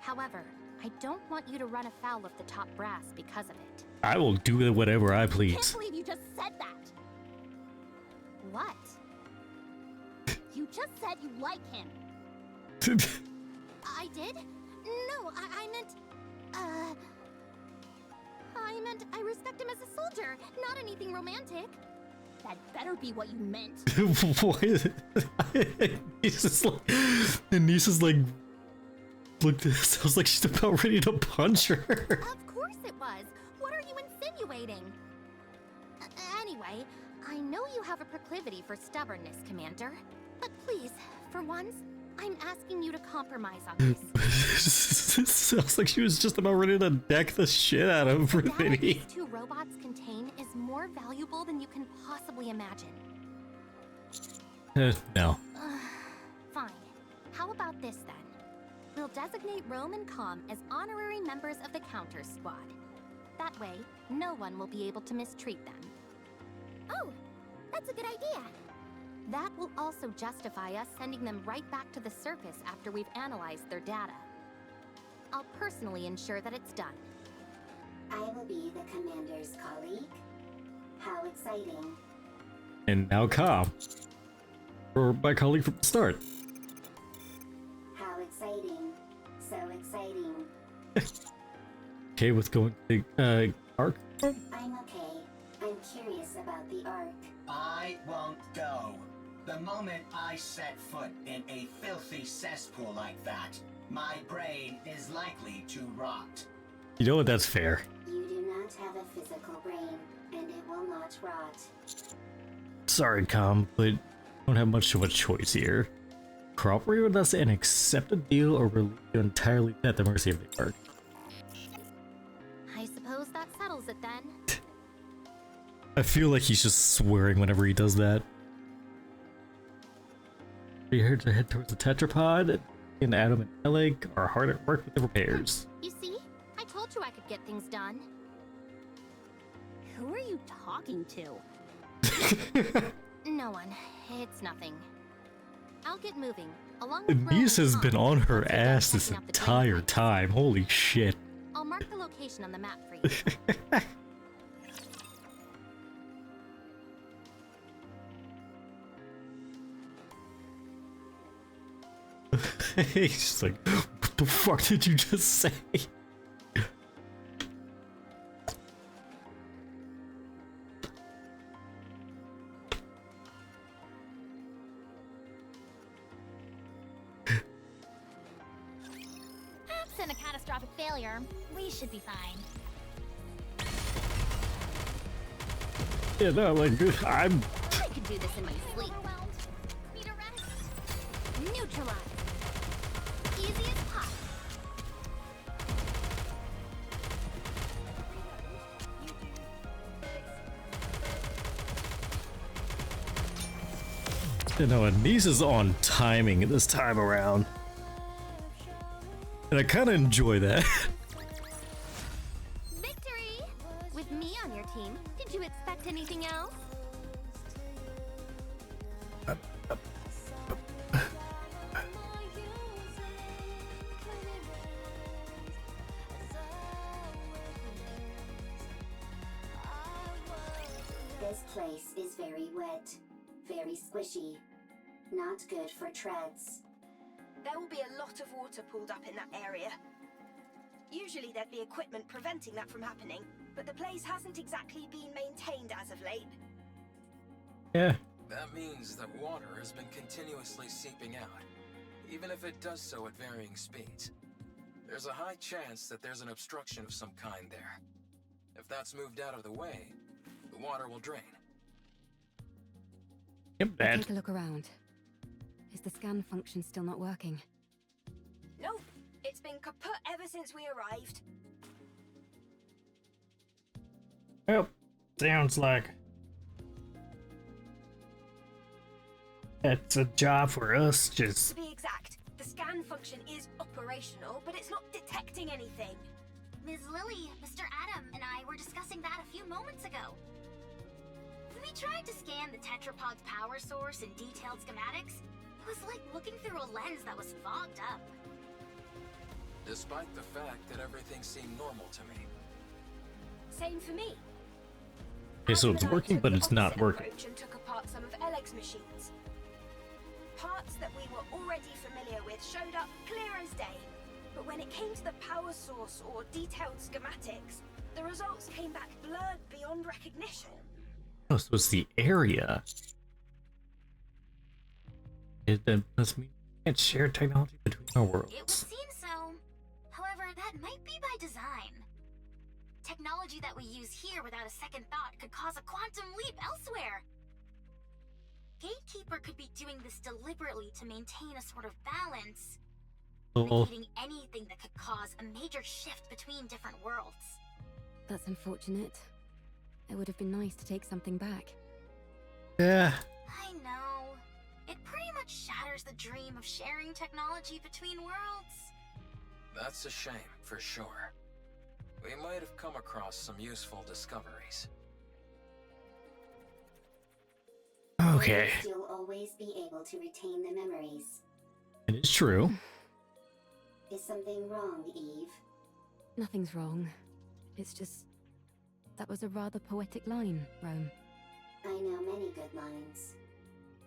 However, I don't want you to run afoul of the top brass because of it. I will do whatever I Can't please. believe you just said that. What? You just said you like him. I did? No, I meant... I meant I respect him as a soldier, not anything romantic. That better be what you meant. What is it? Nisa's like, and Nisa's like, look, this sounds like she's about ready to punch her. Of course it was. What are you insinuating? Anyway, I know you have a proclivity for stubbornness, Commander. But please, for once, I'm asking you to compromise on this. Sounds like she was just about ready to deck the shit out of The data Vinny. these two robots contain is more valuable than you can possibly imagine. No. Fine. How about this then? We'll designate Rome and Com as honorary members of the Counter Squad. That way, no one will be able to mistreat them. Oh, that's a good idea. That will also justify us sending them right back to the surface after we've analyzed their data. I'll personally ensure that it's done. I will be the commander's colleague. How exciting. And now Com. Or my colleague from the start. How exciting. So exciting. Okay with going to the Ark? I'm okay. I'm curious about the Ark. I won't go. The moment I set foot in a filthy cesspool like that, my brain is likely to rot. You know what? That's fair. You do not have a physical brain, and it will not rot. Sorry, Com, but I don't have much of a choice here. Cooperate with us and accept a deal, or we'll leave you entirely at the mercy of the Ark. I suppose that settles it then. I feel like he's just swearing whenever he does that. We're here to head towards the tetrapod, and Adam and Alec are hard at work with the repairs. You see? I told you I could get things done. Who are you talking to? No one. It's nothing. I'll get moving. Along with Niece has Rome been and on Tom, her once we're done ass this checking out the entire drain pipes. time. Holy shit. I'll mark the location on the map for you. He's just like, what the fuck did you just say? Absent a catastrophic failure, we should be fine. Yeah, no, like, I'm... I could do this in my sleep. Overwhelmed. Need a rest? Neutralize. Easy as pie. You know, Anise is on timing this time around. And I kind of enjoy that. Victory! With me on your team, did you expect anything else? This place is very wet, very squishy. Not good for treads. There will be a lot of water pulled up in that area. Usually there'd be equipment preventing that from happening, but the place hasn't exactly been maintained as of late. Yeah. That means that water has been continuously seeping out, even if it does so at varying speeds. There's a high chance that there's an obstruction of some kind there. If that's moved out of the way, the water will drain. Yep, that. Take a look around. Is the scan function still not working? Nope, it's been kaput ever since we arrived. Well, sounds like it's a job for us, just... To be exact, the scan function is operational, but it's not detecting anything. Ms. Lily, Mr. Adam, and I were discussing that a few moments ago. When we tried to scan the tetrapod's power source and detailed schematics, it was like looking through a lens that was fogged up. Despite the fact that everything seemed normal to me. Same for me. Okay, so it's Adam and I working, took but the it's not opposite working. approach and took apart some of Alec's machines. Parts that we were already familiar with showed up clear as day, but when it came to the power source or detailed schematics, the results came back blurred beyond recognition. Oh, so it's the area. It then must mean we can't share technology between our It would worlds. seem so. However, that might be by design. Technology that we use here without a second thought could cause a quantum leap elsewhere. Gatekeeper could be doing this deliberately to maintain a sort of balance, Oh, negating anything that could cause a major shift between different worlds. That's unfortunate. It would have been nice to take something back. yeah. I know. It pretty much shatters the dream of sharing technology between worlds. That's a shame, for sure. We might have come across some useful discoveries. Okay, At least you'll always be able to retain the memories. it is true. Is something wrong, Eve? Nothing's wrong. It's just... that was a rather poetic line, Rome. I know many good lines.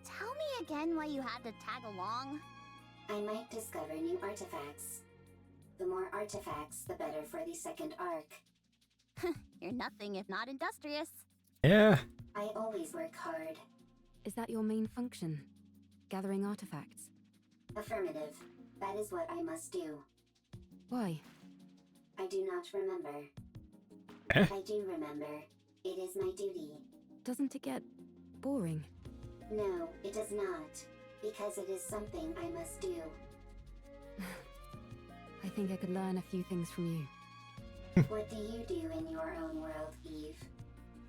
Tell me again why you had to tag along. I might discover new artifacts. The more artifacts, the better for the second arc. You're nothing if not industrious. Yeah. I always work hard. Is that your main function? Gathering artifacts? Affirmative. That is what I must do. Why? I do not remember. Eh? I do remember. It is my duty. Doesn't it get boring? No, it does not. Because it is something I must do. I think I could learn a few things from you. What do you do in your own world, Eve?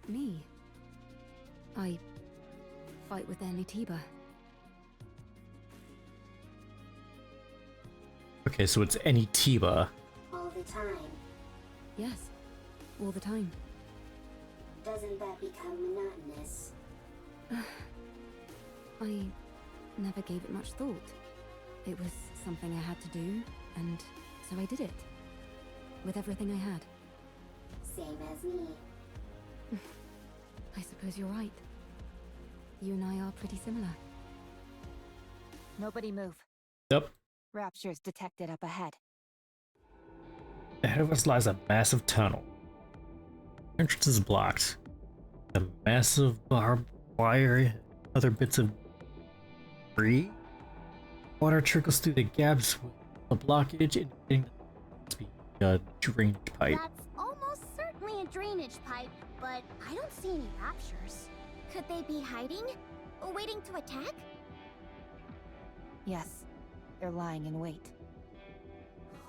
Me? I fight with Anitiba. Okay, so it's Anitiba. All the time. Yes, all the time. Doesn't that become monotonous? I never gave it much thought. It was something I had to do, and so I did it. With everything I had. Same as me. I suppose you're right. You and I are pretty similar. Nobody move. Yep. Raptures detected up ahead. Ahead of us lies a massive tunnel. Entrance is blocked. A massive barbed wire, other bits of debris. Water trickles through the gaps with a blockage, indicating to be a drainage pipe. That's almost certainly a drainage pipe, but I don't see any raptures. Could they be hiding? Waiting to attack? Yes, they're lying in wait.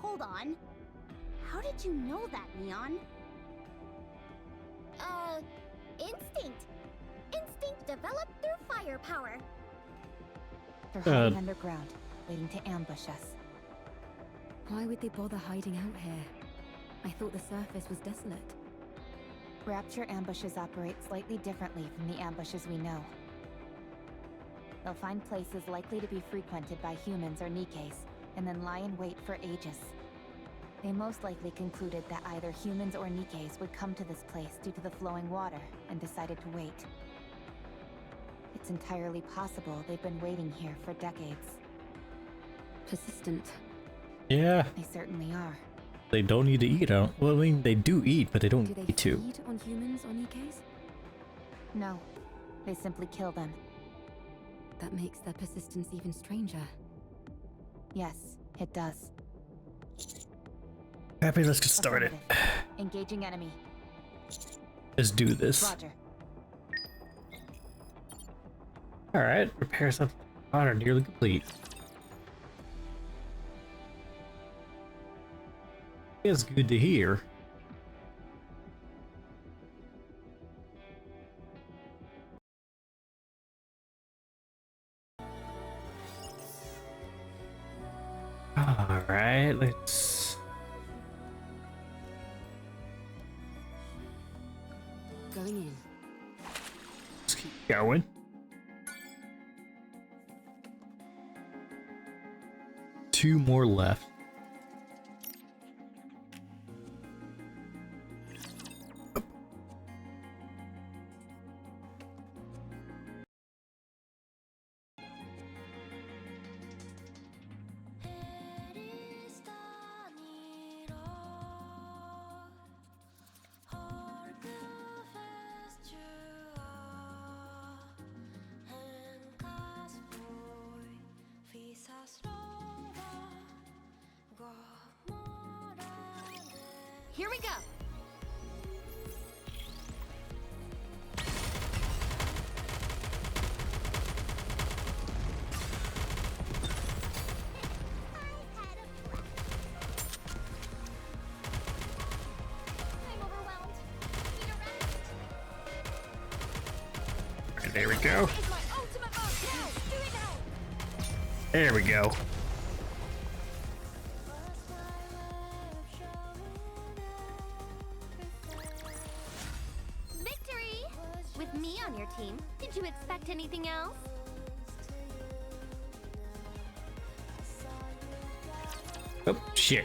Hold on. How did you know that, Neon? Instinct. Instinct developed through firepower. They're hiding underground, waiting to ambush us. Why would they bother hiding out here? I thought the surface was desolate. Rapture ambushes operate slightly differently from the ambushes we know. They'll find places likely to be frequented by humans or Nikkes, and then lie in wait for ages. They most likely concluded that either humans or Nikkes would come to this place due to the flowing water, and decided to wait. It's entirely possible they've been waiting here for decades. Persistent. Yeah, They certainly are. they don't need to eat. Well, I mean, they do eat, but they don't Do they need to. feed on humans or Nikkes? No, they simply kill them. That makes their persistence even stranger. Yes, it does. Happy, let's get started. Affirmative. Engaging enemy. Let's do this. Roger. Alright, repairs up are nearly complete. It's good to hear. Alright, let's... Going in. Let's keep going. Two more left. Here we go. There we go. There we go. Victory! With me on your team, did you expect anything else? Oh, shit.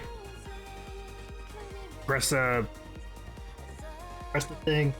Press the thing.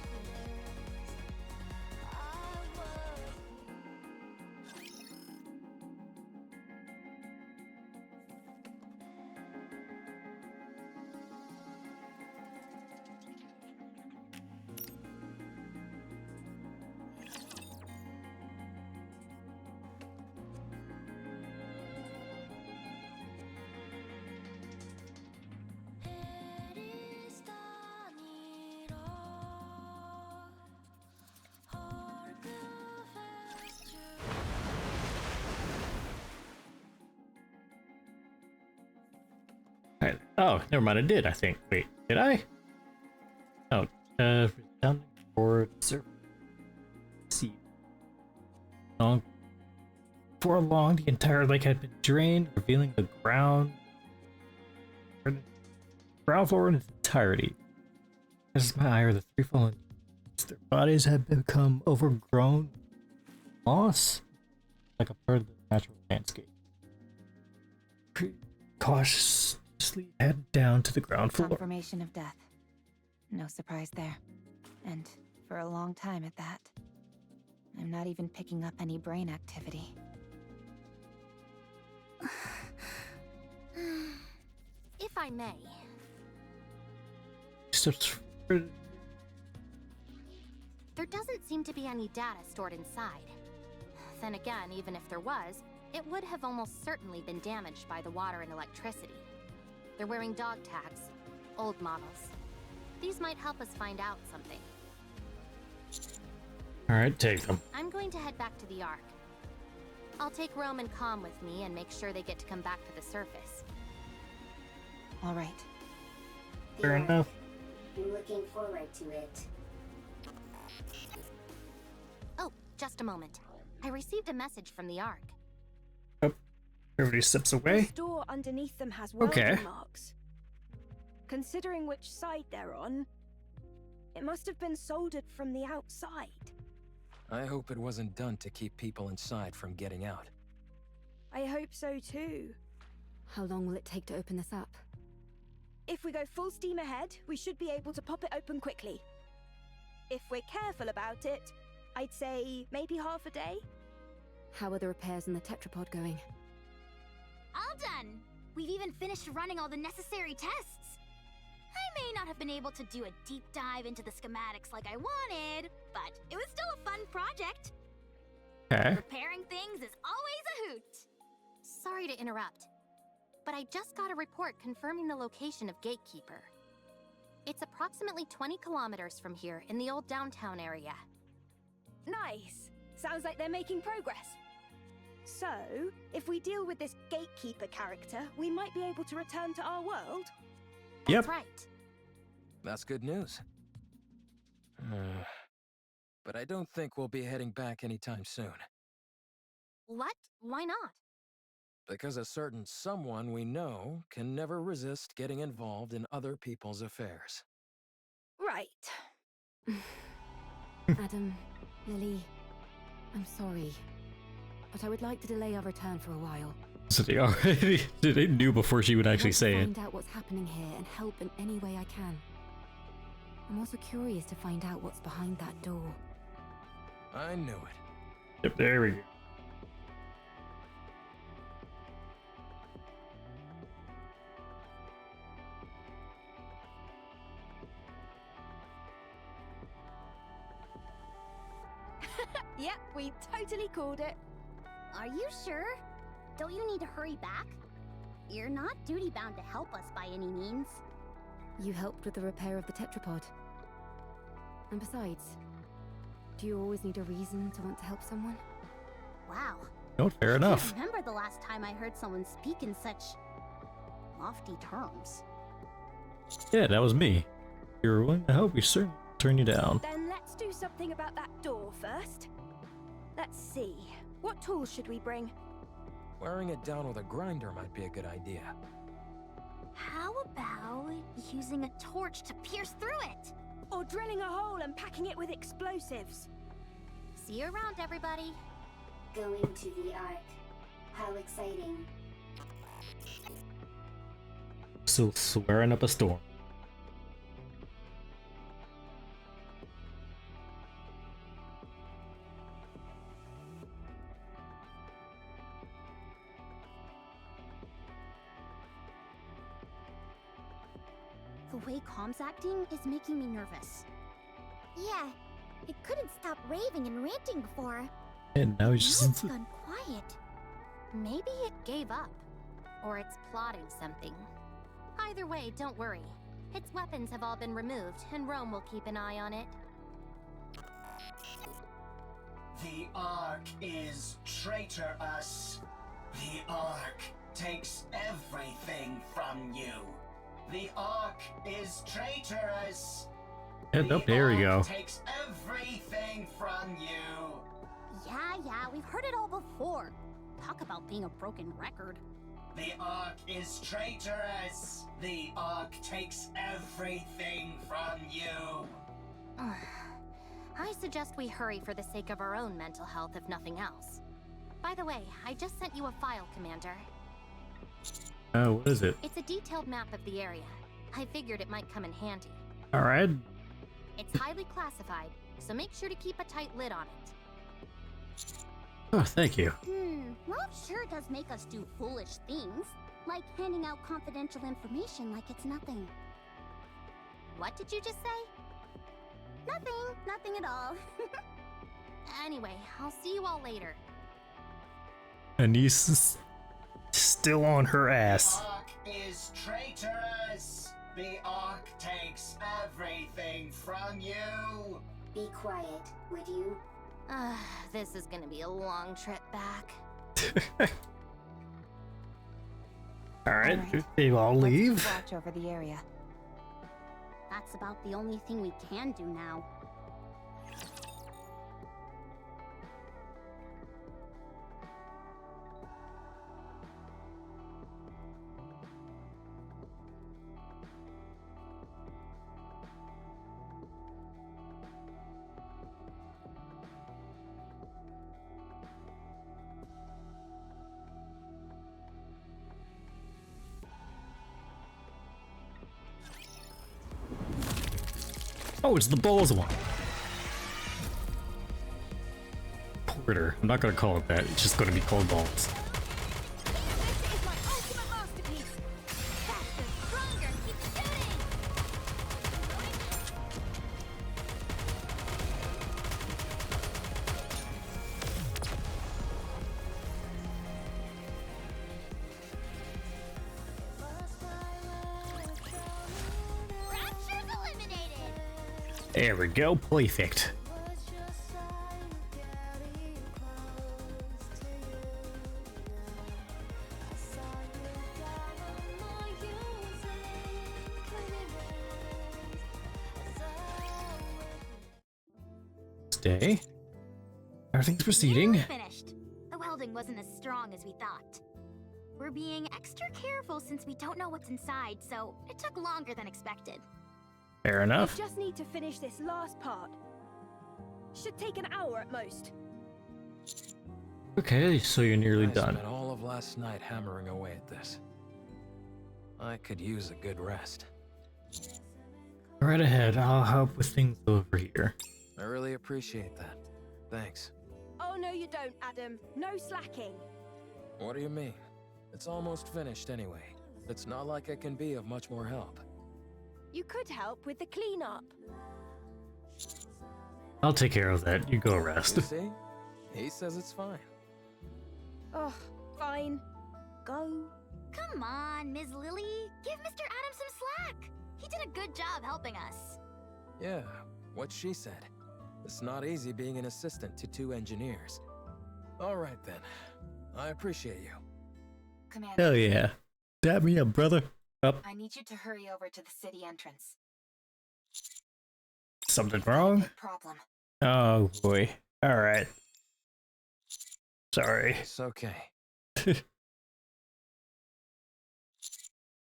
Alright. Oh, never mind. I did, I think. Wait, did I? Oh, down for surface. See. Long. For long, the entire lake had been drained, revealing the ground floor in its entirety. As my eye are the three fallen, their bodies had become overgrown, moss, like a part of the natural landscape. Cautiously head down to the ground floor. Confirmation of death. No surprise there. And for a long time at that. I'm not even picking up any brain activity. If I may. There doesn't seem to be any data stored inside. Then again, even if there was, it would have almost certainly been damaged by the water and electricity. They're wearing dog tags, old models. These might help us find out something. Alright, take them. I'm going to head back to the Ark. I'll take Rome and Com with me and make sure they get to come back to the surface. All right. Fair enough. I'm looking forward to it. Oh, just a moment. I received a message from the Ark. Oh, everybody steps away. This door underneath them has welding Okay. marks. Considering which side they're on, it must have been soldered from the outside. I hope it wasn't done to keep people inside from getting out. I hope so too. How long will it take to open this up? If we go full steam ahead, we should be able to pop it open quickly. If we're careful about it, I'd say maybe half a day. How are the repairs in the tetrapod going? All done! We've even finished running all the necessary tests. I may not have been able to do a deep dive into the schematics like I wanted, but it was still a fun project. Okay. Repairing things is always a hoot. Sorry to interrupt, but I just got a report confirming the location of Gatekeeper. It's approximately 20 kilometers from here in the old downtown area. Nice. Sounds like they're making progress. So, if we deal with this Gatekeeper character, we might be able to return to our world? Yep. That's right. That's good news. But I don't think we'll be heading back anytime soon. What? Why not? Because a certain someone we know can never resist getting involved in other people's affairs. Right. Adam, Lily, I'm sorry, but I would like to delay our return for a while. So they already they knew before she would actually say I it. want to find out what's happening here and help in any way I can. I'm also curious to find out what's behind that door. I knew it. Yep, there we go. Yep, we totally called it. Are you sure? Don't you need to hurry back? You're not duty-bound to help us by any means. You helped with the repair of the tetrapod. And besides, do you always need a reason to want to help someone? Wow. No, fair enough. I remember the last time I heard someone speak in such lofty terms. Yeah, that was me. If you're willing to help, we certainly turn you down. Then let's do something about that door first. Let's see. What tools should we bring? Wearing it down with a grinder might be a good idea. How about using a torch to pierce through it? Or drilling a hole and packing it with explosives? See you around, everybody. Going to the Ark. How exciting. So swearing up a storm. The way Com's acting is making me nervous. Yeah, it couldn't stop raving and ranting before. And now he's Now just it's gone quiet. Maybe it gave up. Or it's plotting something. Either way, don't worry. Its weapons have all been removed, and Rome will keep an eye on it. The Ark is traitorous. The Ark takes everything from you. The Ark is traitorous. head up. There we go. Takes everything from you. Yeah, we've heard it all before. Talk about being a broken record. The Ark is traitorous. The Ark takes everything from you. I suggest we hurry for the sake of our own mental health, if nothing else. By the way, I just sent you a file, Commander. Oh, what is it? It's a detailed map of the area. I figured it might come in handy. All right. It's highly classified, so make sure to keep a tight lid on it. Oh, thank you. Love sure does make us do foolish things, like handing out confidential information like it's nothing. What did you just say? Nothing at all. Anyway, I'll see you all later. Anise is still on her ass. The Ark is traitorous. The Ark takes everything from you. Be quiet, would you? This is gonna be a long trip back. All right, they all leave. Let's watch over the area. That's about the only thing we can do now. Oh, it's the balls one. Porter. I'm not gonna call it that. It's just gonna be called balls. This is my ultimate masterpiece! Faster, stronger, keep shooting! Rapture's eliminated! There we go. Perfect. Stay. Everything's proceeding. Nearly finished. The welding wasn't as strong as we thought. We're being extra careful since we don't know what's inside, so it took longer than expected. Fair We enough. just need to finish this last part. Should take an hour at most. Okay, so you're nearly I done. spent all of last night hammering away at this. I could use a good rest. Right ahead. I'll help with things over here. I really appreciate that. Thanks. Oh no you don't, Adam. No slacking. What do you mean? It's almost finished anyway. It's not like I can be of much more help. You could help with the cleanup. I'll take care of that. You go You rest. see? He says it's fine. Oh, fine. Go. Come on, Ms. Lily. Give Mr. Adams some slack. He did a good job helping us. Yeah, what she said. It's not easy being an assistant to 2 engineers. All right then. I appreciate you. Commander, Hell yeah. Dab me up, brother. Up. I need you to hurry over to the city entrance. Something wrong? Big problem. Oh boy. All right. Sorry. It's okay.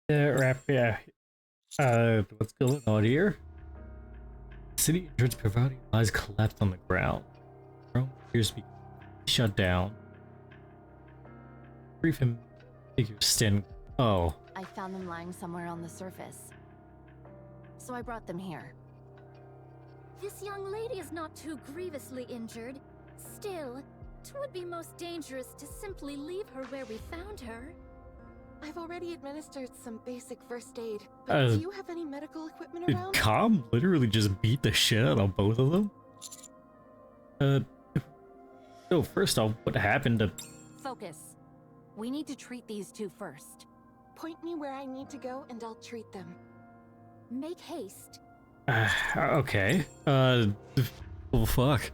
Yeah. What's going on here? City entrance providing lies collapsed on the ground. Rome appears to be shut down. Brief and figure stand. Oh. I found them lying somewhere on the surface. So I brought them here. This young lady is not too grievously injured. Still, it would be most dangerous to simply leave her where we found her. I've already administered some basic first aid, but do you have any medical equipment Did around? Calm literally just beat the shit out of both of them? So first off, what happened to... Focus. We need to treat these two first. Point me where I need to go and I'll treat them. Make haste. Okay. Well, fuck.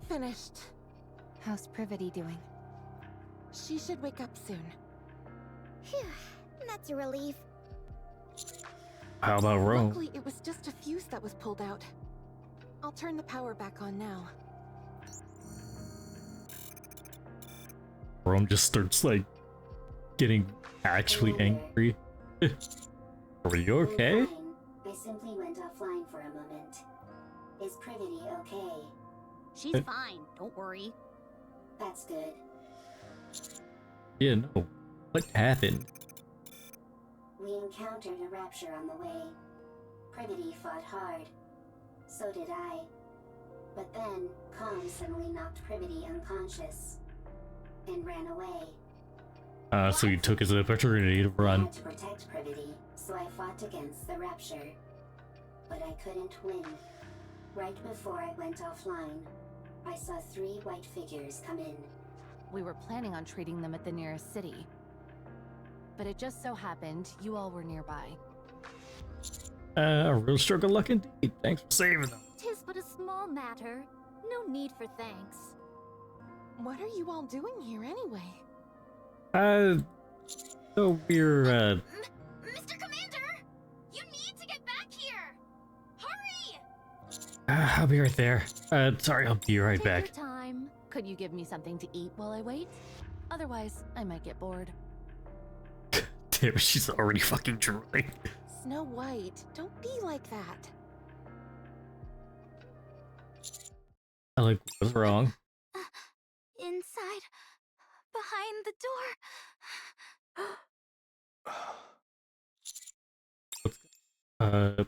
Finished. How's Privity doing? She should wake up soon. Phew, that's a relief. How about Rome? Luckily, it was just a fuse that was pulled out. I'll turn the power back on now. Rome just starts, like, getting actually angry. Are you okay? I'm fine. I simply went offline for a moment. Is Privity okay? She's fine, don't worry. That's good. Yeah, no. What happened? We encountered a rapture on the way. Privity fought hard. So did I. But then, Calm suddenly knocked Privity unconscious. And ran away. So he took his opportunity to I run. had to protect Privity, so I fought against the rapture. But I couldn't win. Right before I went offline, I saw 3 white figures come in. We were planning on treating them at the nearest city. But it just so happened you all were nearby. A real stroke of luck indeed. Thanks for saving them. 'Tis but a small matter. No need for thanks. What are you all doing here anyway? So we're, Mr. Commander! You need to get back here! Hurry! I'll be right there. Sorry, I'll be right Take back. your time. Could you give me something to eat while I wait? Otherwise, I might get bored. Damn, she's already fucking drooling. Snow White, don't be like that. I like, what's wrong? Inside, behind the door.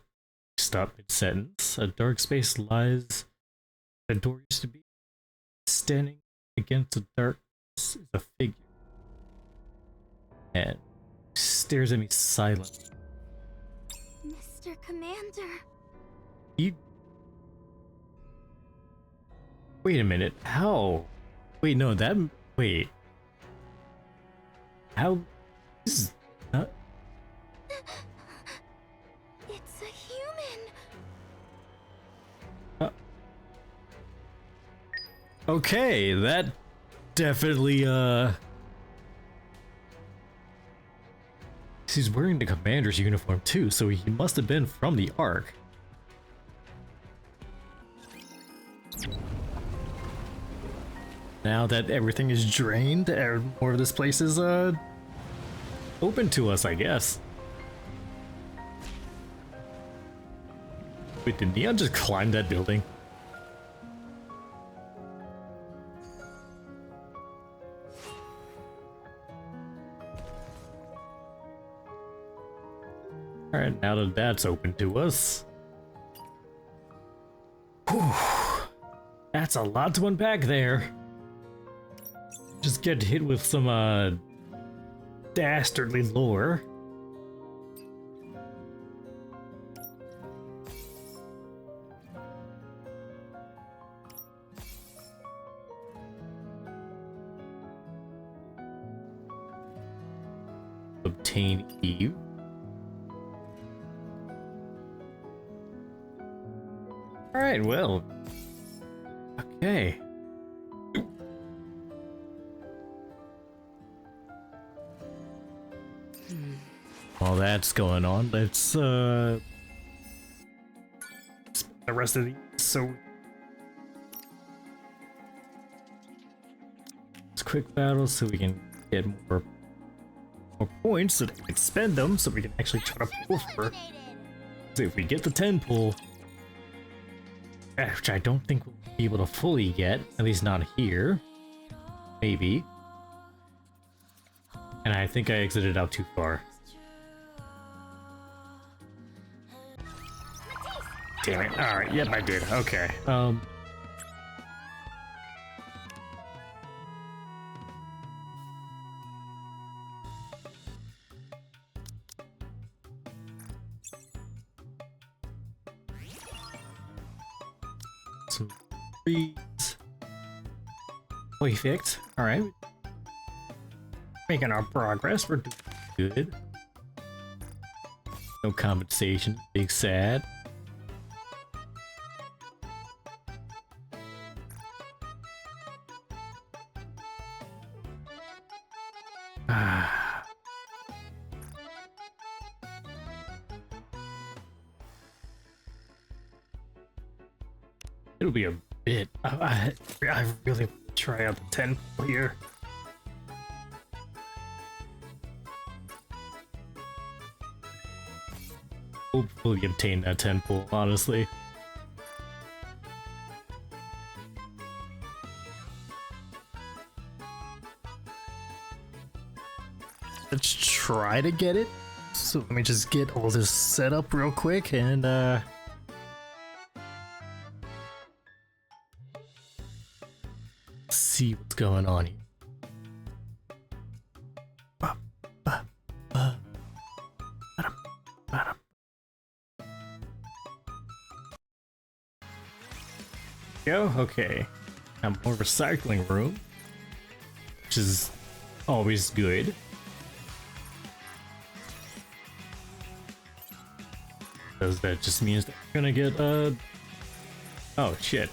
Stop mid-sentence. A dark space lies. The door used to be. Standing against the darkness is a figure. And stares at me silently. Mr. Commander. Wait a minute. How? Wait, no, that. Wait. How? This is not. It's a human. Okay, that definitely, He's wearing the commander's uniform too, so he must have been from the Ark. Now that everything is drained, more of this place is, open to us, I guess. Wait, did Neon just climb that building? Alright, now that that's open to us. Whew. That's a lot to unpack there. Just get hit with some, dastardly lore. Obtain Eve. Alright, well. Okay. While that's going on, let's spend the rest of these. So quick battles so we can get more points so that we can spend them so we can actually try to pull for her. So if we get the 10 pull, which I don't think we'll be able to fully get, at least not here. Maybe. And I think I exited out too far. Damn it. Alright, yep, I did. Okay. Some trees. Perfect. Alright. Making our progress. We're doing good. No compensation. Big sad. It'll be a bit. I really try out the 10 here. Hopefully obtain that 10 pull, honestly. Let's try to get it. So let me just get all this set up real quick and see what's going on here. Go, okay. Have more recycling room, which is always good. Because that just means that we're gonna get oh shit.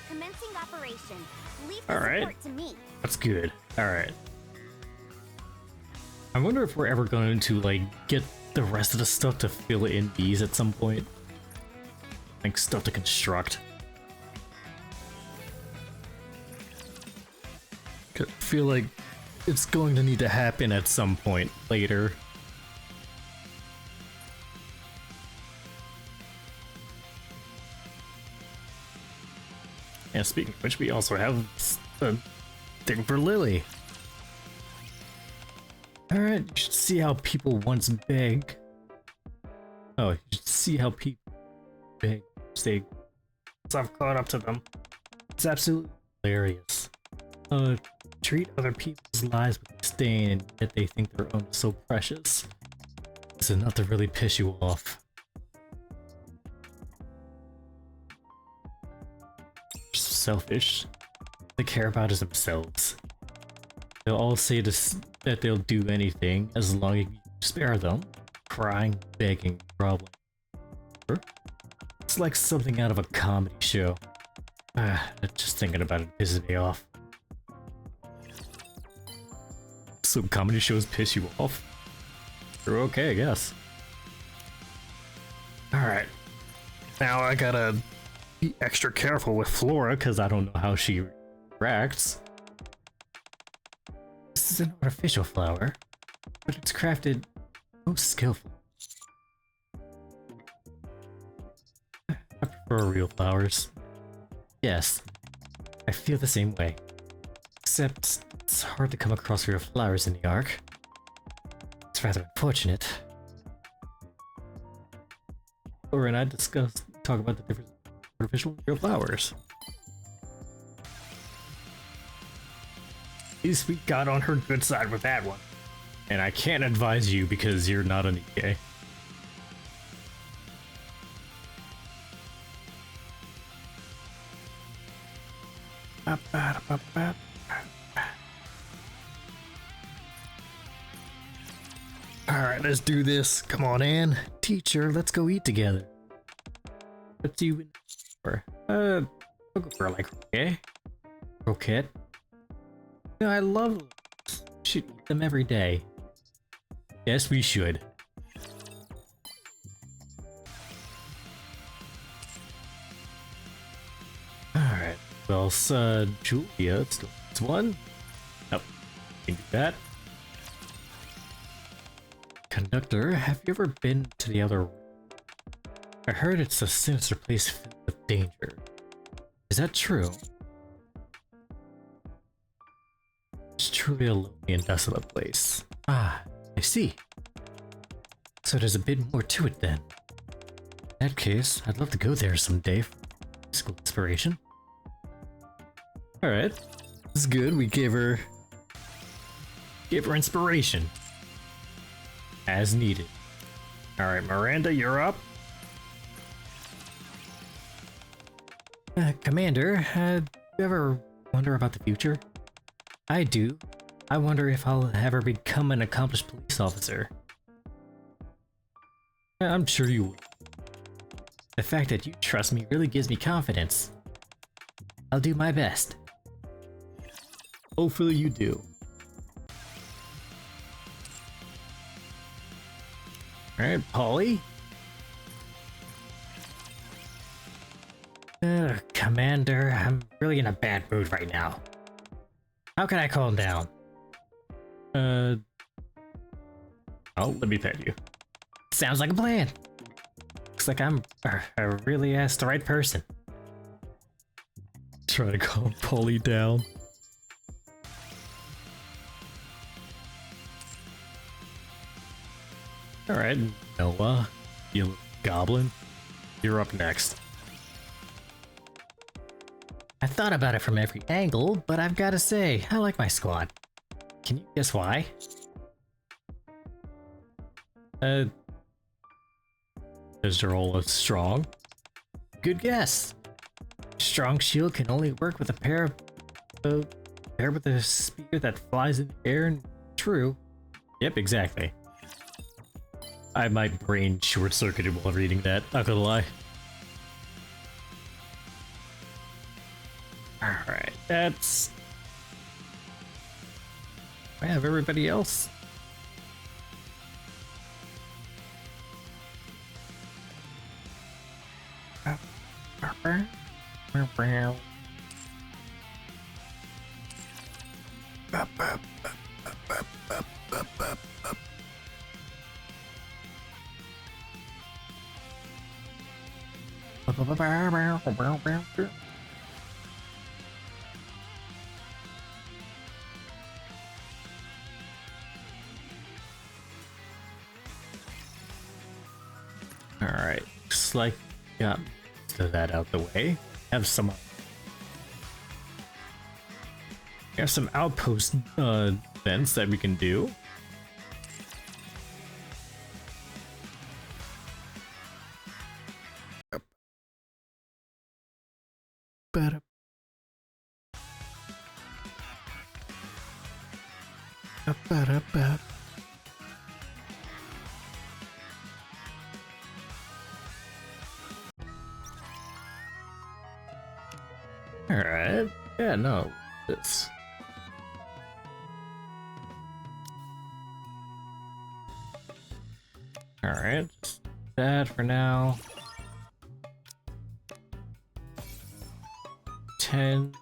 Commencing operation. Leave All the right. support to me. That's good. Alright. I wonder if we're ever going to, like, get the rest of the stuff to fill in these at some point. Like, stuff to construct. I feel like it's going to need to happen at some point later. And speaking of which, we also have a thing for Lily. Alright, you should see how people once beg. Oh, you should see how people beg. Say, I've caught up to them. It's absolutely hilarious. Treat other people's lives with disdain, and yet they think their own is so precious. It's enough to really piss you off. Selfish. All they care about is themselves. They'll all say that they'll do anything as long as you spare them. Crying, begging, groveling. It's like something out of a comedy show. Just thinking about it pisses me off. So comedy shows piss you off? You're okay, I guess. Alright. Now I gotta be extra careful with Flora, because I don't know how she reacts. This is an artificial flower, but it's crafted most skillfully. I prefer real flowers. Yes, I feel the same way. Except, it's hard to come across real flowers in the Ark. It's rather unfortunate. Flora and I talk about the difference between artificial and real flowers. At least we got on her good side with that one. And I can't advise you because you're not a Nikke. Alright, let's do this. Come on, Anne. Teacher, let's go eat together. What's you in for? I'll go for like, okay? Croquette. No, I love. Should eat them every day. Yes, we should. Alright. Well, Julia, it's one. Nope. Can do that. Conductor, have you ever been to the other room? I heard it's a sinister place filled with danger. Is that true? It's truly a lonely and desolate place. Ah, I see. So there's a bit more to it then. In that case, I'd love to go there someday for school inspiration. Alright. This is good. We gave her inspiration. As needed. Alright, Miranda, you're up. Commander, you ever wonder about the future? I do. I wonder if I'll ever become an accomplished police officer. I'm sure you will. The fact that you trust me really gives me confidence. I'll do my best. Hopefully you do. Alright, Polly. Commander, I'm really in a bad mood right now. How can I calm down? Oh, let me pet you. Sounds like a plan. Looks like I really asked the right person. Try to calm Polly down. Alright, Noah, you little goblin. You're up next. I thought about it from every angle, but I've gotta say, I like my squad. Can you guess why? Is Zerola strong? Good guess. Strong shield can only work with a pair with a spear that flies in the air and true. Yep, exactly. My brain short-circuited while reading that, not gonna lie. Alright, that's... I have everybody else. Alright, looks like got that out the way. Have some outpost events that we can do. Alright. Yeah, no. This. Alright. Just that for now. 10.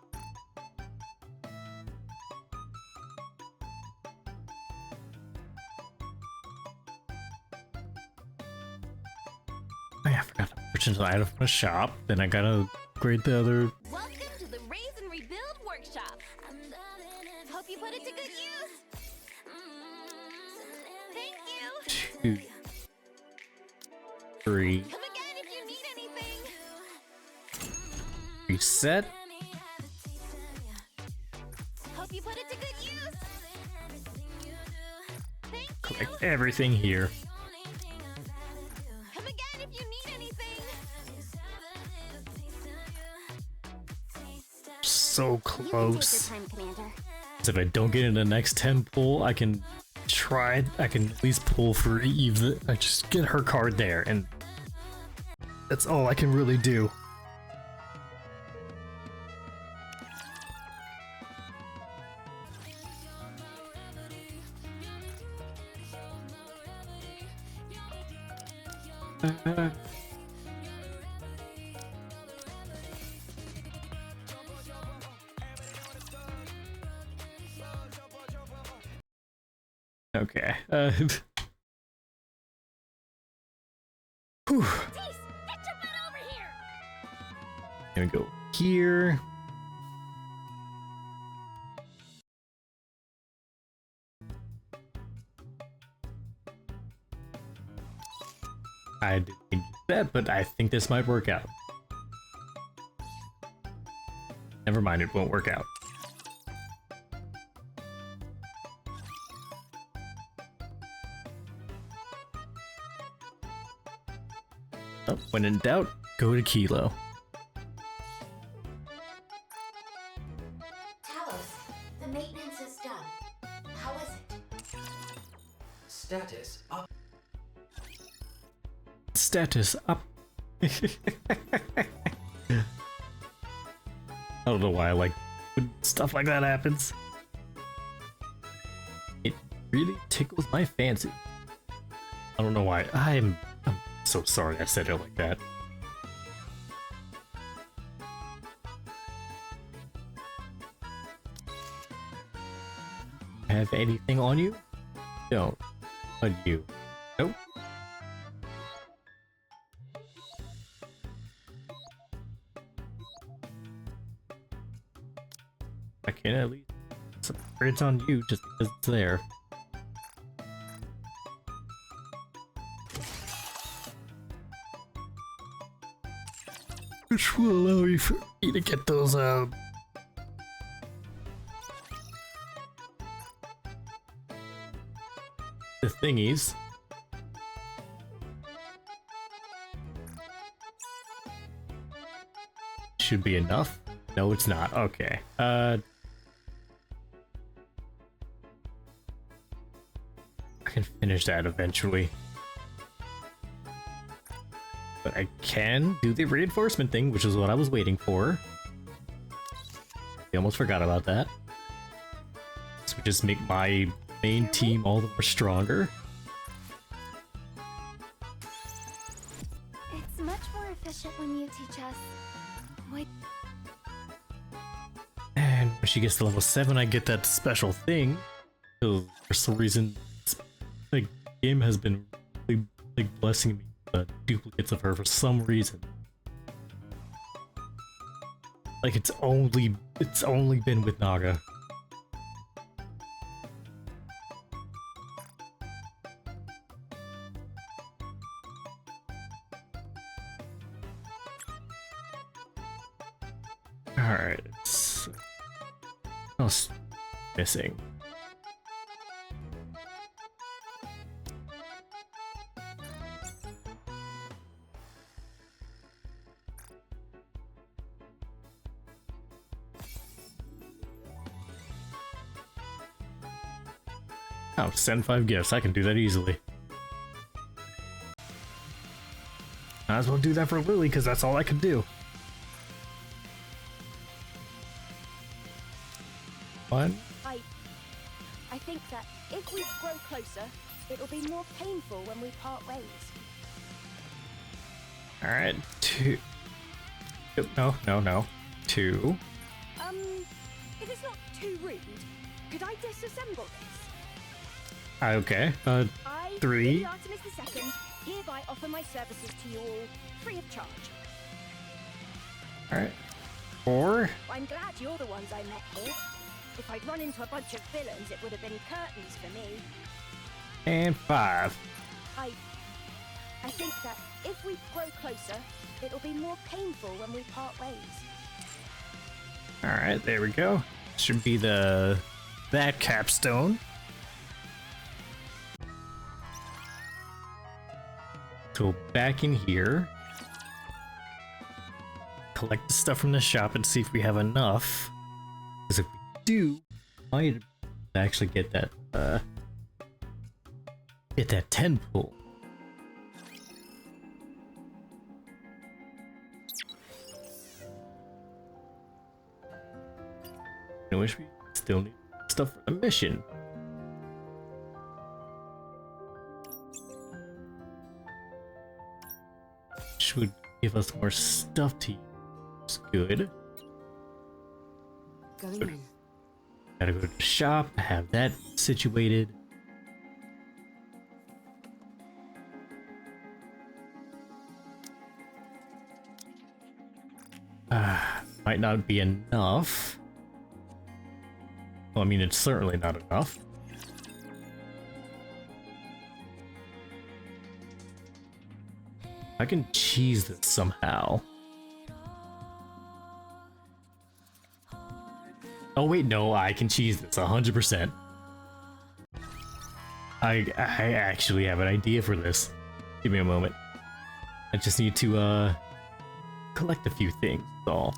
Oh yeah, I forgot to purchase an item from the shop. Then I gotta upgrade the other. Welcome to the Raise and Rebuild Workshop. Hope you put it to good use. Thank you. 2, 3. Come again if you need anything. Reset. Hope you put it to good use. Thank you. Collect everything here. Come again if you need anything. So close. You can take your time, Commander. So if I don't get in the next 10 pull, I can try. I can at least pull for Eve. I just get her card there, and that's all I can really do. Okay. Whew. Gonna go here. I didn't do that, but I think this might work out. Never mind, it won't work out. Oh, when in doubt, go to Kilo. Talos, the maintenance is done. How is it? Status up. Status up. I don't know why I like when stuff like that happens. It really tickles my fancy. I don't know why. I'm so sorry I said it like that. Have anything on you? Don't. On you. Nope. I can at least it's on you just because it's there. Which will allow me to get those the thingies. Should be enough. No, it's not. Okay. I can finish that eventually. But I can do the reinforcement thing, which is what I was waiting for. I almost forgot about that. This would just make my main team all the more stronger. It's much more efficient when you teach us. Why? And when she gets to level 7, I get that special thing. So for some reason, the game has been really, like, blessing me with duplicates of her for some reason. Like it's only been with Naga. Alright, so what else missing? Oh, send 5 gifts. I can do that easily. Might as well do that for Lily, because that's all I can do. What? I think that if we grow closer, it'll be more painful when we part ways. Alright, 2. No. 2. If it's not too rude, could I disassemble this? Okay, 3. I, Artemis II, hereby offer my services to you all, free of charge. Alright. 4. I'm glad you're the ones I met here. If I'd run into a bunch of villains, it would have been curtains for me. And 5. I think that if we grow closer, it'll be more painful when we part ways. Alright, there we go. Should be that capstone. Go back in here. Collect the stuff from the shop and see if we have enough. Because if we do, I might actually get that 10 pull. I wish we still need stuff for the mission. should give us more stuff to use. Good. Going in. Gotta go to the shop, have that situated. Might not be enough. Well, I mean, it's certainly not enough. I can cheese this somehow. Oh wait, no, I can cheese this 100%. I actually have an idea for this. Give me a moment. I just need to collect a few things, that's all.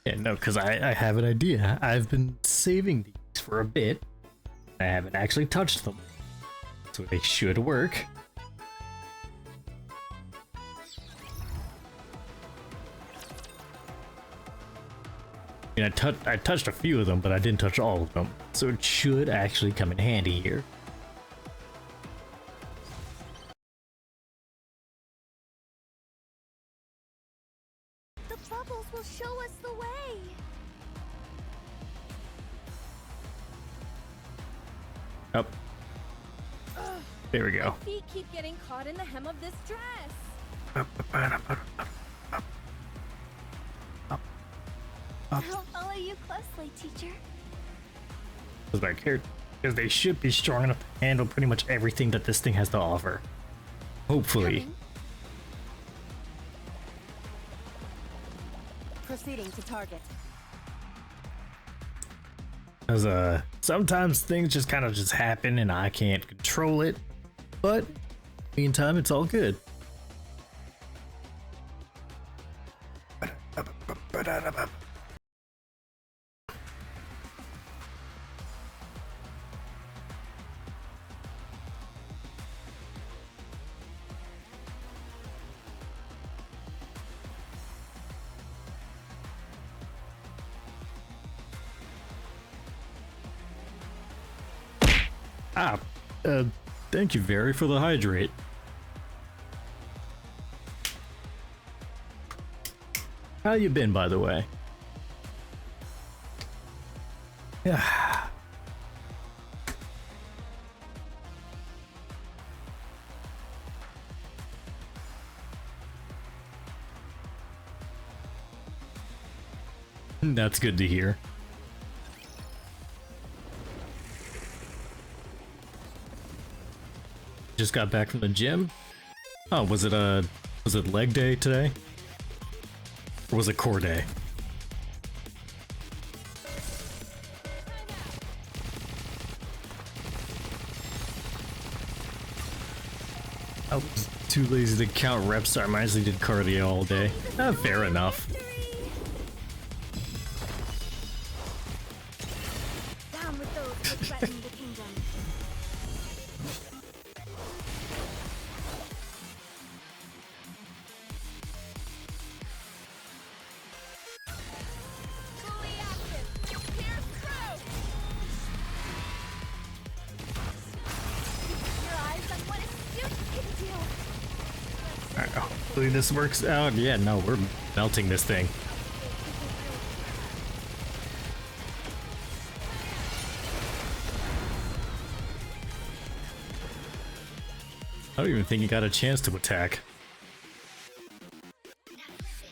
Yeah, no, because I have an idea. I've been saving these for a bit. I haven't actually touched them. So they should work. I mean, I touched a few of them, but I didn't touch all of them. So it should actually come in handy here. The bubbles will show us the way. Up. There we go. My feet keep getting caught in the hem of this dress. I'll follow you closely, teacher. Goes back here, because they should be strong enough to handle pretty much everything that this thing has to offer. Hopefully. Coming. Proceeding to target. Because sometimes things just kind of just happen and I can't control it. But meantime, it's all good. Ah, thank you very for the hydrate. How you been, by the way? Yeah. That's good to hear. Just got back from the gym. Oh, was it leg day today? Or was it core day? I was too lazy to count reps, so I mostly did cardio all day. Fair enough. Down with those who threaten the kingdom. Fully active. Pierce through. Keep your eyes on what a student can do. Alright, hopefully this works out. Yeah, no, we're melting this thing. I don't even think he got a chance to attack.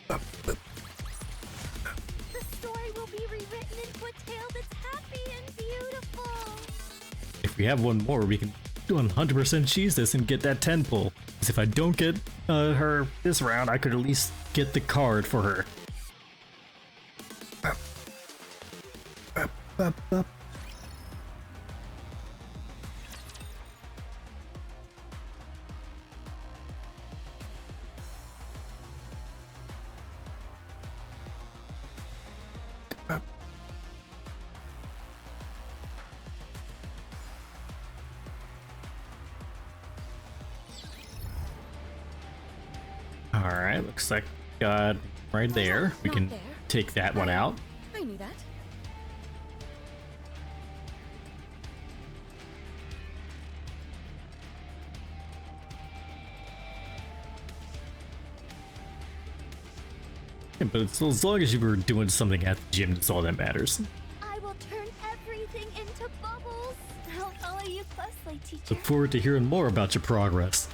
The story will be rewritten into a tale that's happy and beautiful. If we have one more, we can 100% cheese this and get that 10 pull. Because if I don't get her this round, I could at least get the card for her. Alright, looks like got right there. We can take that one out. I knew that. Yeah, but as long as you were doing something at the gym, that's all that matters. I will turn everything into bubbles. I'll follow you closely, teacher. Look forward to hearing more about your progress.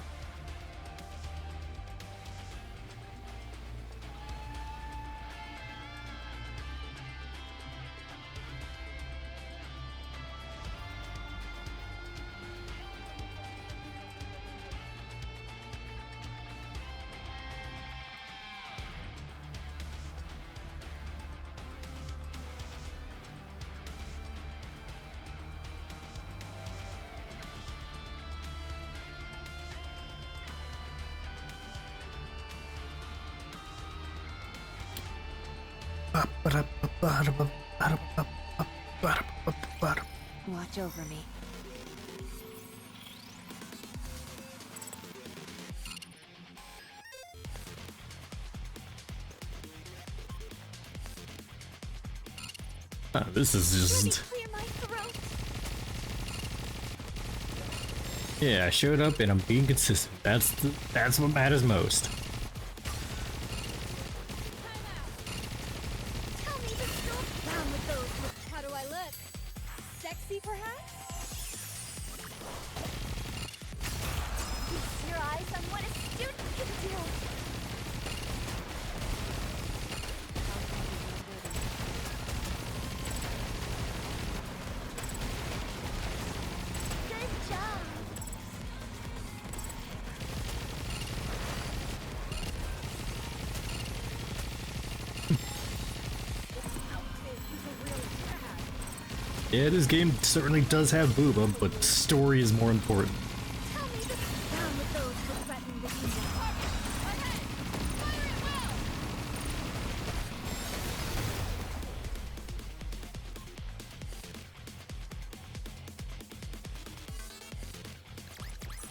Watch over me. This is just... Yeah, I showed up and I'm being consistent. That's what matters most. Yeah, this game certainly does have booba, but story is more important.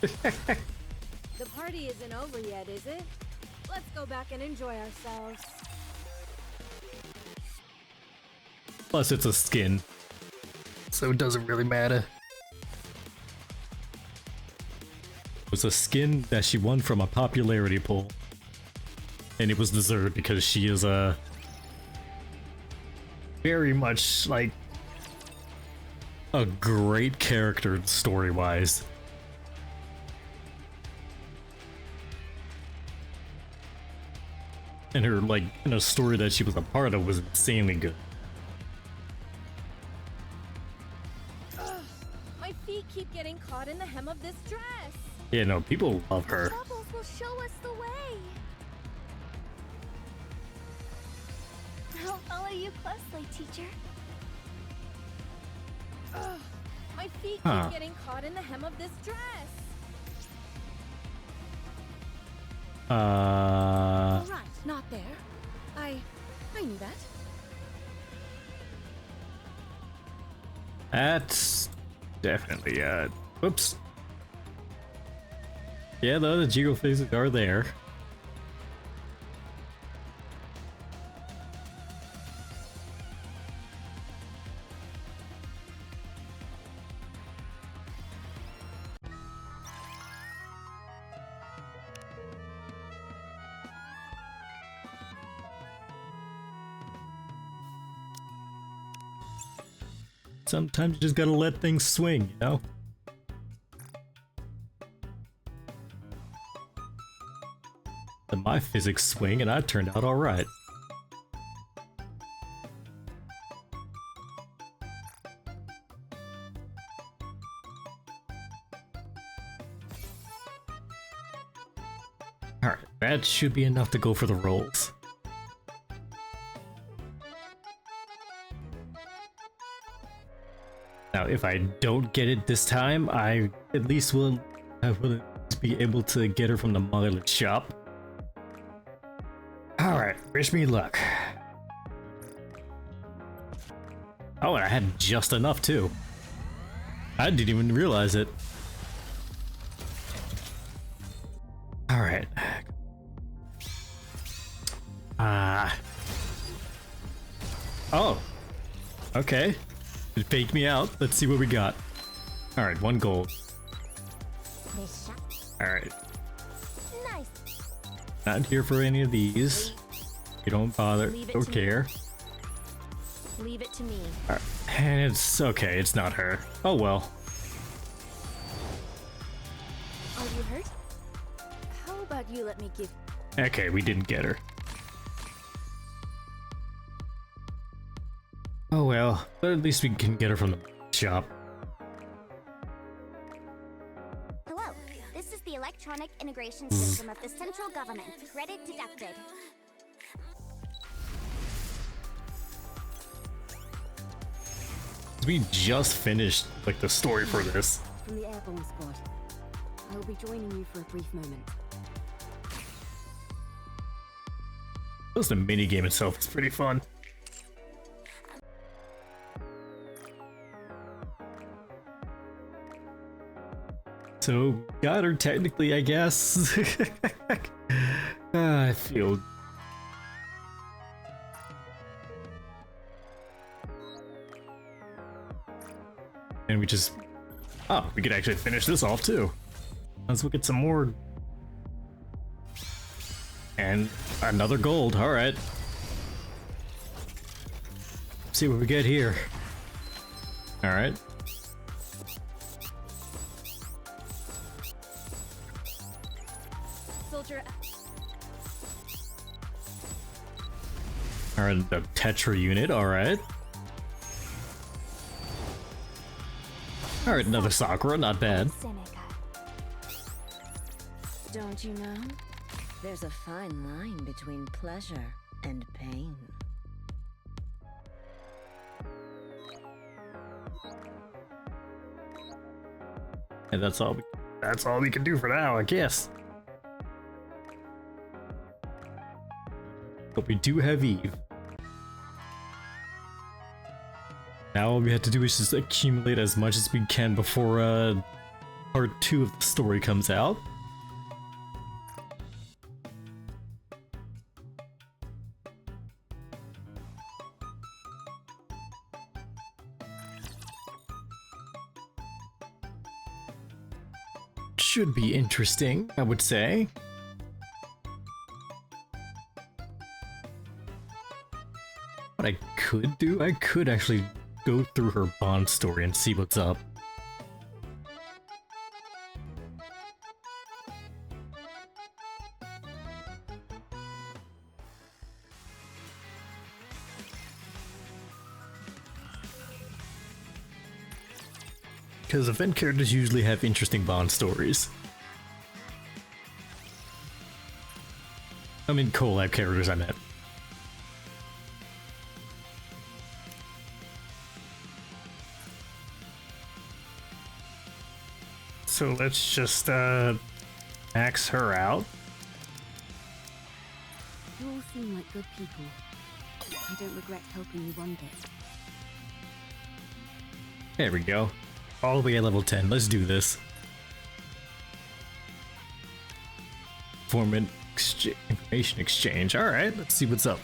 The party isn't over yet, is it? Let's go back and enjoy ourselves. Plus, it's a skin, so it doesn't really matter. It was a skin that she won from a popularity poll, and it was deserved because she is a very much like a great character story-wise. And her, like, in a story that she was a part of was insanely good. My feet keep getting caught in the hem of this dress. Yeah, no, people love her. Bubbles will show us the way. I'll follow you closely, teacher. My feet keep getting caught in the hem of this dress. Right, not there. I knew that. That's definitely, whoops. Yeah, the other Jigo phases are there. Sometimes you just gotta let things swing, you know? Let my physics swing and I turned out alright. Alright, that should be enough to go for the rolls. Now, if I don't get it this time, I at least will be able to get her from the mileage shop. Alright, wish me luck. Oh, and I had just enough too. I didn't even realize it. Oh. Okay. It faked me out. Let's see what we got. Alright, 1 gold. Alright. Nice. Not here for any of these. You don't bother. Don't care. Leave it to me. Alright. And it's okay, it's not her. Oh well. Are you hurt? How about you let me give... Okay, we didn't get her. Oh well, but at least we can get her from the shop. Hello, this is the electronic integration system of the central government. Credit deducted. We just finished like the story for this. From the airborne squad. I will be joining you for a brief moment. Plus the minigame itself is pretty fun. So, got her technically, I guess. I feel... And we just... Oh, we could actually finish this off too. Let's look at some more. And another gold, alright. See what we get here. Alright. Soldier. Alright, the Tetra unit, alright. Alright, another Sakura, not bad. Don't you know? There's a fine line between pleasure and pain. And that's all we can do for now, I guess. But we do have Eve. Now all we have to do is just accumulate as much as we can before part 2 of the story comes out. Should be interesting, I would say. What I could do, I could actually go through her Bond story and see what's up. Because event characters usually have interesting Bond stories. I mean, collab characters, I meant. So let's just, max her out. You all seem like good people. I don't regret helping you one bit. There we go. All the way at level 10. Let's do this. Information exchange. Alright, let's see what's up.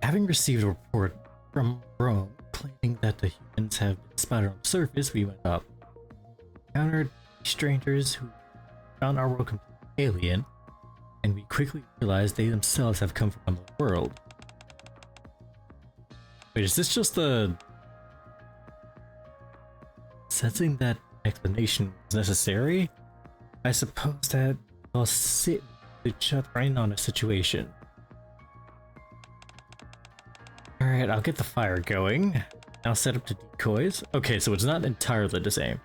Having received a report from Rome claiming that the humans have been spotted on the surface, we went up. Encountered strangers who found our world completely alien, and we quickly realized they themselves have come from another world. Wait, is this just the... Sensing that explanation was necessary, I suppose that we'll sit with each other in on a situation. Alright, I'll get the fire going. Now set up the decoys. Okay, so it's not entirely the same.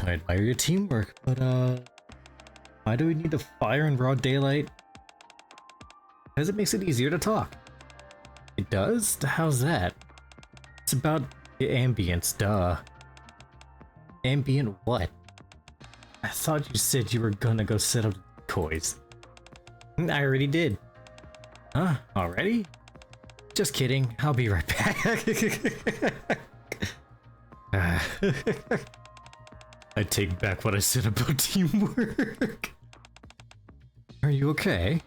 I admire your teamwork, but why do we need the fire in broad daylight? Because it makes it easier to talk. It does? How's that? It's about the ambience, duh. Ambient what? I thought you said you were gonna go set up decoys. I already did. Huh? Already? Just kidding. I'll be right back. I take back what I said about teamwork. Our you okay?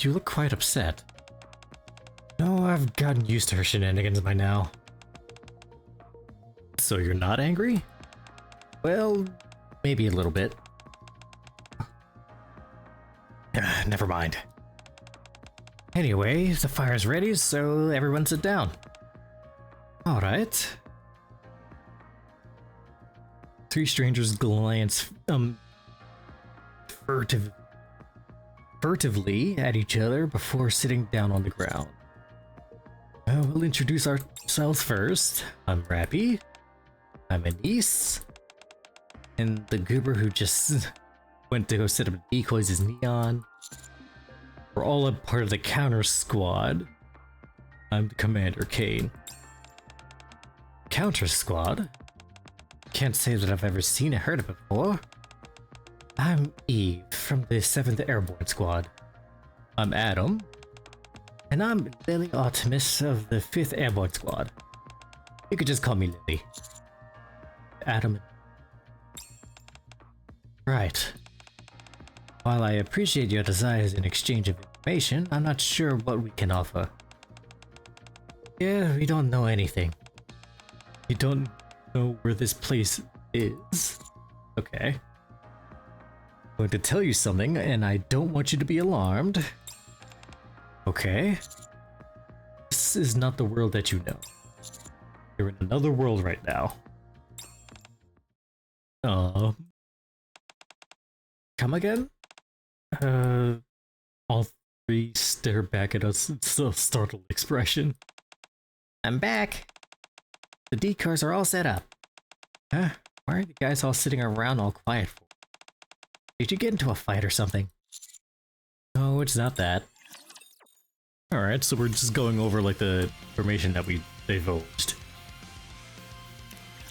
You look quite upset. No, I've gotten used to her shenanigans by now. So you're not angry? Well, maybe a little bit. Never mind. Anyway, the fire's ready, so everyone sit down. Alright. Three strangers glance furtively at each other before sitting down on the ground. We'll introduce ourselves first. I'm Rappy. I'm Anise. And the goober who just went to go set up decoys is Neon. We're all a part of the counter squad. I'm the commander, Kane. Counter squad? Can't say that I've ever seen or heard of it before. I'm Eve from the 7th Airborne Squad. I'm Adam. And I'm Lily Optimus of the 5th Airborne Squad. You could just call me Lily. Adam. Right. While I appreciate your desires in exchange of information, I'm not sure what we can offer. Yeah, we don't know anything. We don't know where this place is. Okay. I'm going to tell you something, and I don't want you to be alarmed. Okay. This is not the world that you know. You're in another world right now. Come again? All three stare back at us with a startled expression. I'm back. The decars are all set up. Huh? Why are you guys all sitting around all quiet for? Did you get into a fight or something? No, it's not that. Alright, so we're just going over like the information that we divulged.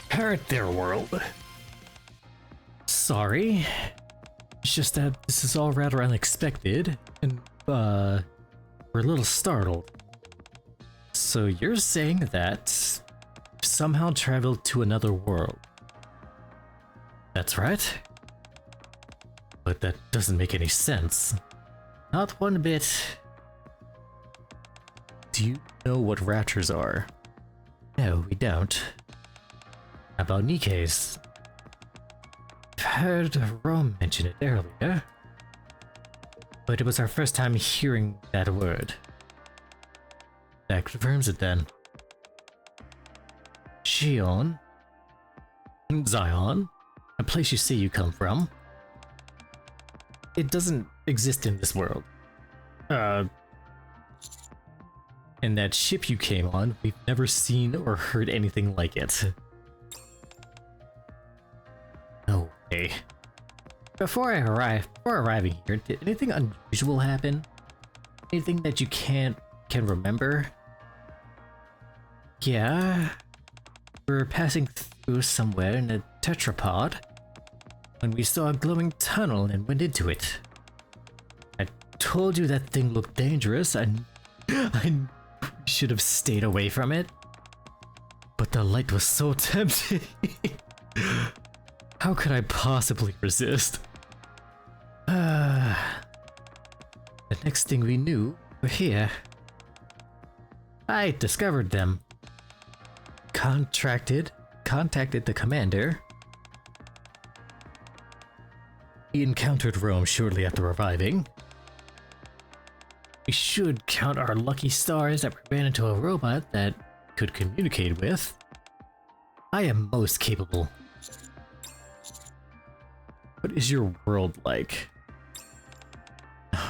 Parrot their world. Sorry. It's just that this is all rather unexpected, and we're a little startled. So you're saying that somehow traveled to another world. That's right. But that doesn't make any sense. Not one bit. Do you know what raptors are? No, we don't. How about Nikke's? I've heard Rome mention it earlier. But it was our first time hearing that word. That confirms it then. Xion? Zion? A place you say you come from? It doesn't exist in this world. And that ship you came on, we've never seen or heard anything like it. No way. Before arriving here, did anything unusual happen? Anything that you can remember? Yeah. We were passing through somewhere in a tetrapod when we saw a glowing tunnel and went into it. I told you that thing looked dangerous and I should have stayed away from it. But the light was so tempting. How could I possibly resist? The next thing we knew, we're here. I discovered them. Contacted the commander. We encountered Rome shortly after arriving. We should count our lucky stars that we ran into a robot that could communicate with. I am most capable. What is your world like?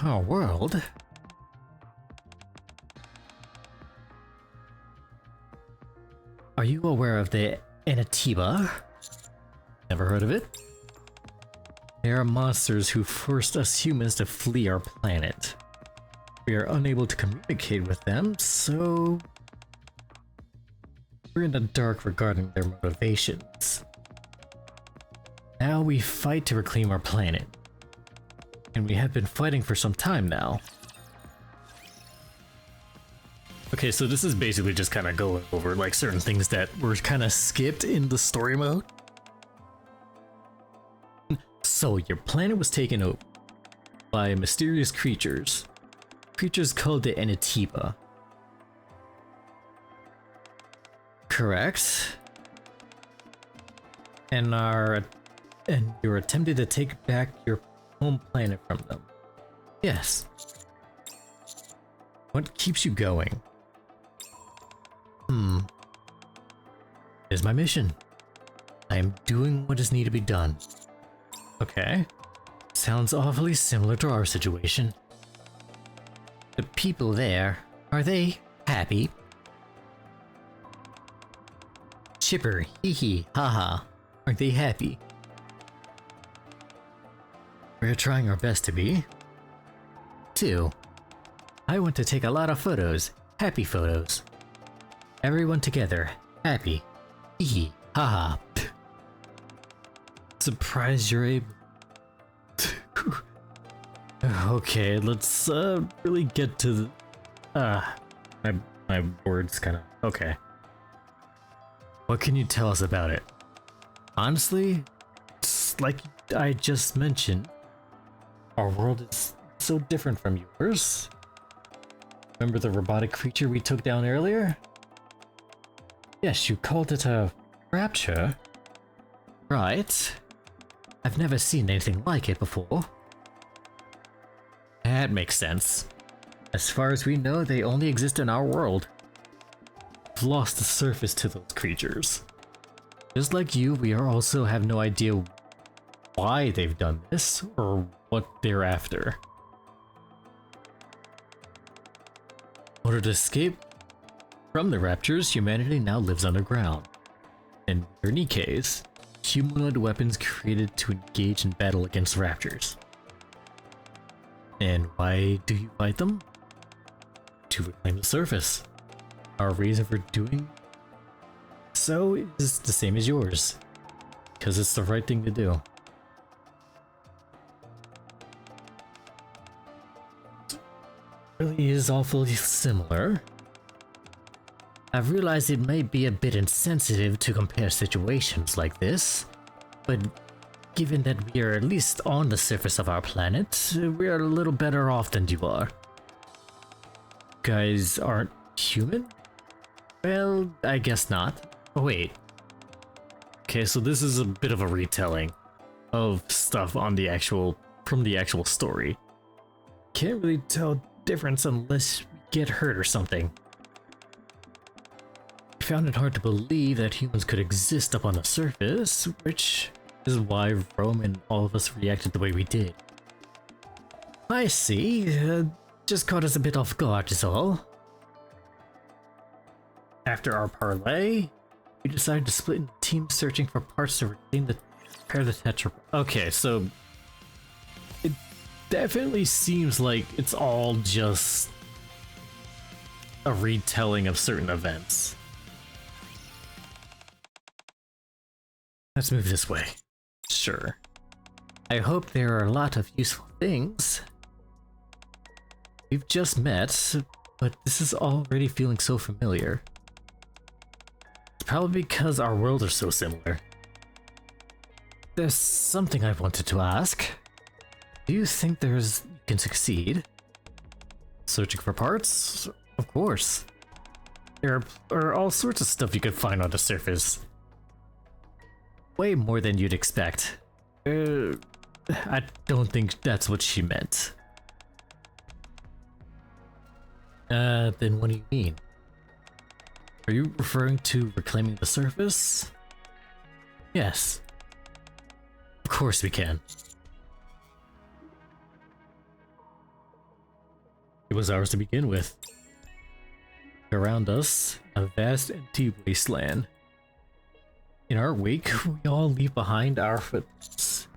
Our world? Are you aware of the Anatiba? Never heard of it? They are monsters who forced us humans to flee our planet. We are unable to communicate with them, so we're in the dark regarding their motivations. Now we fight to reclaim our planet. And we have been fighting for some time now. Okay, so this is basically just kind of going over like certain things that were kind of skipped in the story mode. So your planet was taken over. by mysterious creatures. Creatures called the Enetiba. Correct. And you're attempting to take back your home planet from them. Yes. What keeps you going? Here's my mission. I am doing what is needed to be done. Okay. Sounds awfully similar to our situation. The people there, are they happy? Chipper, hee hee, haha. Are they happy? We're trying our best to be. 2. I want to take a lot of photos, happy photos. Everyone together, happy. Hee hee, haha. Surprised you're able. Okay, let's really get to the my words kind of okay. What can you tell us about it? Honestly, it's like I just mentioned, our world is so different from yours. Remember the robotic creature we took down earlier? Yes, you called it a rapture. Right. I've never seen anything like it before. That makes sense. As far as we know, they only exist in our world. We've lost the surface to those creatures. Just like you, we also have no idea why they've done this, or what they're after. In order to escape from the raptures, humanity now lives underground. And we're Nikke's, humanoid weapons created to engage in battle against raptors. And why do you fight them? To reclaim the surface. Our reason for doing so is the same as yours. Because it's the right thing to do. It really is awfully similar. I've realized it may be a bit insensitive to compare situations like this, but given that we are at least on the surface of our planet, we are a little better off than you are. Guys aren't human? Well, I guess not. Oh wait. Okay, so this is a bit of a retelling of stuff on the from the actual story. Can't really tell difference unless we get hurt or something. I found it hard to believe that humans could exist up on the surface, which is why Rome and all of us reacted the way we did. I see. Just caught us a bit off guard is all. After our parlay, we decided to split into teams searching for parts to repair the tetra. Okay, so it definitely seems like it's all just a retelling of certain events. Let's move this way. Sure. I hope there are a lot of useful things. We've just met, but this is already feeling so familiar. It's probably because our worlds are so similar. There's something I wanted to ask. Do you think you can succeed? Searching for parts? Of course. There are all sorts of stuff you could find on the surface. Way more than you'd expect. I don't think that's what she meant. Then what do you mean? Are you referring to reclaiming the surface? Yes. Of course we can. It was ours to begin with. Around us, a vast empty wasteland. In our wake, we all leave behind our footprints.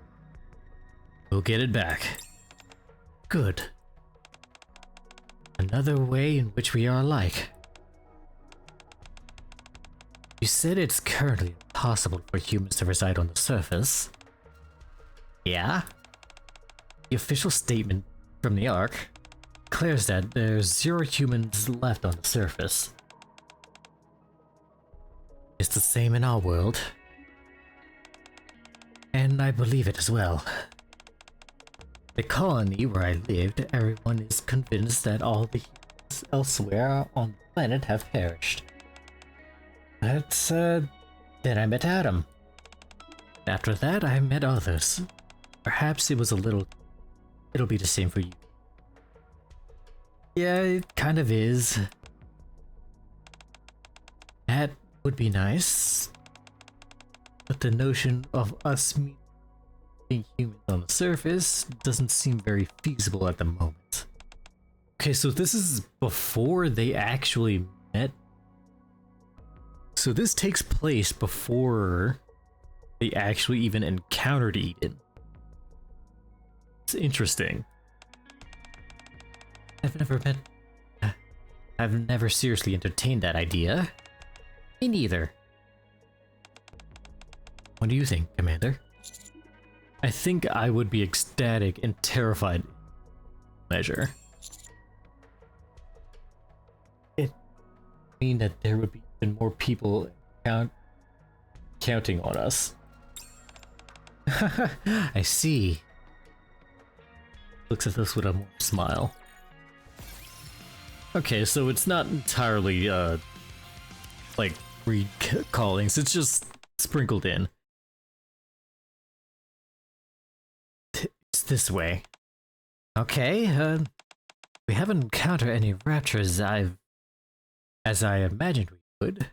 We'll get it back. Good. Another way in which we are alike. You said it's currently impossible for humans to reside on the surface. Yeah? The official statement from the Ark declares that there's 0 humans left on the surface. It's the same in our world. And I believe it as well. The colony where I lived, everyone is convinced that all the humans elsewhere on the planet have perished. But, then I met Adam. After that, I met others. Perhaps it was a little... It'll be the same for you. Yeah, it kind of is. That would be nice. But the notion of us being humans on the surface doesn't seem very feasible at the moment. Okay, so this is before they actually met. So this takes place before they actually even encountered Eden. It's interesting. I've never seriously entertained that idea. Me neither. What do you think, Commander? I think I would be ecstatic and terrified measure. It would mean that there would be even more people counting on us. I see. Looks at us with a more smile. Okay, so it's not entirely, like, recallings, it's just sprinkled in. It's this way. Okay, we haven't encountered any raptures as I imagined we would.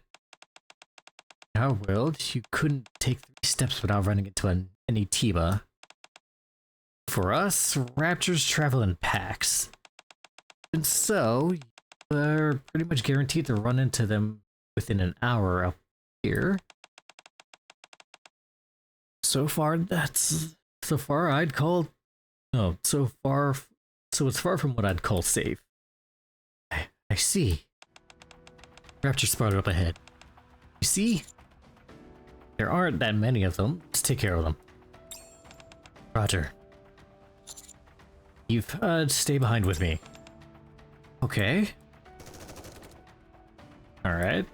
In our world, you couldn't take 3 steps without running into any Tiba. For us, raptors travel in packs. And so, you're pretty much guaranteed to run into them within an hour up here. So far, I'd call... No, so it's far from what I'd call safe. I see. Raptor spotted up ahead. You see? There aren't that many of them. Let's take care of them. Roger. You've, stay behind with me. Okay. Alright.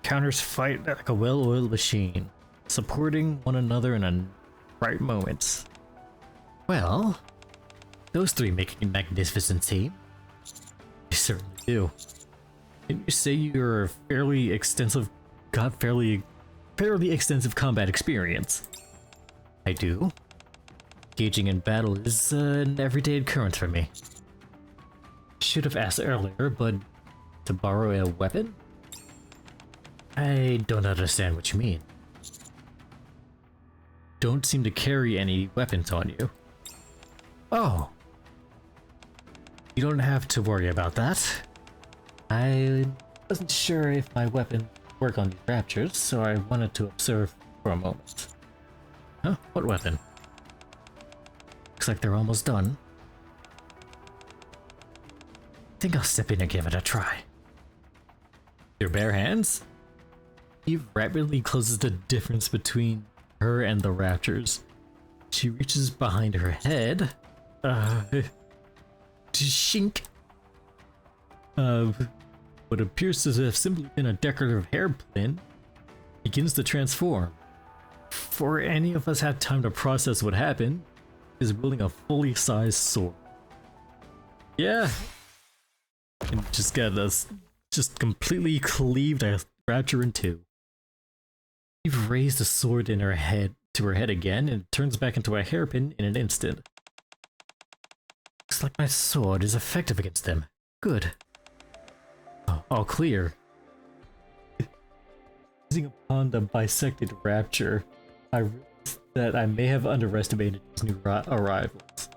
Counters fight like a well-oiled machine, supporting one another in a right moment. Well, those 3 make a magnificent team. They certainly do. Didn't you say you're fairly extensive combat experience? I do. Engaging in battle is an everyday occurrence for me. Should have asked earlier, but to borrow a weapon? I don't understand what you mean. Don't seem to carry any weapons on you. Oh. You don't have to worry about that. I wasn't sure if my weapon would work on these raptors, so I wanted to observe for a moment. Huh? What weapon? Looks like they're almost done. Think I'll step in and give it a try. Your bare hands? He rapidly closes the difference between her and the raptors. She reaches behind her head. Shink. What appears to have simply been a decorative hairpin begins to transform. Before any of us had time to process what happened, is wielding a fully sized sword. Yeah. And just got us just completely cleaved a raptor in 2. You've raised the sword in her head to her head again, and it turns back into a hairpin in an instant. Looks like my sword is effective against them. Good. Oh, all clear. Gazing upon the bisected rapture, I realized that I may have underestimated these new arrivals.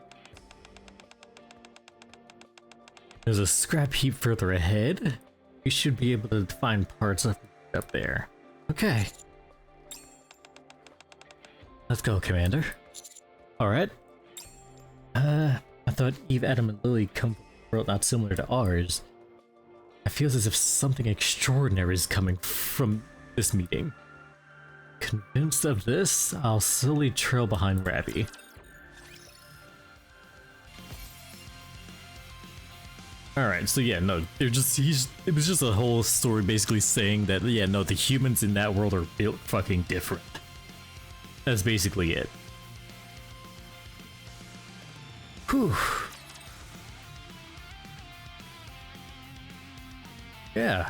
There's a scrap heap further ahead. You should be able to find parts up there. Okay. Let's go, Commander. Alright. I thought Eve, Adam, and Lily come from a world not similar to ours. I feel as if something extraordinary is coming from this meeting. Convinced of this, I'll slowly trail behind Ravi. Alright, so yeah, no, it was just a whole story basically saying that, yeah, no, the humans in that world are built fucking different. That's basically it. Whew. Yeah,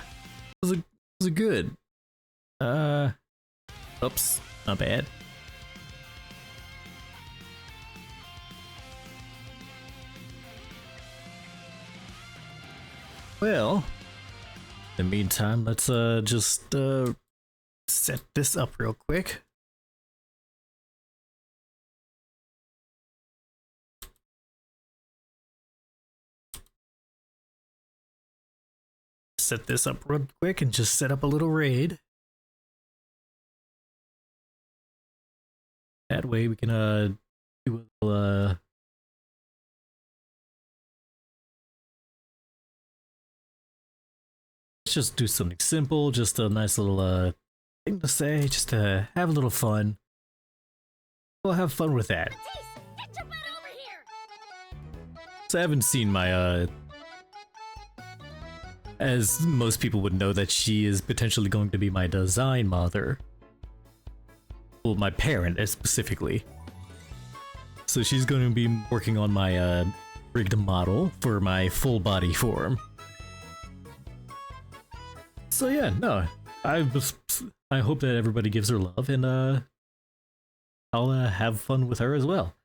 it was a good. Oops, not bad. Well, in the meantime, let's just set this up real quick. Set this up real quick and just set up a little raid. That way we can do a little let's just do something simple, just a nice little thing to say, just to have a little fun. We'll have fun with that. So I haven't seen my as most people would know, that she is potentially going to be my design mother. Well, my parent specifically. So she's going to be working on my rigged model for my full body form. So yeah, no, I hope that everybody gives her love, and I'll have fun with her as well.